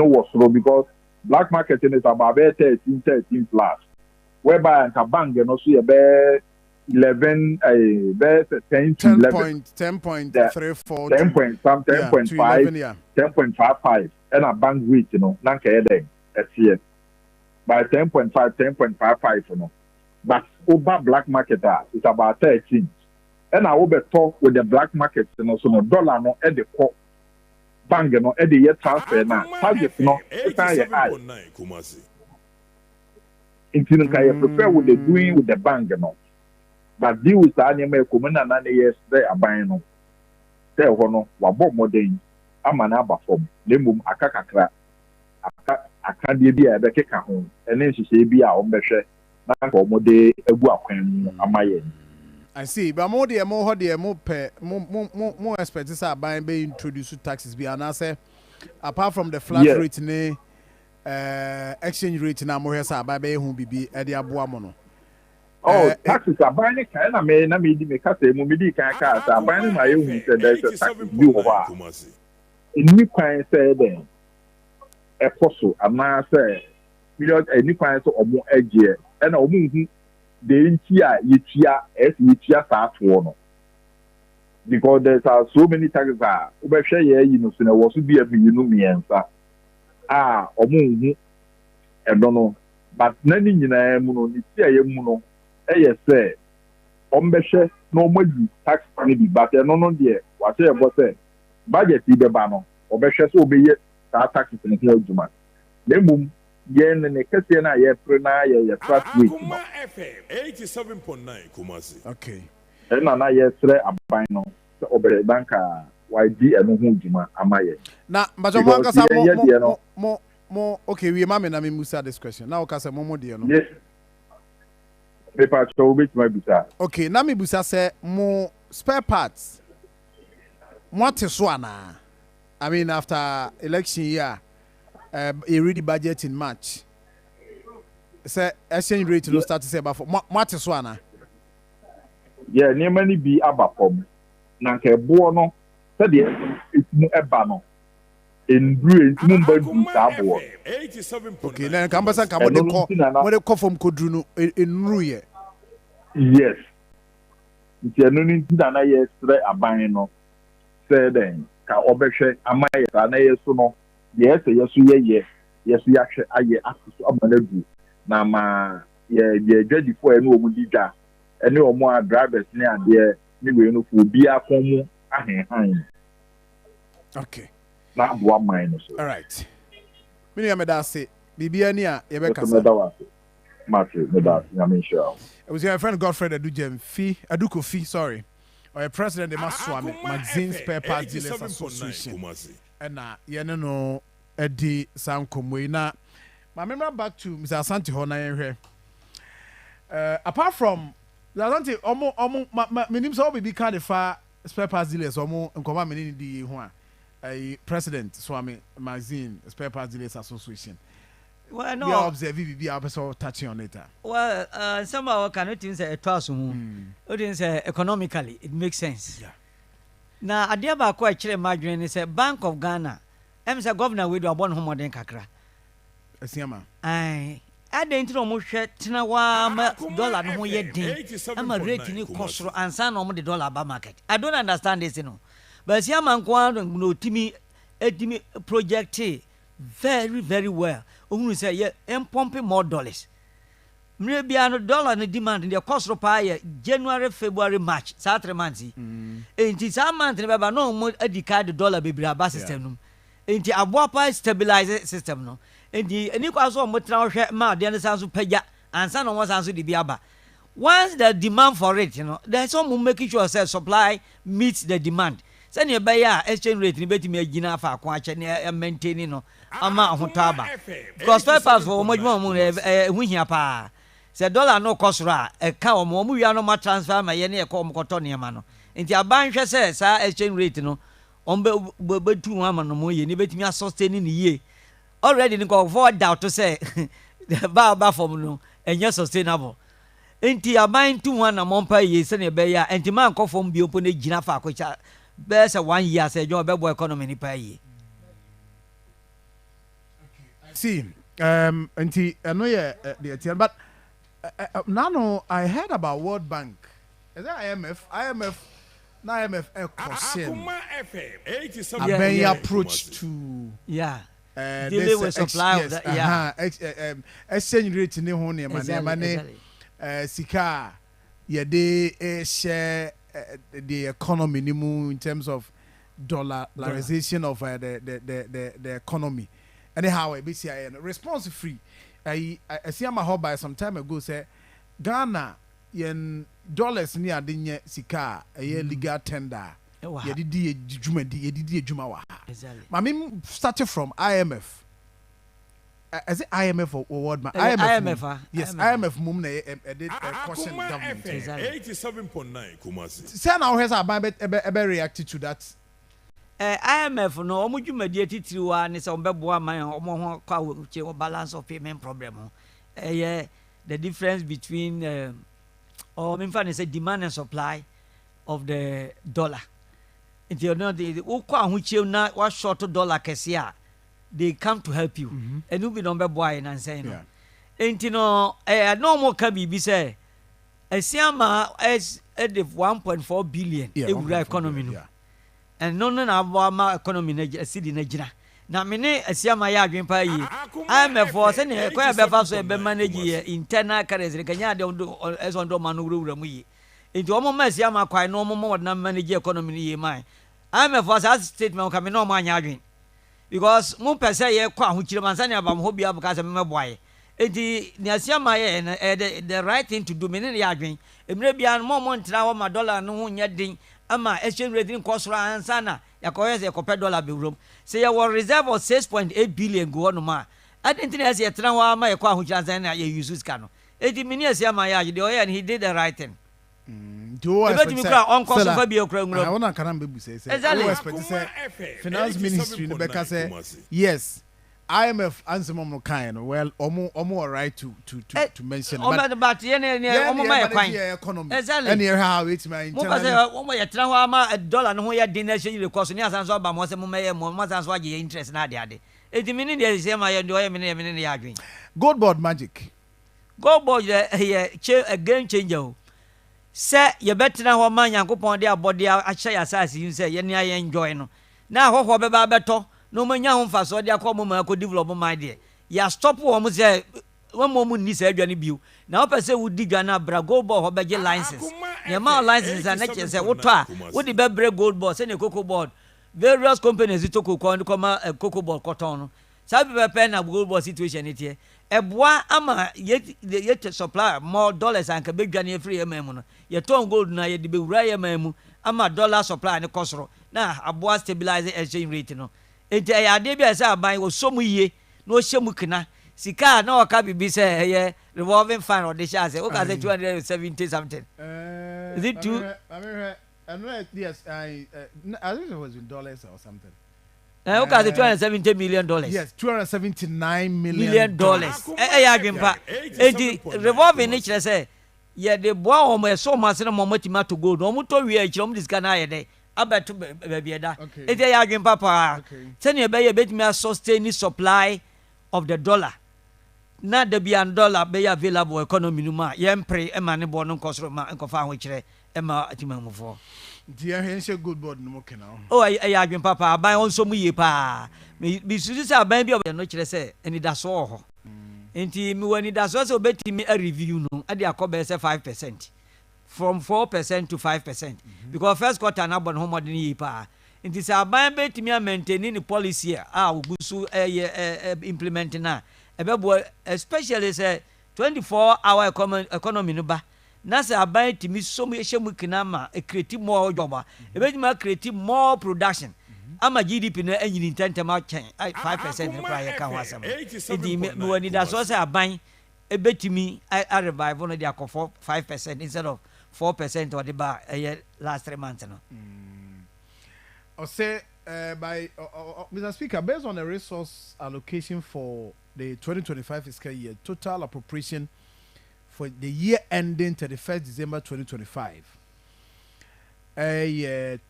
was so because black market is about 13 plus. Whereby a bank, you know, so you bear 11, 10 to 11. 10.34. 10.5, 10.55, and a bank rate, you know, nanka here. By 10.5, 10.55, you know. But over black market it's about 13. And I will be talk with the black market, you know, so no dollar no at the bank no e dey transfer na target no e can ye high into no can prefer with the doing with the bank no but deal with any me komuna na ne yes dey aban no say ho no wa bɔ modern ama na aba fam lemum akakakra aka de bi a be keka ho ene nhyehyɛ bi a ombɛhwɛ na ko mo de agu akwan mu amaye I see, but more the more more expect this aban be introduce taxes be and I say apart from the flat rate ne exchange rate na more say aban be hu bibi e de aboa mo no. Oh, taxes aban ne kan na me di me ka say mo me di kan ka say aban ne ma ye hu say there is a tax due over. Any kwan say then e poso ama say million any kwan so omo agye e na omo hu the entire yetia start no because there's so many taxes obehwe ye yi no so na wo so bi abi you no miensa omo no but nani nyina mu no ni tia ye mu no ye say ombehwe no omogi tax ni bi but no de wa say e bo say budget bi be ba no obehwe so obeye tax ni ho adwuma lemum yen ne kese na ye pre na ye trust rate no FM 87.9 Kumasi. Okay na ye sre aban no obere banka YD eno ho djuma amaye na bajo mo aka mo okay we ma me na me musa this question na o ka say mo de no yes paper to bit my busa okay na me busa say mo spare parts what so ana I mean after election year a ready budget in March. Say exchange rate no start to say about what is one. Yeah, near many be abapom. Nanke buono, said it's more ebano. In brewing, Mumbai. Okay, then Cambasa come what they call from Kodruno in Ruye. Yes. It's a no need to yesterday a bino. Say then, Ka Obeshe, Amaya, and so no. Yes, yes, actually, I access to Amanadu. Now, my ready for a new Mudija, and no more drivers near there, you will be a home. Okay, not one minus. All right. Many say, Bibiania, Rebecca, Matthew, I'm sure. It was your friend Godfrey Aduko Fee, sorry, or a president of Maswami, Magazine Spare Parts Dealers Association. And no Eddie Sam Komwe. Now, my memory back to Mr. Asante Hona. Apart from Asante, my name is all be kind of far spare parts dealers, and come in the one a president Swami Magazine Spare Parts Dealers Association. Well, no, we are observing we are also touching on it. Well, somehow cannot say a twice economically, it makes sense. Yeah. Now, I dear about quite clear margin is a Bank of Ghana. I'm a governor with a 100 kakra. I didn't know much $1 no yet. I'm a rating cost and son on the dollar market. I don't understand this, But Siaman Kwan no Timmy project very, very well. Only say, yeah, and pumping more dollars. Maybe $1 in the demand in the cost of January, February, March, Saturday months. And it's a month, never no more educated dollar baby system. And the Abuapa stabilizer system. No, and the Nicolas Motra Ma, the other sounds of Paya, and some was answered the Biaba. Once the demand for it, there's some making sure that supply meets the demand. Send your buyer exchange rate, bet me a Gina for Quacha and maintaining amount of taba. Because first for much more win here pa. Say dollar no cost ra a cow more we are no more transfer my any com cotonia mano. Into a bank says exchange rate on be 2 woman no more you bet me a sustaining ye. Already go forward doubt to say the bar from no and you're sustainable. Into a buying 2 1 a month per year, send a bayer and the man call from be open a ginafa which bears a 1 year say your better economy per year. See, auntie, I know the but now I heard about World Bank. Is that IMF? IMF a question. A very approach to dealing with supply of that. Exchange rate in the home money. Sika, yeah, they share the economy in terms of dollarization of the economy. Anyhow, BCI response free. I see my hobby by some time ago say Ghana yen dollars ni adinye sika legal tender. Yedidi juma wa. Mami started from IMF. Is it IMF or World Bank? IMF. Yes, IMF mum na did caution government. 87.9 Kumasi. Say now has a reacted to that. IMF no omo dwumadi atitiri wa ne se ombeboa man omo ho kwa balance of payment problem. The difference between or say demand and supply of the dollar. If you know the kwa hu na wa short dollar kese they come to help you. And you be no ombeboa na say no. Enti no no more ka bibi say asiama is at 1.4 billion every economy no. And no na economy na city na gina na me ne asiama ya adwen yi IMF for say ne kwa be fa so be manage internal currency kanya de eso ndo manu wura mu yi enti omo ma asiama kwa no omo na manage economy ni yi man IMF for say statement ka me no ma anya adwen because mo pese ye kwa ho kire man say ne aba mo bia buka say me boaye enti ne asiama ye the right thing to do me ne ya adwen emre bia mo ntra wo ma dollar no ho nya din ama exchange rate in cost answer na yakoyese yakopɛ dollar be wrom say your reserve of 6.8 billion go on ma adinti na say yetran wa ma yakɔ ahojansan na ye use sika no edi mini ase ama ya de oya and he did the right thing do I expect say on cost fa bi okra ngro I want to bebu say expect say finance ministry no beka say yes IMF answer mom kind well omo right to mention but ye ne omo ma economy and here how it my mo say omo ye tran ho ama dollar no ho ye din na shey cost ni asan so ba mo say mo ma ye mo asan so age interest na ade edi mini dey say ma ye do ye mini ne ya adwen gold board magic gold board ye a game changer say ye betena ho ma yankopon de abode a hye ya asase yin say ye ne aye enjoy no na ho be ba beto no manya ho mfa so de akọ ma ko develop my de ya stop wo mo say when mo ni say adwane biu na o pese wo di dwana bra gold board ho beje license ye ma license na che say wo to a wo di be bre gold board say ne cocoa board various companies to cocoa ma cocoa board cotton no sabi be pen na gold board situation it eboa ama ye supply more dollars and ka be dwane free em no ye ton gold na ye di be wura ye mamu ama dollar supply ne kosoro na aboa stabilize exchange rate no enti ya ade bia say aban wo somu yie na o hyemu kina sika na o ka bibi say revolving fund or the share say o ka say 270 something is it too yes I think it was in dollars or something o ka say $270 million yes $279 million ya adwempa enti revolving ni kire say ye de boa o mo so ma se na mo matima to gold o mo to wi a kire o mo disika na ye dey abeto baby da ete ya adwen papa tene be ye betimi sustain supply of the dollar na the bian dollar be available economy no ma ye mpre e ma ne bo no nkosoro ma nkofa ho kire e ma atimamufo dia hense good board no mo kena o ya adwen papa aban on so mu ye pa bi susu sa aban bi no kire se eni da so ho enti mi wani da so se obetimi a review no ade akobe se 5% from 4% to 5% because first quarter na bon homo de yi pa nti say aban betimi a maintain ni policy a ogusu implement na ebebo especially say 24-hour economy no ba na say aban timi so mu ehemu kina ma create more job ebetimi create more production ama GDP no anyini tentema chen 5% no pra ye ka ho asem nti me wani da so say aban ebetimi a revive no dia ko 5% instead of 4% or the bar last 3 months no or say by Mr. Speaker, based on the resource allocation for the 2025 fiscal year, total appropriation for the year ending 31st December 2025 it's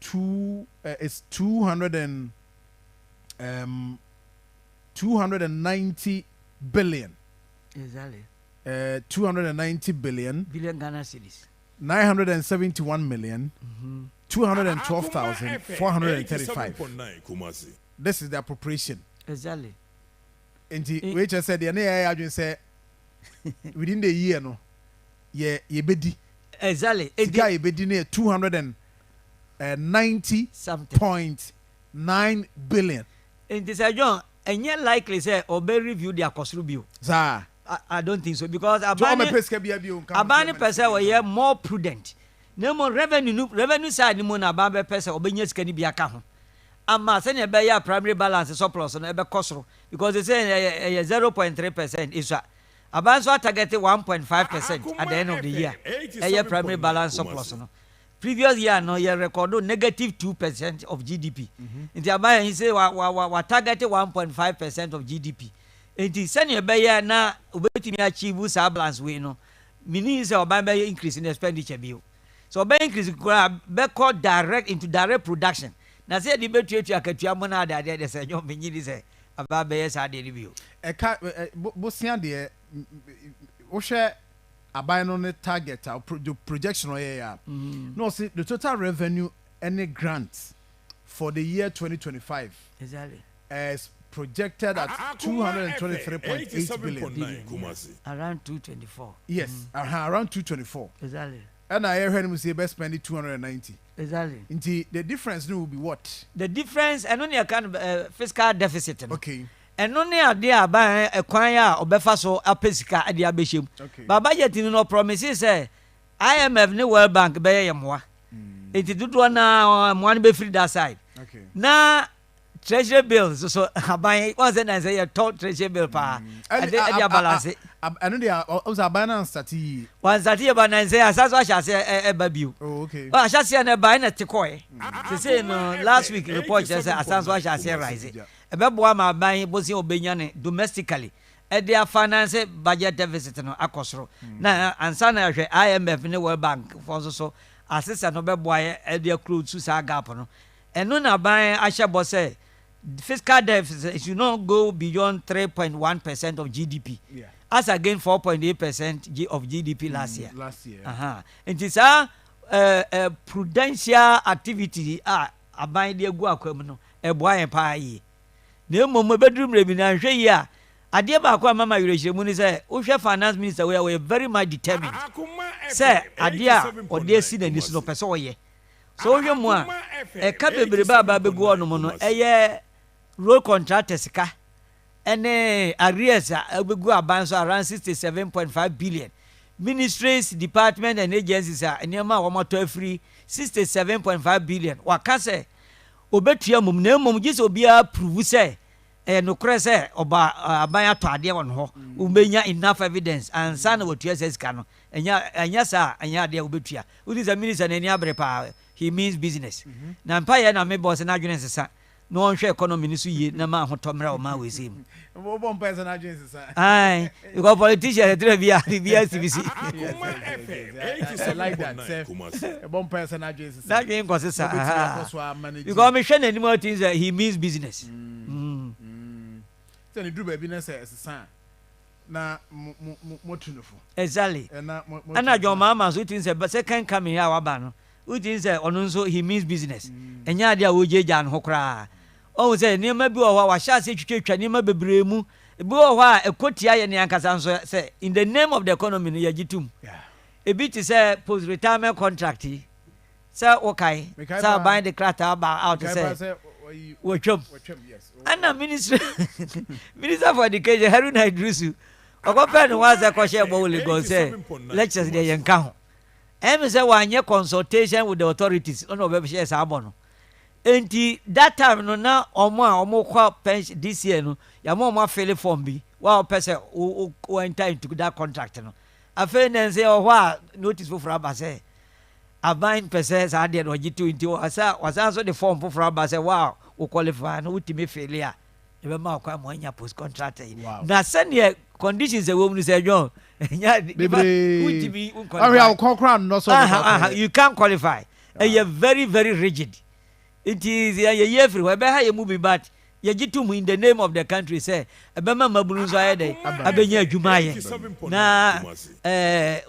290 billion. Exactly. 290 billion Ghana cedis. 971 million 212,435. This is the appropriation. Exactly. And we just said the NAI just say within the year no ye bedi. Exactly. Sika ye bedi near 290.8 9 billion. In this John, and yet likely say or be review their cost review. Sir, I don't think so because Abani person were more prudent. No more revenue side no more na Ababa person or benyes can be account. Ama send a primary balance surplus on ebe cost because they say 0.3% is Abanso targeted 1.5% at the end of the year. A primary balance surplus. Previous year, no, you record negative 2% of GDP. In the Abaya, he say, we targeted 1.5% of GDP. In the senior Bayer, now, waiting to achieve this balance, we know. Meaning is our Bamba increase in expenditure bill. So, by increase, back direct into direct production. Now, say, the better to a Katiamona, that they say, you mean, say, about Bayers had the review. A cat, Bossian, dear, Osha. Abide on the target or projection or no see the total revenue any grants for the year 2025 exactly as projected at 223.8 billion. Around 224. Yes, around 224. Exactly. And I heard him say best spending 290. Exactly. Indeed, the difference will be what? The difference and only a kind of fiscal deficit. Okay. And only a dear by a choir or befaso a pesca at the abishim. But budget no promises say IMF no World Bank bay more. It do one now one be free that side. Okay. Now treasury bills so buy wasn't as a top treasury bill pa. And they balance it. I know they are also balance stati. One stati about 9 say as I shall say a baby. Oh okay. Well I shall see an buy na tikoi. They say no last week report just as I shall say rise. Ebeboa ma ban bosi obenyane domestically e dia finance budget deficit no akosoro na ansa na hwe IMF ne World Bank for so assistant no beboa e dia crude to sa gap no eno na ban ahye bo say fiscal deficit should not go beyond 3.1% of GDP as against 4.8% of GDP last year it is prudential activity aban dia gu akwam no e boa en pa yi na mmom bedroom rebi na hwe yi a ade ba kwa mama yirehye mu ni say wo hwe finance minister we are very much determined say ade a ode si na ni so no pese oye so hwe mu a e ka bebre ba begu onu mu no eye road contractors ka ene arrears begu aban so around 67.5 billion ministries department and agencies a enema wo moto free 67.5 billion waka say obetua mum na mum gise obia prove say no kure say oba aban ato ade won ho ubenya enough evidence and san wotua say sika no enya sa enya ade obetua udi say minister na ni abre pa he means business na mpa ye na me boss na adwene sesa no on hwe economy ni so ye na ma hotomra o ma we say mu bo mpa se na adwene sesa ai because politician dey bia CBC I like that bo mpa se na adwene sesa that game go sesa because me hwe na ni more things that he means business say ni do ba bi na say sesa na motunufo exactly and John mama so things say second coming here waba no we think say onu so he means business enya ade a wo jeja no kra o say ni ma bi o wa sha se twetwa ni ma bebre mu bi o wa ekotia ye ni ankasa nso say in the name of the economy no ya gitum a bit say post retirement contract say okay say bind the crata about out say we chop yes and the minister for education Haruna Idrisu okopen was a question about go say lectures dey yanka ho em say wanye consultation with the authorities on obe share sa abono enti that time no na omo kwa pension this year no ya mo fill form bi wa person o enter into that contract no afa na say o hwa notice for aba say aban person sa dey no gitu enti wasa so the form for aba say wow o qualify no ultimate failure e be ma kwa mo anya post contract na send conditions e wo mu say John you can't qualify you're very very rigid it is everywhere be ha you move but you get to in the name of the country say ebema mabunu so ayede abenya adwuma ye na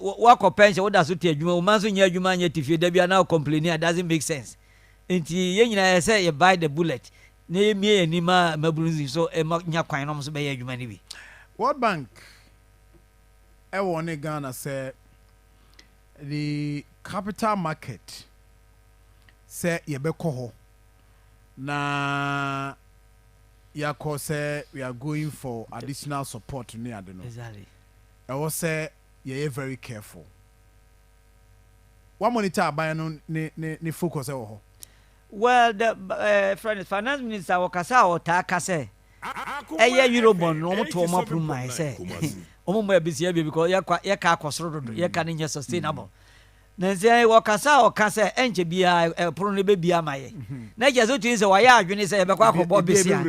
wa pension wo da so tie adwuma wo man so nya adwuma nya tifie da bia na complain it doesn't make sense enti ye nyina say you buy the bullet na emie ani ma mabunu so nya kwan no so be ye adwuma ni bi World Bank in Ghana say the capital market say yebeko ho na yakɔ sɛ we are going for additional support ne ade no exactly ɛwɔ sɛ yɛyɛ very careful one monitor aban no ne focus ɛwɔ hɔ. Well, the finance minister wakasa o ta kase eye Eurobond no mo to mo approve my say omo mo abisia bi because ye ka akosoro dodo ye ka ne sustainable na say wakasa o kase enche bia pro no be bia maye na je so tin say wa ya adwene say be kwa akobọ besia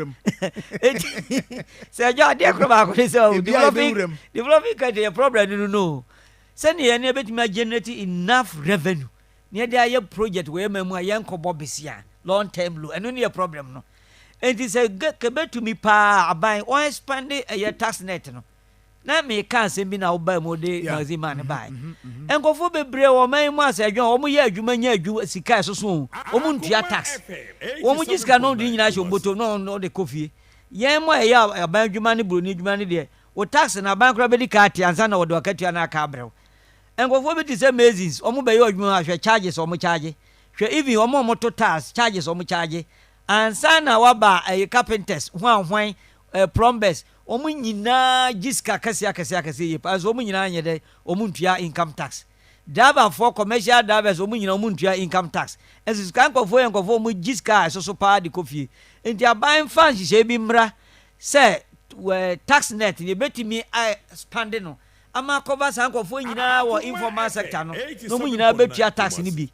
say jo ade akro ba ko say developing country problem no say ne ye betimi generate enough revenue near the project where my young cobo besia long term low and only a problem no. And it is a good to me pa buying or expanding a tax net no. Na me can't send me now buy more day man buy. And go for be brave or my master, you ya you sika so soon. Omuntia tax. Omu just cannot do national motor no the coffee. Yemo ya buy you money bruni money there. O tax na bank robbery card and sana or do a cat na cabro. And go for it is amazing. Omu be your charges or charge. Even omo motor tax charges or charge. And sana waba a carpenters, one plumbers, omu nyina jiska kasi as omu nyina nyede omuntua income tax. Daba for commercial dabas omu nyina omuntua income tax. And this kind of way and go for omu jiska so pa the coffee. And they are buying fans she be mra say tax net you betimi I spending no. Ama cover sanko fo nyina wo informal sector no no mu nyina betua tax ni bi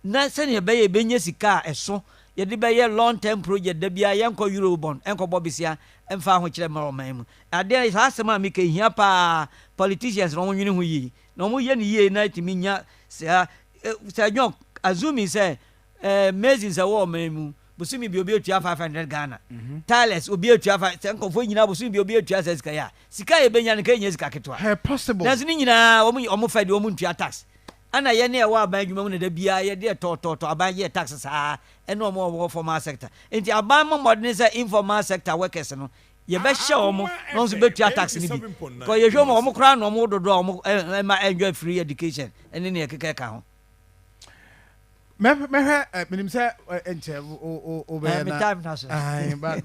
na se ne be ye benye sika eso ye de be ye long term project da bia ye nko Eurobond enko bobisia emfa ho kire ma roman mu ade is asema mi ka hia pa politicians no nwini ho yi no mu ye ni ye na timi nya se nyon azumi se mezin se wo man mu busumi bi obi otua 500 Ghana tiles obi otua 5 nkofo nyina busumi bi obi otua sika ya sika ye benya ne kenya sika ketwa possible na zini nyina omo fa de omo ntua tax ana ye ne e wa aban dwuma mu ne da bia ye de to aban ye tax saa ene omo formal sector enti aban mo modern say informal sector workers no ye be hye omo no so betua tax ni bi ko ye hwe omo kra no omo dodo omo ma enjoy free education ene ne keke ka ho minim sɛ ɛnkyɛ wobɛyɛ na but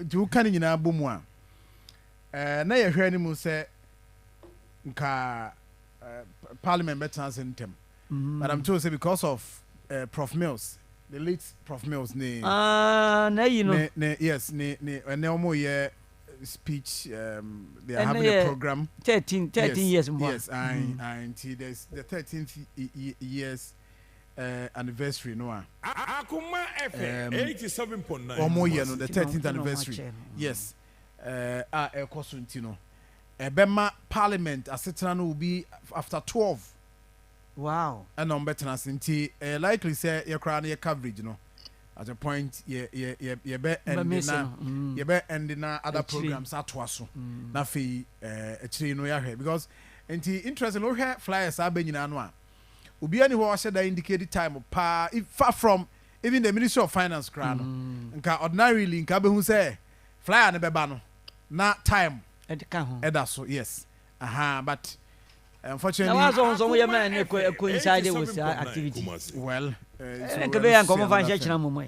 nti woka ne nyinaa bɔ mu a na yɛhwɛ no mu sɛ nka parliament bɛtena ase ntɛm but I'm told say because of Prof Mills the late Prof Mills ne na you know yes ne ɛnɛ ɔmo yɛ speech they are having a program 13 years more yes until there's the 13th years anniversary no Akoma FM 87.9 omo ye no the 13th anniversary yes ekoso no ebema parliament asetena no will be after 12 wow and on better nti likely say your crown your coverage no at a point ye be end na other programs atwaso na fe actually no ya because nti interesting no hear flyers abanyina no a obi ani ho said that indicated time pa far from even the Ministry of Finance crown nka ordinarily nka be hu say flyer ne beba no na time eda so yes but unfortunately now so we man ne coincide with activity well nka be yan komo fa nche china momo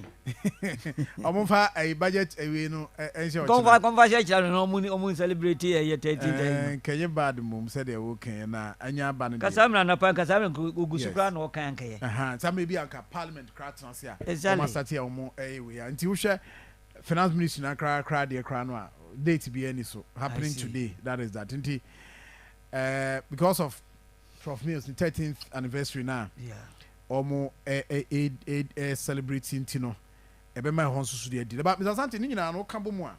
omo fa a budget we no enche komo fa nche china no omo celebrate ye 13 kenye bad mum said they wo ken na anya ba no kasamra na pa kasamra ogusu kra na o kan kan ye some maybe anka parliament kra transia omo start here omo we anti wo hwe finance ministry na kra de kra no a date be any so happening today that is that nti because of Prof Mills the 13th anniversary now omo celebrating tino ebe my hon so de adi but Mr. Sante ni nyina no ka bomu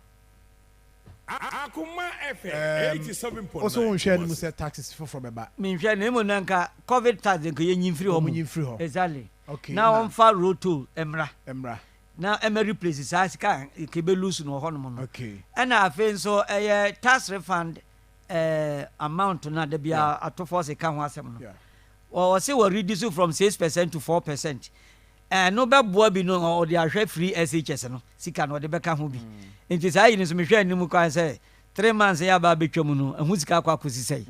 a Akoma FM 87.9 also won share no say taxes from eba me hwe na mo nanka covid tax nka ye nyimfiri ho exactly okay now on fa roto emra na emery places sika ke be lose no ho no no okay and afen so tax refund amount na da bia atofo se ka ho asem no or say we reduce from 6% to 4% no be boa bi no or dey ahwe free SHS no sika no dey be ka ho bi enti say yin so me hwe anim kwa say 3 months ya ba betwam no ahu sika kwa kosi say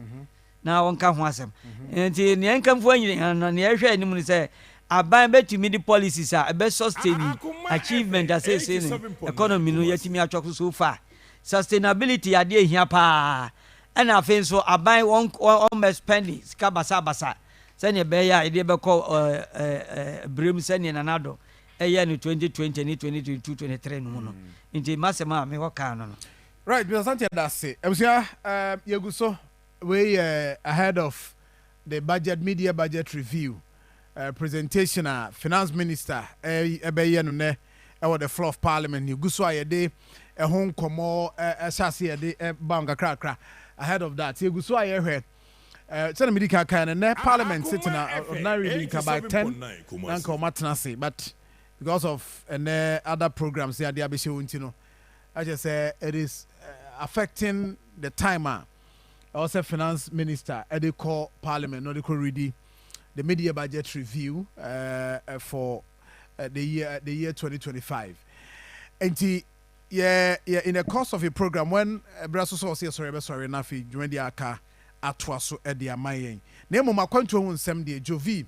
na won ka ho asem enti ne enkamfo anyi na ne hwe anim no say aban betumi di policies a ebe sustain achievement as say economy no yetimi atwako so far sustainability ade ehia pa and afin so aban on spending sika basa sene be ya ide be ko brem sene nanado eye no 2020 ni 2022 23 no no nti masema me waka no. Right, Mr. Santia, that's it. Yeguso, we ahead of the media budget review presentation, finance minister, the floor of parliament, Yeguso, a home como, assassi, banga crack. Ahead of that, Yeguso, I heard. Send medical kind and parliament sitting not really about 10, but because of other programs, they are the I just say it is affecting the timer. Also, finance minister, they call parliament, not they call ready the media budget review for the year 2025. And in the course of a program, when Brasso says sorry, Nafi, during the aka atwaso the amayen. Nemo makwantu hu nsem de Jovi,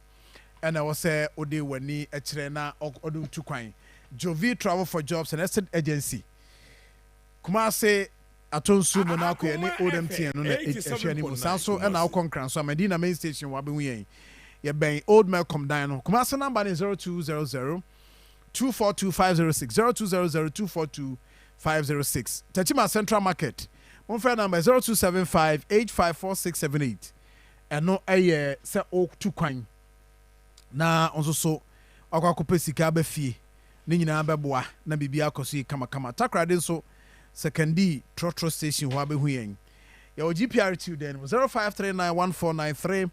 and I was say ode wani echire na odun tukwan. Jovi Travel for Jobs and Estate Agency. Kumase atonsu mo na akọ ne ODMT no na ehwe ni mo sanso e na akọnkran so Medina main station wa be hu yen ye ben Old Malcolm Dan no Kumase number is 0200 242506 0200 242506 Tachima Central Market one phone number 0275 854678 and no eye se o tukwan na onso so akwakope sika ba fie ne nyina ba boa na bibia akoso kama takrade so secondary trotro station wa be hu yen ya GPR2 then 0539149319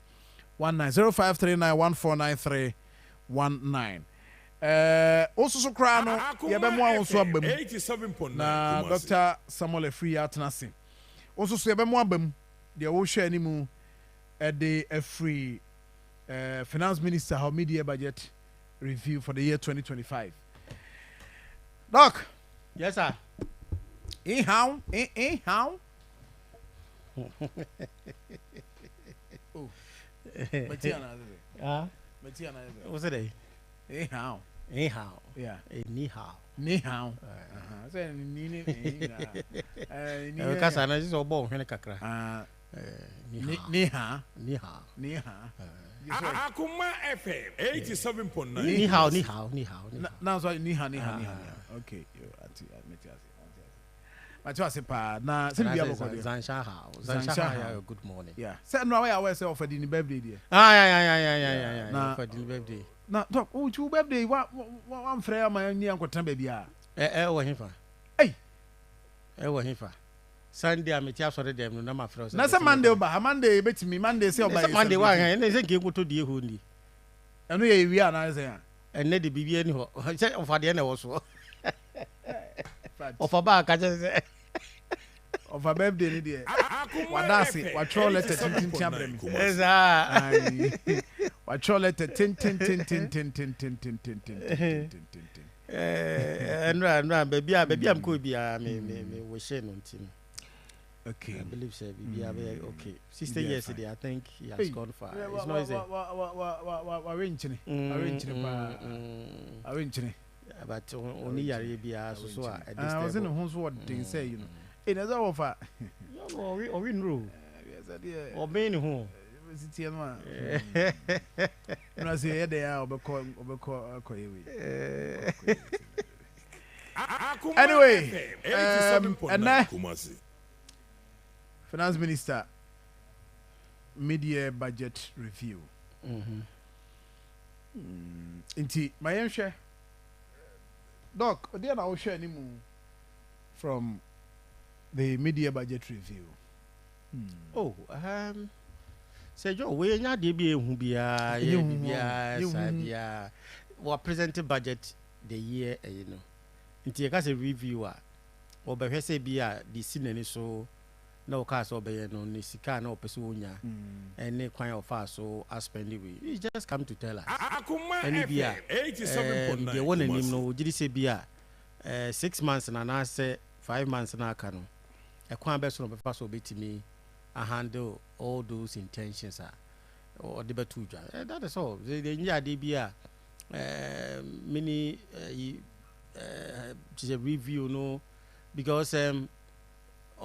0539149319 also so kra no ye be mo awon so abam na Dr. Samuel Free Atnase also so ye be mo abam de wo hwe animu the free finance minister how media budget review for the year 2025. Doc. Yes sir. How? Oh. Matiana. What's it? How? Yeah. Ni hao. Say ni. Kasa na jiso bo hwene kakra. Ni ha. Akoma FM 87.9. Ni hao. Now so ni ha. Okay. Matiasi pa na se bia boko de. Zansha good morning. Yeah. Say no way aware say of the birthday there. Yeah. For the birthday. Na talk o chu birthday one frɛ ma ni ankotan ba bia. Wo hefa. Hey. Wo hefa. Sunday ameti asore dem no na ma frɛ. Na say Monday ba, Monday betimi Monday say oba. Monday wa han, na say ke goto die ho ni. Eno ye wi ana say. Enne de bibia ni ho. Say of ade na wo so. Of ba ka say. Of a birthday ni there. Wadasi, wa throw letter tin abrem. Wa throw letter tin. No, baby am ko bia me we share no tin. Okay. I believe say baby okay. 60 years today I think he has gone far. It's not easy. Arrange. But only yare bia so at this time. I was in the homes what they say, you know. It is over. Or we know. Or being home. I say they are anyway, finance minister media budget review. Inti my share. Doc, they are now share any from the media budget review. Say Joe, we nya de bi ehu bia we presented budget the year you know. Nti e ka say reviewer o be hwe say bia the scene so na o ka so be no ni sika na o pese wonya ene kwan of us so spend we you just come to tell us any bia 87.9 the one anim no gidi say bia 6 months na say 5 months na aka no e kwan be so no be fa so betimi handle all those intentions or the betuja. That is all. The nya de bia mini just a review no because on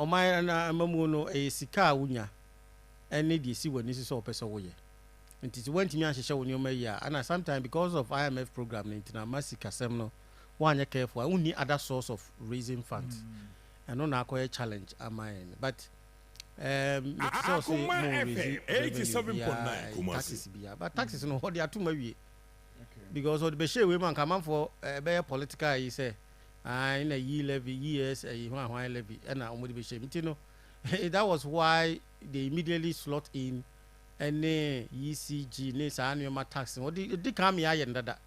my mamu no a sika unya any the see when this is all person way and it went to me and show when you may ya and sometimes because of IMF program in masika sem no one you careful I need other source of raising funds and no na challenge am mine but it's also more 87.9 taxes but taxes no what they are too much because of the beshe we man come for be political he say in a year levy years a one levy and na omodi beshe you know that was why they immediately slot in any ECG ne sa annual tax what they come here and that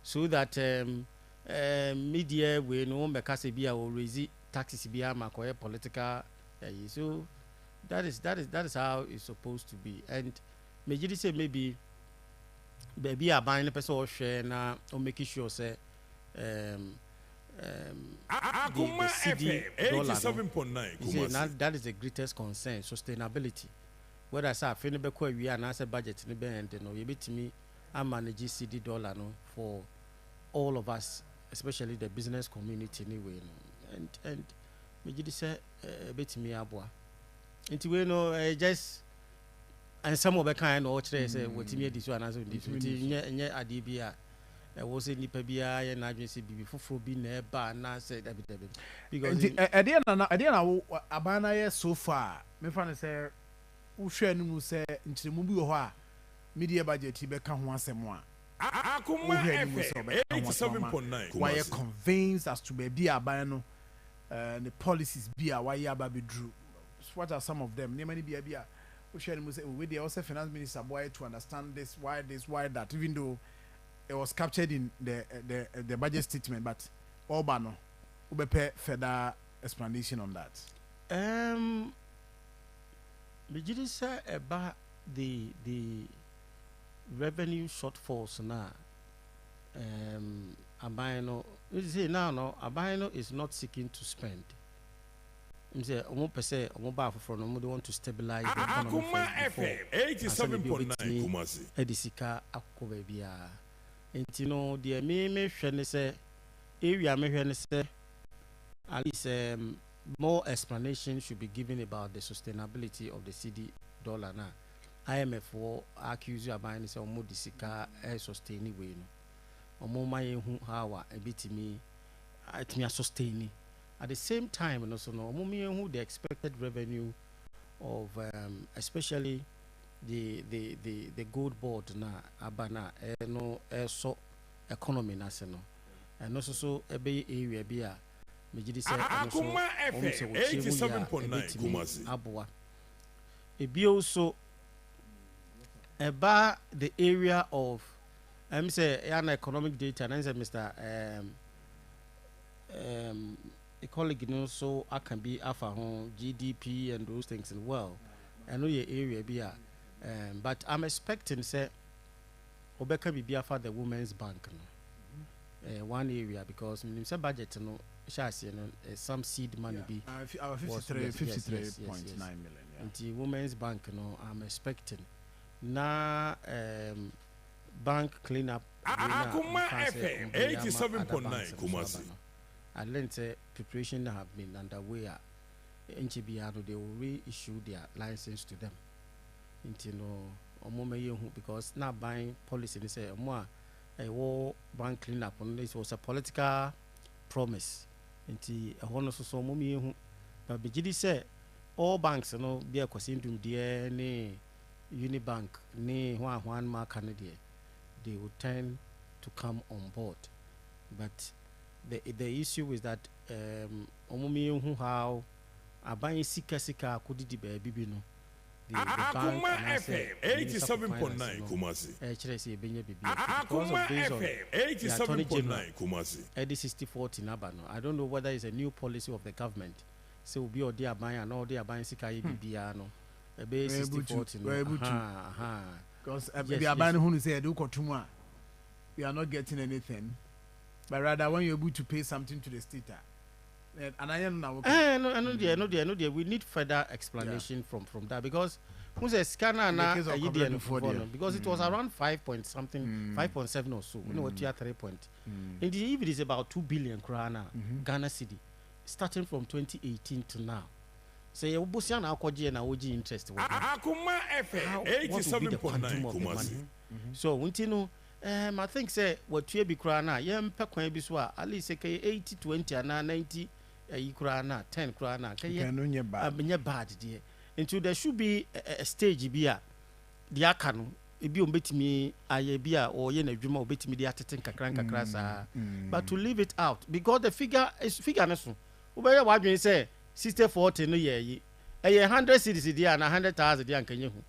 so that media we no make us be or raise taxes be am political so that is how it's supposed to be and me say maybe baby are buying a person or share na or making sure say the CD dollar 87.9 that is the greatest concern sustainability whether I say feel be kwa we and say budget ni be and no you bet me I manage CD dollar no for all of us especially the business community anyway and me just say bet me aboa nti we no just and some of the kind or say what me this one as this nye adibia was any pebia and agency be for be never na say that because at the end abana so far me fan say wo hwe no mu say nchiremu bi wo ho a media budget be ka ho asem a Akoma FM 87.9 why convinced as to be aban no the policies be a why aba be drew what are some of them many be a we the also finance minister boy to understand this why that even though it was captured in the budget statement but Obano will be further explanation on that. We did say about the revenue shortfalls now. Abino is not seeking to spend. Say omo pese omo ba for no they want to stabilize the economy. Akoma FM 87.9 Kumasi. Edisika akoba bia. Enti no de me hwe ne se area me hwe ne se at least more explanation should be given about the sustainability of the CD dollar now. IMF for accuse you about say omo disika sustain way no. Omo maye hu how a bitimi atimi sustain. At the same time, and also no, who the expected revenue of especially the gold board na abana no so economy na se no, and also so ebe area be a mejidi say Akoma FM 87.9 Kumasi abua ebi also about the area of say an economic data and say Mr. A colleague knows so I can be alpha home GDP and those things as well. I know your area be but I'm expecting say Obeka be for the women's bank no. One area because when say budget no some seed money be 53.9 million. And the women's bank no I'm expecting na bank cleanup Akoma FM 87.9 Kumasi. I learned preparation have been underway. NGBR they will reissue their license to them. Because now buying policy they say more a war bank cleanup on this was a political promise. A one also so mummy but BGD say all banks be a question dear ne Unibank ne one mark Canada they would tend to come on board. But the issue is that how aban sika could be baby no the bank FM 87.9 Kumasi Akoma FM 87.9 Kumasi Eddie 60-40 nabano I don't know whether it's a new policy of the government so will be or dear buying and all dear buying sika bibiano a base 60-40 because the aban who say do kotuma we are not getting anything. But rather, when you're able to pay something to the state, and I am now. No, we need further explanation from that because who says scanner na because it was around 5 point something 5.7 or so you know what you are 3 point and if it is about 2 billion krana Ghana city starting from 2018 to now say you busia na akwaje na oji interest Akoma FM 87.9 so unti no I think say what you be krana yem pe kwan bi so at least say 80-20 and 90 krana 10 krana kay bad there. Into there should be a stage bia the akano ebi ombetimi aye bia or ye na dwuma obetimi de ateten kakran saa but to leave it out because the figure no so obeye wadwen say 60-40 no ye 100 cedis there and 100,000 there ankenye hu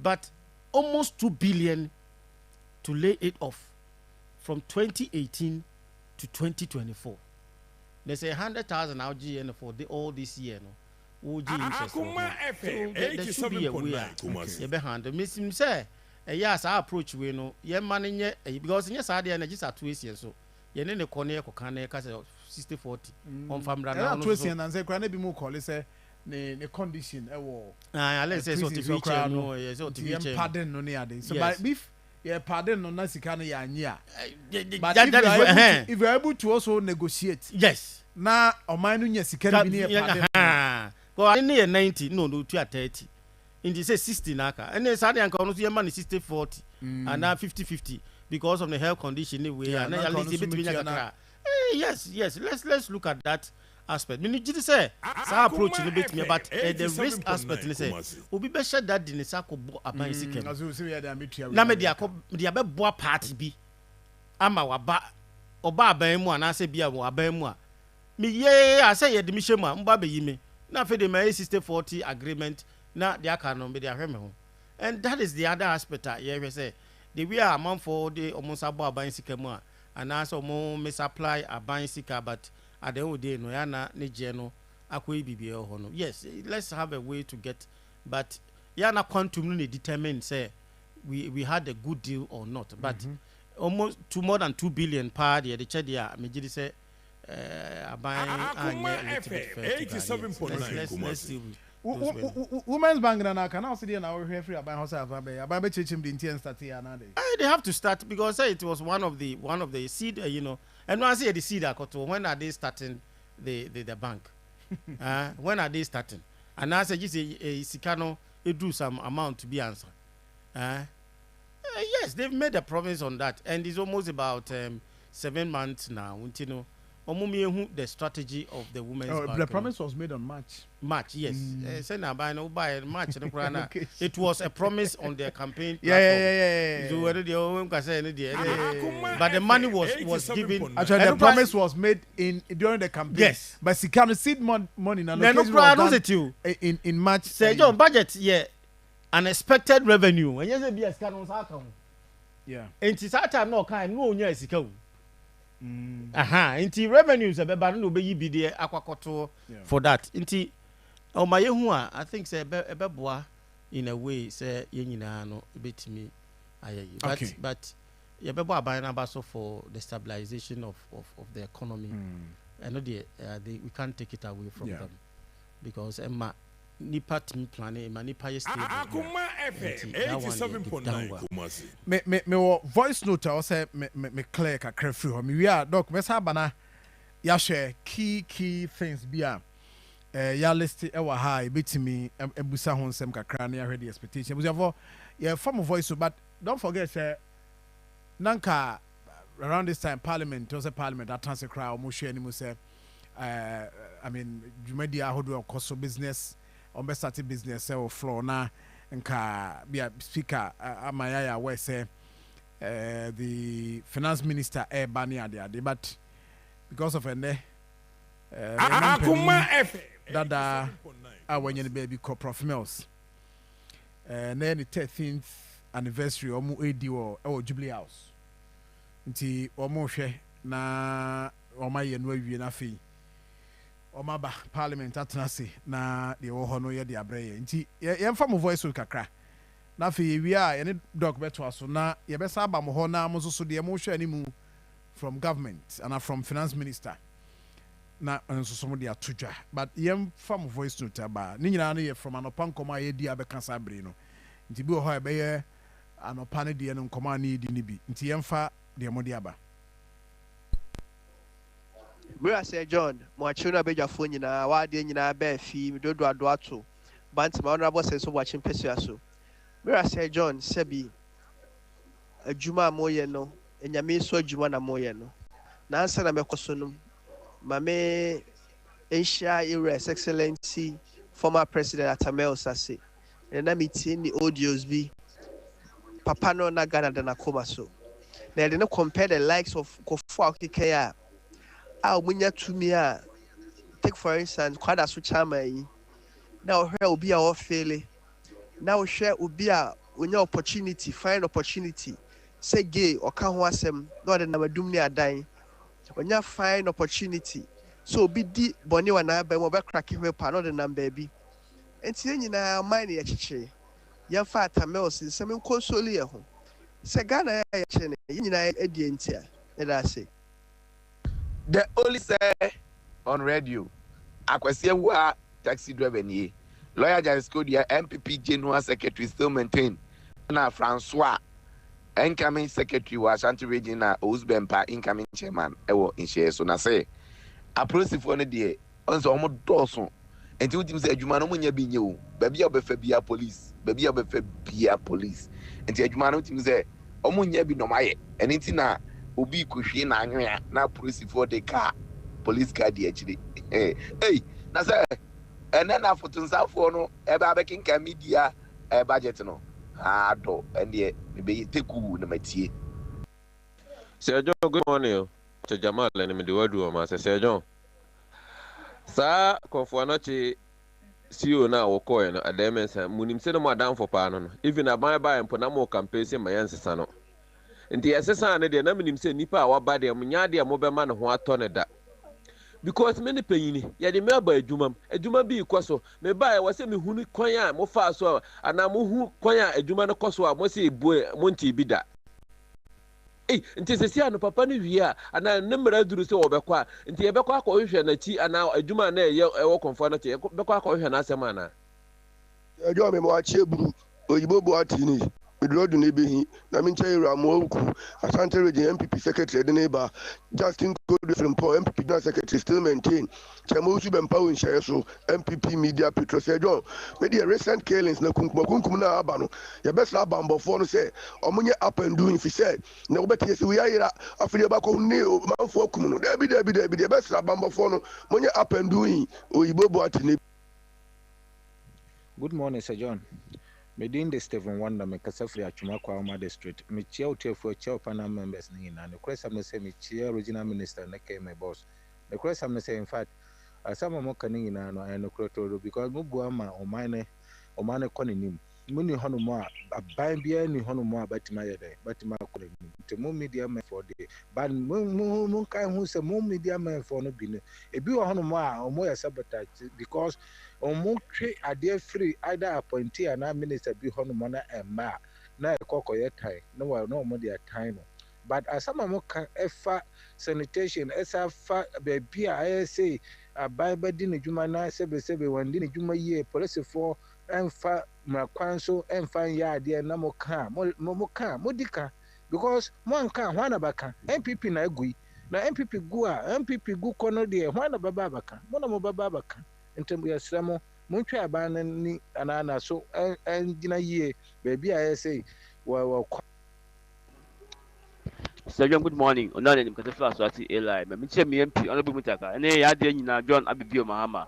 but almost 2 billion to lay it off from 2018 to 2024 they say 100,000 out GN for all this year no Akoma FM 87.9 you be handle miss say yes I approach we no ye man nye because nye saa dey na just atuation so ye ne kone ko kan na ka say 60-40 on famra na no atuation na say kra na bi mu call say ne condition e wo let's say so to future no yes so to future pardon no ne ade so but if yeah pardon no na sika no ya anyi a but if you are able to also negotiate yes na oman no nya sika bi ne pardon because in near 90 no 30 in the say 60 naka and then sadly and no man 60-40 and now 50-50 because of the health condition anyway and at least yes let's look at that aspect me need say sa approach no bit me but the risk aspect ni say obi be share that the nisa ko bo aban sika na me dia be bo party bi ama waba oba aban mu ana say bia wo aban mu a me ye I say ye de mi hwemu a mba be yi me na fe de my 60-40 agreement na de aka no be de ahwe me ho and that is the other aspect ye say the we are amount for the almost abo aban sika mu a ana so mo misapply aban sika but at the end of the day no ya na ne je no akoyi bibie ho no yes let's have a way to get but ya na quantum no determine say we had a good deal or not but almost more than 2 billion per the che dia me gidi say Akoma FM 87.9 Women's bank na can also dey na we free aban house aban be chechim the intern start here na dey they have to start because say it was one of the seed you know and when I say the seed akoto when are they starting the bank when are they starting and I say just a sikano it do some amount to be answered yes they've made a promise on that and it's almost about 7 months now you know the strategy of the women's bank. The promise was made on March, yes. Say na buy March. It was a promise on their campaign. Yeah. So but the money was given. Actually, the promise was made during the campaign. Yes, but she can receive money now. In March. Say John budget unexpected revenue. And yes, be a scan on yeah. And it's that time no kind no nya sika. Inti revenues abeba no be yi bi de akwakoto for that inti o ma yehu a I think say ebeboa in a way say ye nyina no betimi ayeyi but yebebo aban na baso for the stabilization of the economy I know we can't take it away from them because emma nipa team planning ma nipa yesterday Akoma FM 87.9 Kumasi me voice note I say me clear kakra free ho me we are doc me sa bana ya share key things bia ya list e wa ha e betimi ebusa ho nsem kakra na ya hwe the expectation because for yeah form voice but don't forget say nanka around this time parliament was a parliament that transfer crowd mo share ni mo say I mean jumedia hodo koso business on be starting business or floor na nka be speaker amayaya we say the finance minister bani ade but because of Akoma FM dada awenye baby co prof mills na the 13th anniversary omu edi or Jubilee House nti omu hwe na omaye no awie na fi omaba parliament atenase na de wo ho no ye de abreye nti ye mfa mo voice kakra na fi wi a ye ne doc beto aso na ye be sa ba mo ho na mo so de mo hwe animu from government and from finance minister na nso so mo de atodwa but yem fam voice note aba ni nyina no ye from anopa nkoma ye di abeka sabre no nti bi wo ho ebe ye anopa ne de no nkoma na yedi ni bi nti yem fa de mo de aba Mira say John mo achiru na bedwafo nyina wa de nyina ba fi dodo ado ato banti ma honorable say so watching pesua so Mira say John sebi adwuma mo ye no enyame so adwuma na mo ye no na ansa na mekoso no mame Asia His Excellency former President Atamel Sase and na meeting the audios be papa no na Ghana than Akoma so they didn't compare the likes of Kofu Akikaya munya to me take for instance kwada so chama yi now here will be our failure now share will be a opportunity find opportunity say gay or ka ho asem no de na madum ni adan when find opportunity so be di boni wa na ba mo be crack we pa no de number bi enti nyina mind ye chiche ya fa Atamel se me console ye ho se Ghana ya che ne nyina edi entia e da say the only say on radio akwasi ewa taxi driver ni lawyer Jarisko dia MPP General Secretary still maintain na Francois incoming secretary wa Ashanti region na Ousbempa incoming chairman ewo inshare so na say aprosifo no de onso omo doso enti utim say adwuma no munya bi nye o ba bia obefa bia police ba bia obefa bia police enti adwuma no utim say omo nya bi no maye enti na obi kohwie na anwea na aprosifo de car police car de achire hey na say na fotunsafo no e ba bekinka media budget no ado ende me be teku na matie Sir John, good morning to Jamal and me the word o ma Sir John sa konfo na chi CEO na wo koy no ademensa munim se no madam for pa no even aban ba empo na mo campaign se mayansesa no nti yesesa ne de na munim se nipa a waba de munya de mo be ma ne ho ato ne da because many payini ya de me aba adwuma bi ikoso me ba e wase me hunu kwan a mo fa so ana mo hu kwan a adwuma no koso a mo se ebue mo nti bi da nti sesi ano papa no wia ana ne mra duru se obekwa nti ebekwa akọ na chi ana adwuma na eye ewo konfo na che bekwa akọ hwe na asem ana ejo me mo achi eburu oyibo bo atini midrodu ne behi na minche Ramoku Ashanti region MPP secretary de neighbor Justin Code from Paul MPP general secretary still maintain Chemo Ousbempa in share so MPP media Petro Sejo media recent killings na kunkum na aba no ye best abambo for no say omunye up and doing fi said na obeti se we ayira afide ba ko ne manfo kum no debi the best abambo for no munye up and doing oyibo bo atini. Good morning, Sir John. Medin de Stephen Wonder me kasafri atwuma kwa Oma district me chia utefo chia panel members ni na ne kwesa me say me chia regional minister na ke my boss the kwesa me say in fact some mo kan ni na no no krotoro because mo bua ma omane kone nim muni hono mo aban bia ni hono mo abatima yede batima kone nim te mo media me for the but mo kan hu say mo media me for no bi ne ebi wo hono mo a omo ya sabotage because omo twe ade free either appointee and minister bi hono mo na emma na ekoko ye tai no wa no mo dia tai no but asama mo kan efa sanitation esa fa be a I say abai di ne dwuma na sebe wandi ne dwuma yie police for emfa mrakwan so emfa ya ade na mo dika because mo anka hwana baka MPP na agui na MPP gu kono de hwana baba baka mo na mo baba baka ntem ya sremo mo twa aban ni anana so engina yie be a I say wa Sir John, good morning. Onane nimkatafu aswati Eli. Memiche MP honorable mutaka. Ene ya de nyina John Abibio Mahama.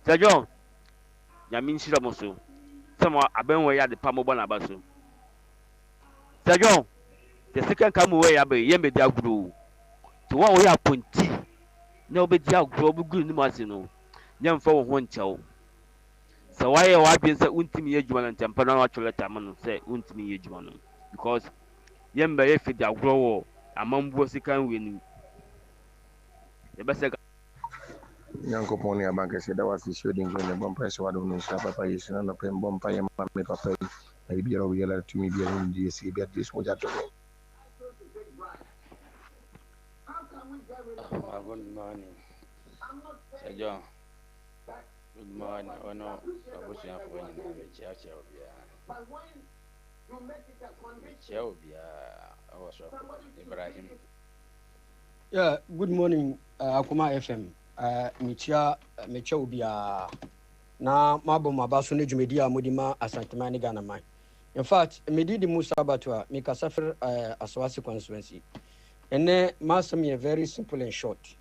Sir John, nyamin shira moso. Sama abenwe ya de pamobo na baso. Sir John, the second come away abe yembe dia guru. To one we appointi. Na obe dia guru bu guru ni masi no. Nyamfa wo ho nkyɛw. Sɛ wayɛ wadwen sɛ wontimi yɛ adwuma no ntɛmpa na watwɛ leta ma no sɛ wontimi yɛ adwuma no because yɛmba yɛ fidi agorɔ wɔ amambuo sika nwe no yɛbɛsɛ Nyankopɔn ne abankɛsɛ da wase hyɛ odi nkwa ne bɔmpa ɛsɛ wade wo no nhyira papa yesu na nɔpɛ mbɔmpa yɛ ma me papa yi na bibiara woyɛla tumi biara no di ɛsi biara de so mogya to me Good morning. Sir John. Good morning. Oh no, I wish you have one in the church. Ibrahim. Yeah, good morning, Akoma FM. Michia Ubia. Na mabo mabaso ne dwumedi a modima asantema ne Ghana man. In fact, medidi Musa Batwa, Mikasafir Aswasi constituency. And masam ye very simple and short.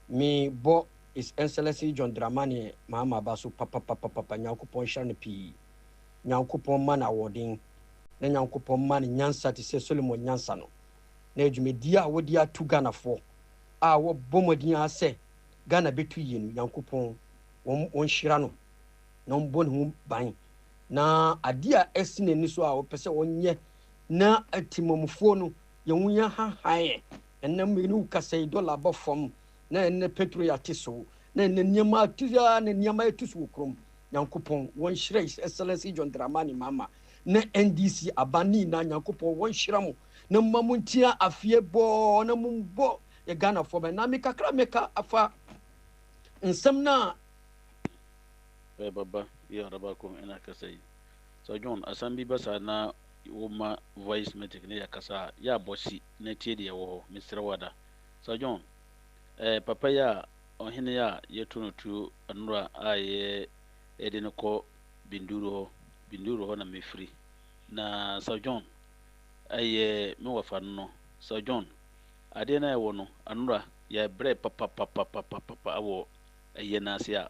Me bo is Excellency John Dramani Mama Basu papa Nyankopon shane pi. Nyankopon man awarding. Na Nyankopon man nyansa ti se Solomon nyansa no. Na dwumedi a wodi atu Ghana for. A wo bomodin ase Ghana betu yenu Nyankopon won shira no. Na mbon hu ban. Na adia esine ni so a wo pese wonye na atimomfo no yewunya ha hae enna menu kasai dollar ba fom na enne petrol ya tiso na enne nyama tuya na nyama etusu krom Nyankopon won shira Excellency John Dramani Mama na NDC abani na Nyankopon won shira mo na mamuntia afie bo na mumbo ye Ghana for na me kakra meka afa nsem na baba ya rabako ina kasai so John asambi basa na woma voice metic ne yakasa ya bosi na tie de wo Mr. Wada so John papa ya ohene ya yetuno tu anura aye edene ko binduro ho na mefri na so John aye me wafa no so John ade na ewo no anura ya bre papa awo aye na sia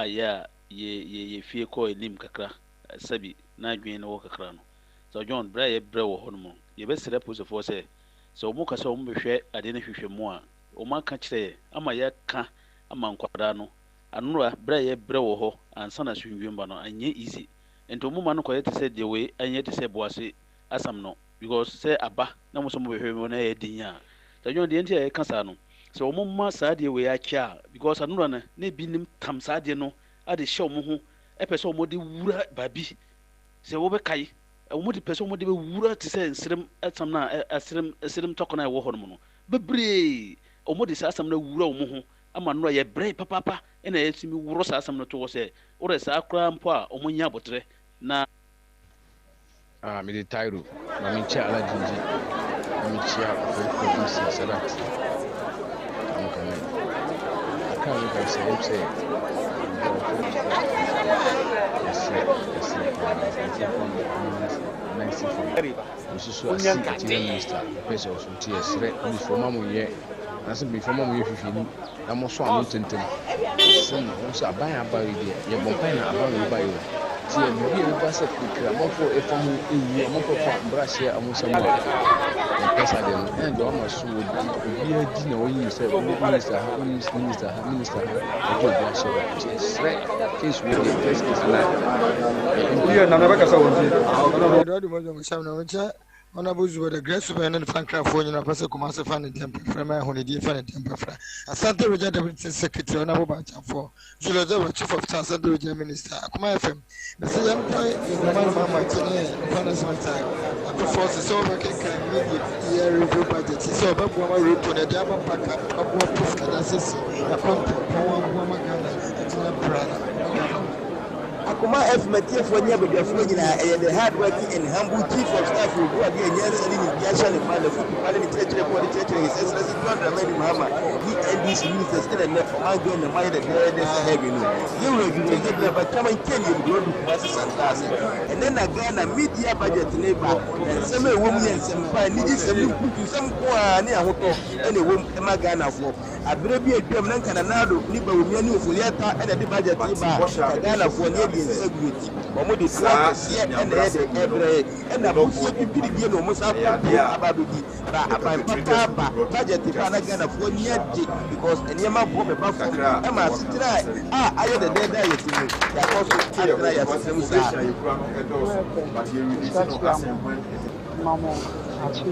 ya ye fie ko enim kakra sabi na adwen no kakra no so John bra ye bre wo ho no ye be sere posefo se so mo ka so mo hwehwe ade na hwehwe mo a o ma ka kire ama ye ka ama nkwada no anura bra ye bre wo ho ansa na hwehwe no anye easy ento mo ma no ko ye te se de we anye te se boase asam no because say aba na mo so mo hwehwe mo na ye dinya so John de ntia ye ka sa no so mo ma sa de we akia because anura na bi nim tam sa de no ade hye mo ho epese o mo de wura babi se wo be kai o mo de pese o mo de be wura te se nsrem etam na asrem tokona e wo ho no no bebre o mo de sa asam na wura o mo ho ama no ye bre papa e na yetimi wuro sa asam no to wo se o re sa akra mpo a o mo nya botre na me de Tairo na me chia ala jinji me chia ko producer salat amkame aka me ka se Osusu asi minister pese osunti esre ni forma mo ye na se bi forma mo ye fifini na mo so anu tentem se no so aban aba ide ye bompan na aban wi ba yo ti e bi e ba se kira mo fo e famu ewu mo fo fa brashe amusa mo pesa de no and o ma so obi adi na oyi se minister o to ba se o esre case we the first case na na na ba ka sa wonti do do mo jo sham na woncha ona bozu the great super and franka for you na pese kuma se fan temper from my honey die fan temper fra asante roja deputy secretary ona boba chafo julo the chief of staff asante roja minister Akoma FM the same point is the man mama tene finance time to force so back can media year review budget so ba bo ma road to the jama pack up what proof that says ya content power bo ma gana tena brother Akoma FM for near with the the hard working and humble chief of staff who are the Yasan and Mother for the church report the church is Excellency John Dramani Mama. He and these ministers still and left for going the mind that there is a heavy no. You will get there, but come and tell you go to classes and classes. And then again a media budget neighbor and some women and some fine needs some near hotel and a woman Magana for a baby a German Canado, Niba with me for Yata and the budget Ghana for integrity. Omo de see and every and a book you no must have about ba budget na Ghana for because any man bomb ba for am as try ayo the dead there yet ya also try ya system sa mamo achi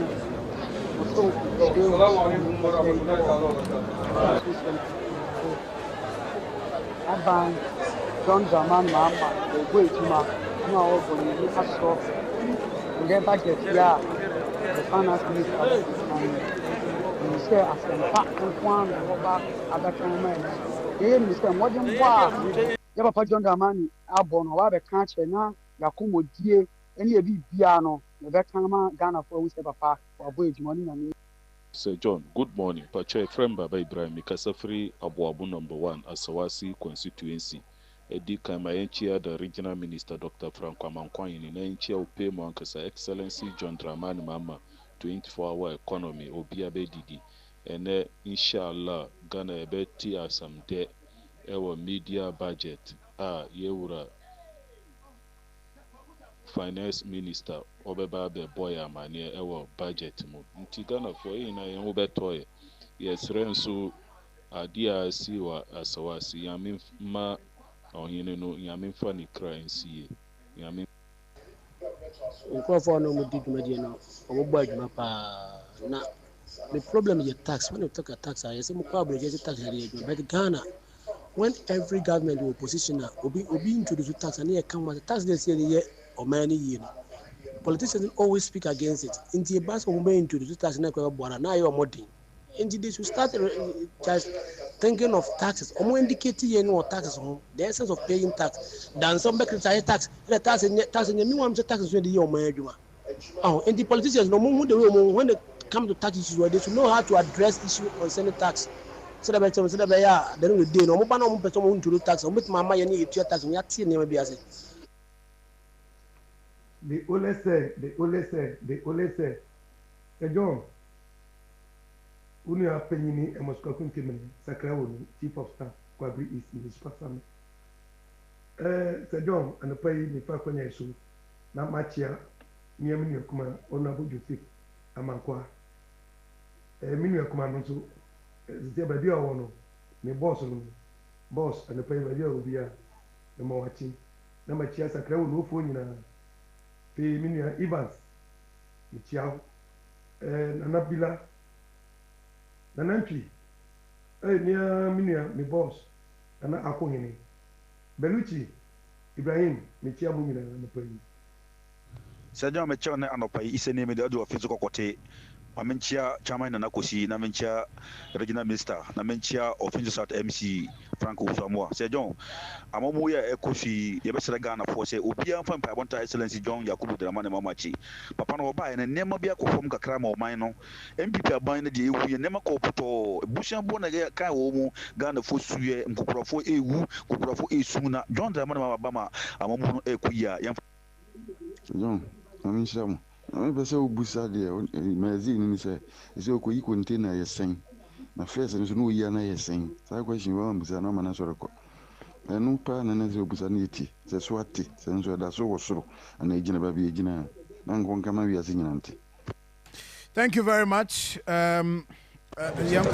Aban John Dramani Mama, the way to my no open the budget, yeah, the finance minister and you say as a one over other kind man. They say more than one. Ya papa John Dramani abon wa be kan che na yakomo die ene e bi bia no e be kan ma Ghana for we say papa wa boy edwuma ni na. Sir John, good morning. Pacha friend Baba Ibrahim Mikasafri Abuabu #1 Asawasi constituency. Edi Kamayenchia, the regional minister Dr. Franco Amankwany in Nenchia Upe Mwankasa Excellency John Dramani Mama 24-hour economy Obiabe Didi. Ene inshallah Ghana ebeti asamde ewa media budget yewura finance minister obeba be boy amane ewo budget mu nti Ghana for ina yen wo betoye yesre nso adia si wa asawasi yamin ma ohine no yamin fa ni currency yamin nkurɔfoɔ no mu di dwumadie no ɔmo bɔ adwuma paa na the problem is tax. When you talk about tax, I say more abrogate tax but Ghana, when every government will position obi introduce tax and here come with tax they say the year or many years. Politicians always speak against it. In the bus of women introduce tax now you're modding. And they should start just thinking of taxes. Or more indicating you know taxes the essence of paying tax. Than some back tax. The tax in the minimum taxes when the year or oh, and the politicians no more when they come to tax issues where they should know how to address issue concerning tax. So that then we do no more no person to do tax. Or with mama you need to tax. We are seeing them be as they always say, Sir John, Unia Penini and Moscow Kuntimini, Sakrawuni, Chief of Staff, Quabri is in his family. Sir John, and the pay me Paconia so, not much here, near Minia Kuma, Honorable Joseph, Amankwa. Minia Kuma, so, the Badia one, me boss, and the pay Badia will be the more watching. Number Chia Sakrawuni, no phone. Minia Evans, Michiao, Nanabila, Nanantri, near Minia, my boss, and Akohini, Belucci, Ibrahim, Michia Munina, and the police. Sir John Mechana and Opai is a name of the physical cote. Namenchia chairman na nakosi namenchia regional minister namenchia official at MC Franco Samoa. Sir John, amomo ya ekofi ye besere Ghana for say obi amfa mpa bonta excellency John Yakubu Dramani Mamachi. Papa no ba na nema bia kofom kakra ma oman no. MPP aban na de ewu ye nema ko poto busian bo na kan wo mu Ghana fo suye mkokrofo ewu kokrofo esu na John Dramani Mama amomo no ekuya yam. John, aminshamo. I pese obusa de magazine ni say okoyi container yesen na first nso no yi na yesen that question wa mbusa na mana soro ko enu pa na na se obusa na eti se so ate se nso da so wo soro na ejina ba bi ejina na ngon kama wi ase nyina nte. Thank you very much. Young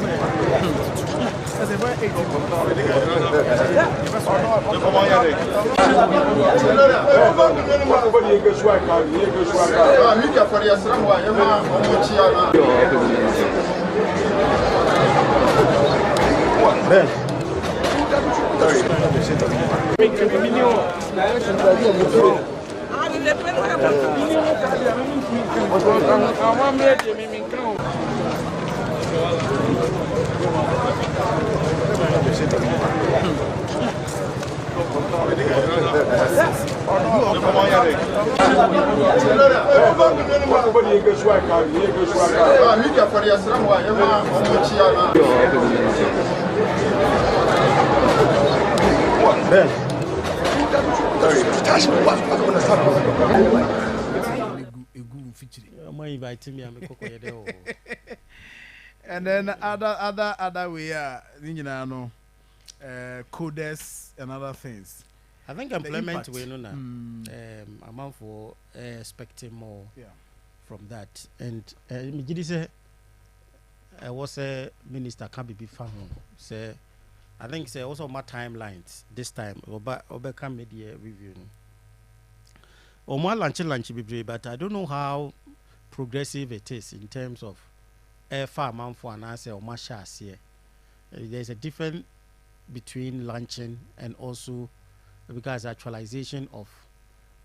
and then other way coders and other things. I think employment we know now. Amount for expecting more from that. And me say I was a minister can be found. Say I think say also my timelines this time over come media review. Or more lunch be but I don't know how progressive it is in terms of farm for an answer or my shares here. There's a difference between launching and also because actualization of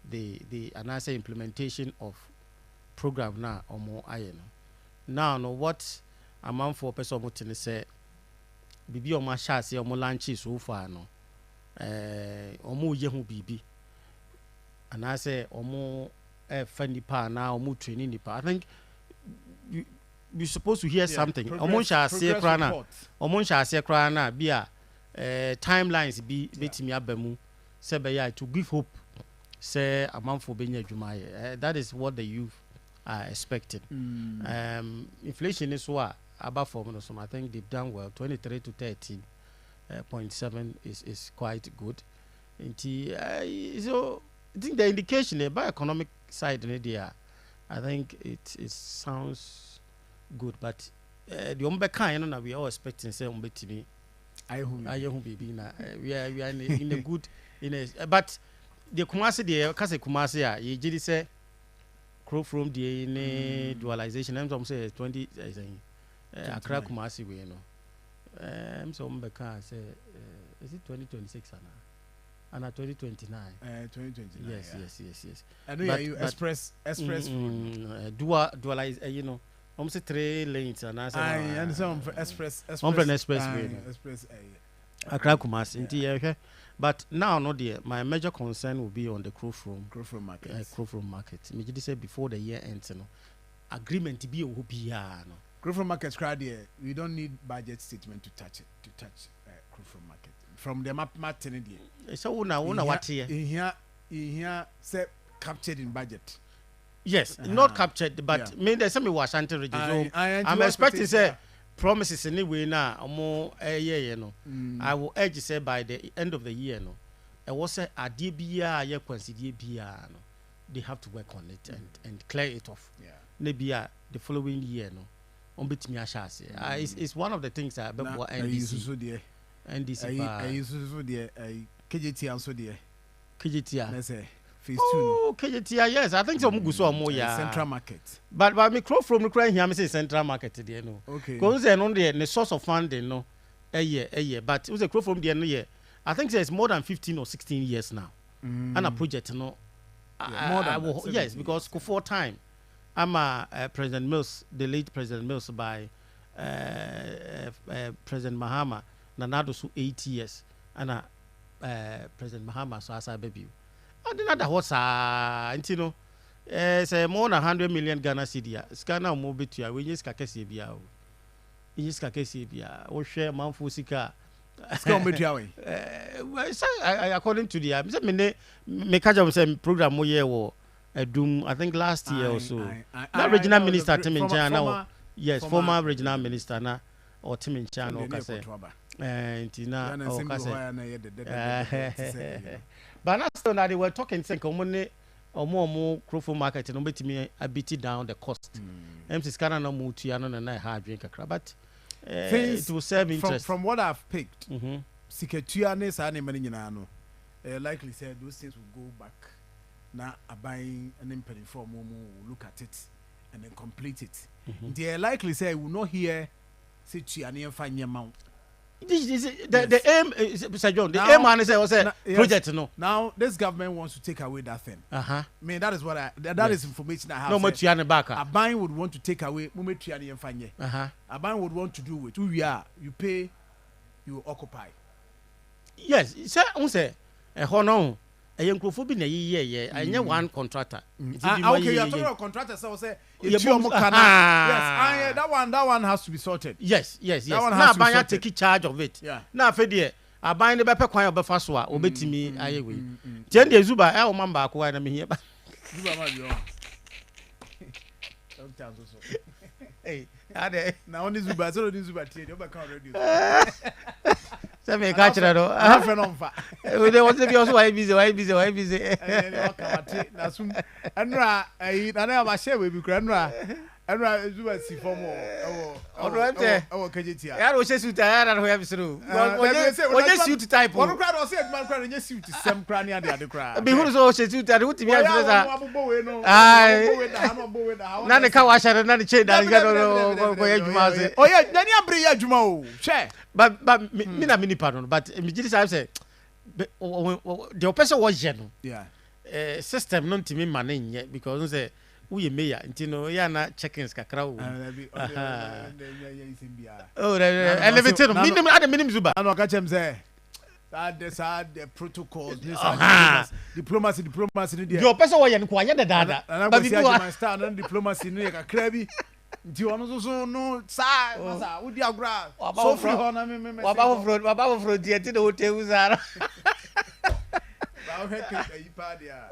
the answer implementation of program now or more iron. Now what amanfoɔ pɛ sɛ ɔmo te ne sɛ biribi a ɔmo ahyɛ ase ɔmo lanche so far no ɔmo yɛ ho biribi anaasɛ ɔmo ɛfa nipa anaa ɔmo training nipa. I think you supposed to hear something. Ɔmo nhyɛ aseɛ koraa na ɔmo nhyɛ aseɛ koraa na bi a timelines bi betumi aba mu sɛ bɛyɛ to give hope sɛ amanfoɔ bɛnya adwuma yɛ. That is what the youth are expecting. Inflation is what about for so I think they've done well. 23 to 13.7 is quite good. So I think the indication by economic side in India, I think it sounds good. But the umbe we are all expecting say umbe timi. I who baby na we are in a good but the Kumasi the kase Kumasi ya ye jidi say crow from the dualization. I'm say 20 Accra Kumasi we no. So Mbeka say is it 2026 and 2029? 2029. Yes. And but, you express dualize you know. Say 3 lanes and and some express way. Accra Kumasi. But now no dear, my major concern will be on the Crow from market. Me just say before the year ends, no agreement to be no. Crow from market we don't need budget statement to touch Crow from market. From the map so una what here? In here say captured in budget. Yes, not captured, but me there's some Washington region. So I'm expecting say promises anyway now more you know. I will urge say by the end of the year no. I was say a DBA ye consider no. They have to work on it and clear it off. Yeah. Maybe the following year no. It's one of the things that NDC. I used to the KJT and so dear. KJT. Let's say. Oh, KJT, yes, I think so. Central market. But me crow from the crying here, I say central market there no. Okay. Because they're not the source of funding no. A year. But it was a crow from the year. I think there's more than 15 or 16 years now. And a project no. More than yes, because for time. I'm President Mills, the late President Mills by President Mahama. Nanado so 8 years. And President Mahama so as I baby. I didn't know what's you know. Say more than 100 million Ghana cedi. Scanner move to ya. We just kakesi biya. We just kakesi biya. We share Marfo sika. Scan me to according to the me kaja say program mo year wo doom I think last year or so. That regional minister Timin Chana. Yes, former regional minister na or Timin Chana or kase. Tina or kase. But now still they were talking saying money or more crowful market and bet me a bit down the cost. MC Scanner no move to and I hard drink a crab, but it will serve interest. From what I've picked, Sikatuanes and Maninano likely said those things will go back. Now I buying an impediment for Momo look at it and then complete it. They likely say will not hear Situani and find your mount. The aim, Sir John, the aim man is project no. Now this government wants to take away that thing. I mean that is what that is information I have. No more Tiana back. A buying would want to take away Mumetriani and Fanye. A buying would want to do with who we are. You pay, you occupy. Yes, say a honor. A young crowfobi na ye. I know one contractor. Okay, you're talking about contractors. So say yes, that one has to be sorted. Yes. Now buyer take charge of it. Yeah. Now Fedie, I buy the better kwan of Faswa, obey me. I will. Ten days Zuba, I will mamba who I am here. Hey, now only Zuba, so this Zuba, radio. Me catch that. I have on fire. They want to be also why busy. Andra, I never share with you, Grandra. Andra, Zuba, see for more. Oh, KJT. I was just tired and we have through. What just you to type? One crowd or said, man, crying, yes, you to some cranny and the other crowd. Behold, so she to tell you to be a None the car and none the chain. Oh, yeah, then you bring your Jumo. Share. But me na mini pardon, but immediately I say the person was general. Yeah. System not to me money yet because say uye mayor ntino ya na check-ins kakra wo minim zuba ano ka chem say the protocols diplomacy ni dia yo person wo ye nko anya dada ba bi wa star no diplomacy no ye kakra bi nti ono so no sa udi agura so free ho na me waba fro die ti de hotel uzara ba o heke yi pa dia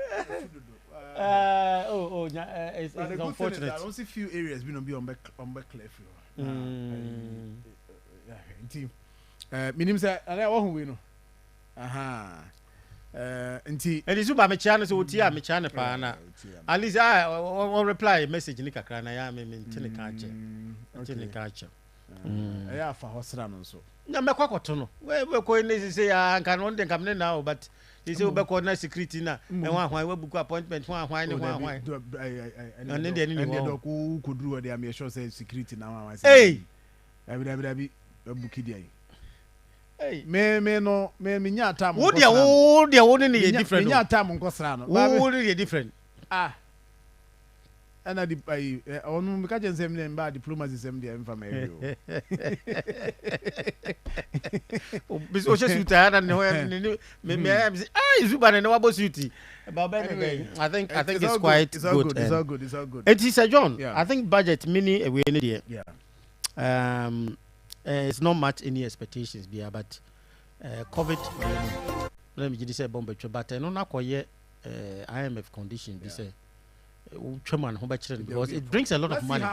it's unfortunate. I don't see few areas we don't be on back clear for. Minim say ana wo hu we no. Nti and isu ba me chia no so oti a me chia ne pa na. At least I reply message ni kakra na ya me ntine ka che. Ntine ka che. Ya fa hosra no so. Na me kwakoto no. We ko ni say ya nka no de kam ne na but he say we call na security na e wan hwan we book appointment hwan ne hwan and then they need to ku kudru they am sure say security na wan say abi book dia hey me nya time wo dia wo ne different me nya time nkosra no wo ne different ana di onu me ka jensem ne mba diplomacy sem dia mfa ma yo o che suta na ne me zuba ne wa bo suti but anyway I think it's quite good. It's all good. It is John. I think budget mini we need here. Yeah. It's not much any expectations there but COVID let me just say bomb but no na koye IMF condition be say because it brings a lot of money.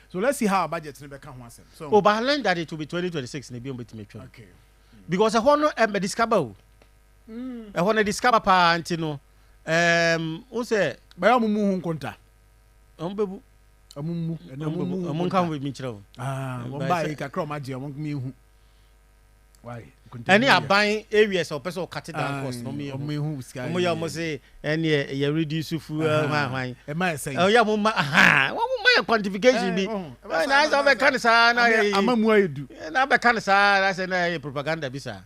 So let's see how our budget never can once. So but I learned that it will be 2026 maybe okay. Because I want to discover I want to discover pa antino who say by amumu hunkonta ombebu amumu kan we mi chiro ba e kakra ma je mi hu why any aban areas or person cut it down cost no me hu sky mo ya mo say any ya reduce fuel hwan e ma say oh ya mo ma mo quantification bi na so be kan sa na amamu ayedu na be kan sa na say na propaganda bi sa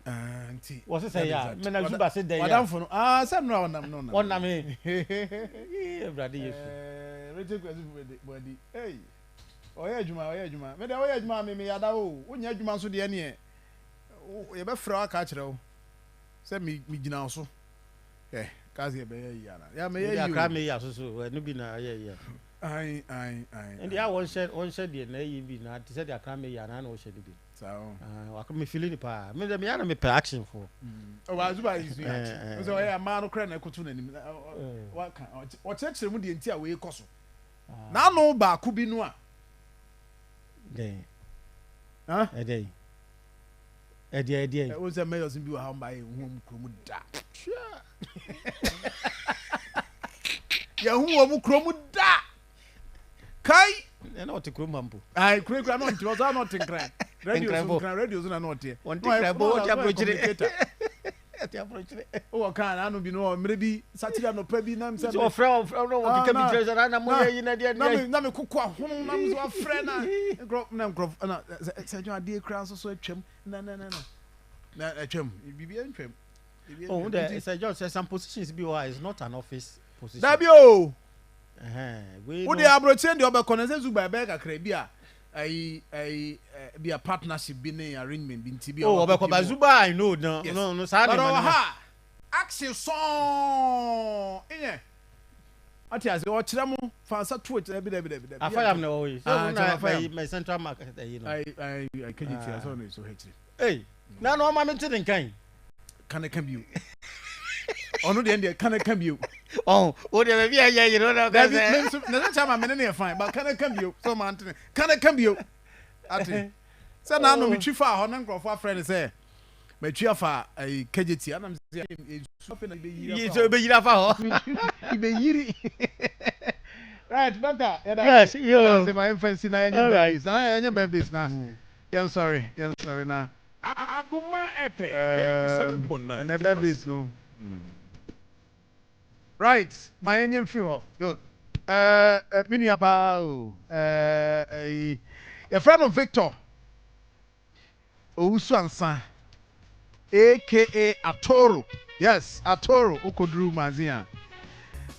auntie what's say ya me na zuba say dey ya madam for sam no wonam e brother yesu rete kwazu body hey oya adwuma me dey oya adwuma me yada o wonya adwuma so de ne ye be fra aka kire o say mi gina so kaze ye be ya na ya me ye ya kra me ya so no bi na ye ai and ya one share de na yi bi na te say de kra me ya na o share bi so wa ko me feeling pa me dem ya na me per action for o wa zuba is you so ya ma no kra na ekotu na nim wa kan o chekire mu de ntia we koso na no ba ku bi no a den Eddie. O say mayor sin bi wa ha mba e hu mu kromu da. Ya hu wo mu kromu da. Kai e na o te kromu ampo. Ai kura no nti o za no tinkran. Radio na no te. On tinkran bo o ja brochire. Ati abrochire. O kan anu bi no mre bi satira no pa bi na mse. O fra no o tika bi treasure na mo ye na de na me kokko ahunu na mzo afre na na se jo ade kra so atwam na atwam bibi antwam. Oh there is just some positions be why is not an office position. Dabi o. We wo de abrochire de obekọ na zuba be kakra bi a be a partnership be na arrangement be nti bi oh obekọ bazuba I know no sa de man action song ati as o kire mu fansa to it bi afayam na o yi so na my central market you know I can't see so no so hate hey na no ma me tin kan can you ono de end can you oh o de be ya you know na chama me na fine but can you so man can you ati say na no me twifa ho na nkrofo friend say me twifa kejeti anam say so fe na be yira fa ho be yiri right banta yes yo say my infancy na any birthdays na I'm sorry na Akoma FM and birthdays no right my engine fuel good mini about a friend of Victor Ousuansa aka Atoro yes Atoro Okodru Mazia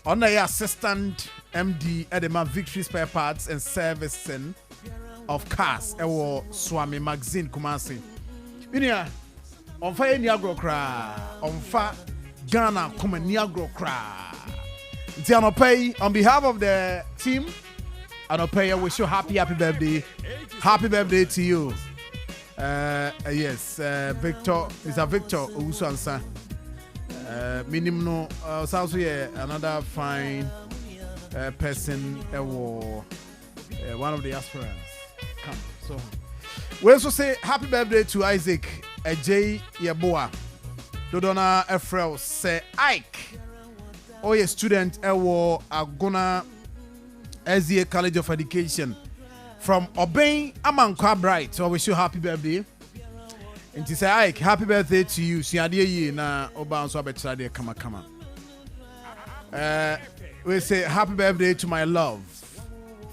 On the assistant MD Edema Victory Spare Parts and Servicing of Cars. Ewo Swami Magazine Kumasi. Inia on fire Niagara Cra. On fire Ghana come Niagara Cra. Pay on behalf of the team. Pay, I wish you happy birthday. Happy birthday to you. Yes, Victor is a Victor Usansa. Minimum sounds here another fine person one of the aspirants. Come. So we also say happy birthday to Isaac J. Yeboa. Dodona Efrel say Ike. Oh, a student Agona SDA College of Education from Obey Amankwa Bright. So I wish you happy birthday. And to say Ike, happy birthday to you. Siadia na Oba so betrade kama. We say happy birthday to my love.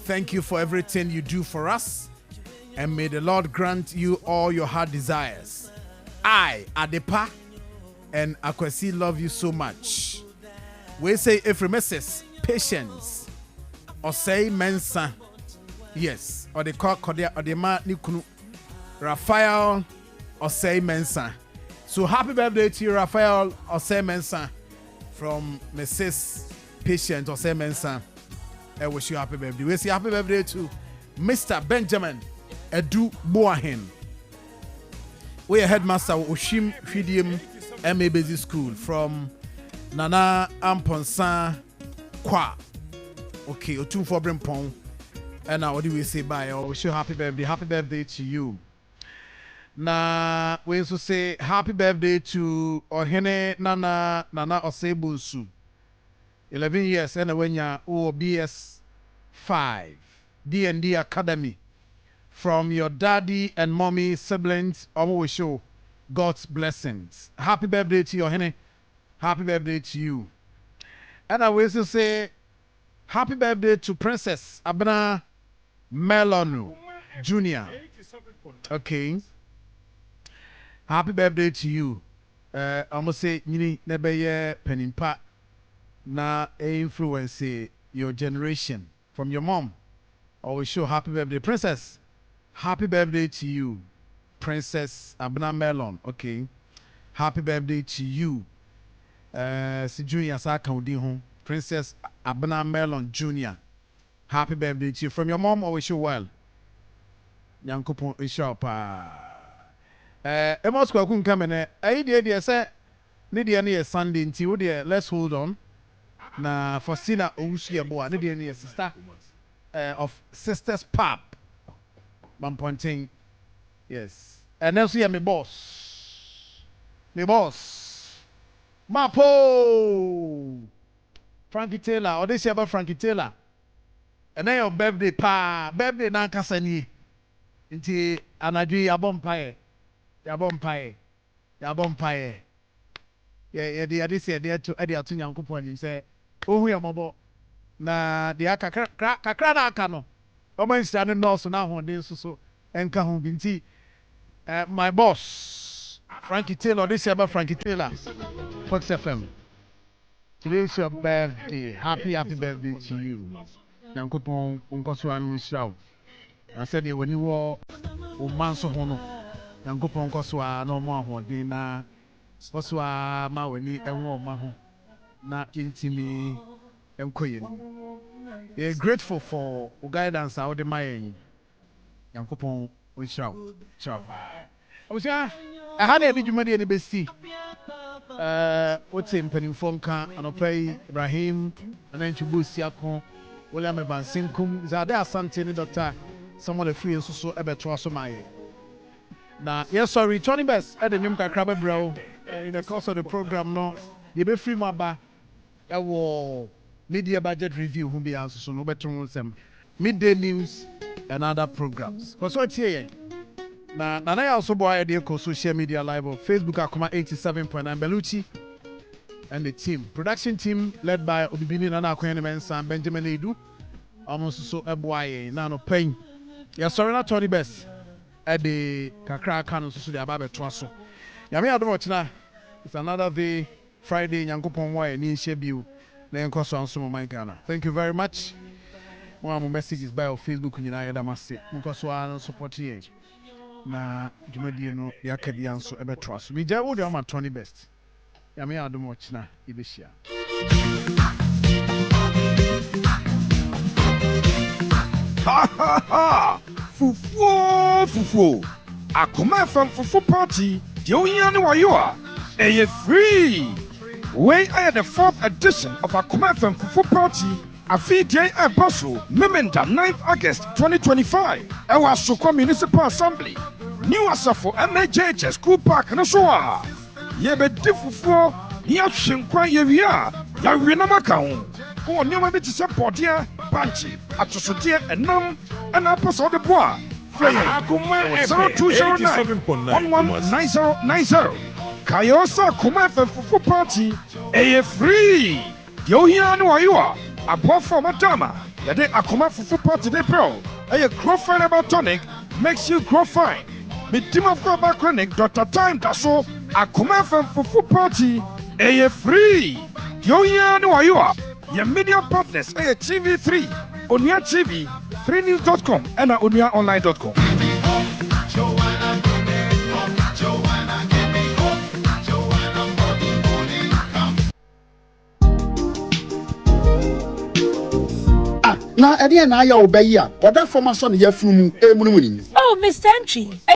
Thank you for everything you do for us. And may the Lord grant you all your heart desires. I, Adepa, and Akwesi love you so much. We say if remisses, patience, or say mensa. Yes, or the call Kodia or the man Nikunu Raphael or say mensa. So happy birthday to you, Raphael or say mensa from Mrs. Patient or say mensa. I wish you happy birthday. We say happy birthday to Mr. Benjamin Edu Boahen. We are headmaster Oshim Fidium MA Basic School from Nana Amponsa Kwa. Okay, Otum for Brimpong. And now what do we say bye? Oh, wish you happy birthday. Happy birthday to you. Now we also say happy birthday to Ohene Nana Osebunsu. 11 years and when you're BS 5 D&D Academy. From your daddy and mommy siblings, I will show God's blessings. Happy birthday to you, Ohene. Happy birthday to you. And I will also say happy birthday to Princess Abna Melonu Jr. Okay. Happy birthday to you. I'm gonna say you never penimpa na influence your generation from your mom. Always show happy birthday, Princess. Happy birthday to you, Princess Abna Melon. Okay. Happy birthday to you. Si Junior Sakaudi home. Princess Abna Melon Jr. Happy birthday to you. From your mom, always show well. Yankupon Ishop. Emos Kwakun Kamene. Idea say Nidia near Sunday until there. Let's hold on. Na Fosina Ushia Boa, Nidia near sister of Sisters Pub. Mamponting. Yes. And then see my boss. My boss. Marfo. Frankie Taylor. Or this year about Frankie Taylor. And then your birthday birthday na kasani. Inti anadwi yabompae. Yeah, the ade say there to ade atu Nyankopon say ohu yamobo na de kakra na aka no. Omo nsia no nurse na ho den so enka ho binti my boss Frankie Taylor, this year about Frankie Taylor. Fox FM. Today's your birthday. Happy birthday to you. Nyankopon unkoso anu nhyiraw. I said when you were man so hono. Nyankopon koso a no mo ahoden na koso a ma wani enwo ma ho na intimi enkoye. We are grateful for guidance out the my Nyankopon unhyiraw. Ciao. I was I had a bit of money in the best. What's in Pennyfonka and Opay Ibrahim and then Chubusiakon, William Evansinkum. Is there something, Doctor? Someone of free so ever to us. Now, yes, sorry, Tony Best at the Nimka Crabber Bro in the course of the program. No, you be free, my bar. I will media budget review who be answered, so no better them. Midday news and other programs. Because what's here? Now, I also buy a deal social media live on Facebook, Akoma 87.9 Belucci and the team. Production team led by Obibini Nana Akwenemen and Benjamin Edu. Almost so a boy, Nano Pain. Yes, sorry, not Tony Best. At the Kakra Kano, so the Ababe Twasso. Yami Adovachna, it's another day, Friday, Yankopon Way, Nin Shebu. Then cost on some of my Ghana. Thank you very much. One messages by our Facebook in United Amasi. Because one support here. Na Jumadi no Yakadian so ever trust. Me jawo de am 20 best. Ya me ado much na ibeshia. Ha ha ha! Fufu! Akoma from Fufu Party, the only one you are. A free! Way I had the 4th edition of Akoma from Fufu Party. A fee day at Basel, Memenda 9th August 2025. Our Soko Municipal Assembly. New Asafo MAJH School Park no so. Ye be difufu, ya shinkwa ye wia, ya wina makaho. Oh, nyama bi tise podia, panchi, atosodia enam, ena paso de bois. Akoma FM 87.9 Kayosa Akoma FM Fufu Party, free. Yo here no ayo. Above for Madama, Yade Akoma Fufu Party de Pro, grow fine about tonic, makes you grow fine. With team of Global Clinic, Dr. Time Tasso, Akoma FM Fufu Party, free. Yo here no ayo. Your media partners, TV3, Onia TV, 3news.com, and OniaOnline.com. Na ɛdeɛ na ayɛ wo bɛyi a ɔda fam asɔ ne yɛfunu mu ɛmunumuni. Oh, Miss Tantri.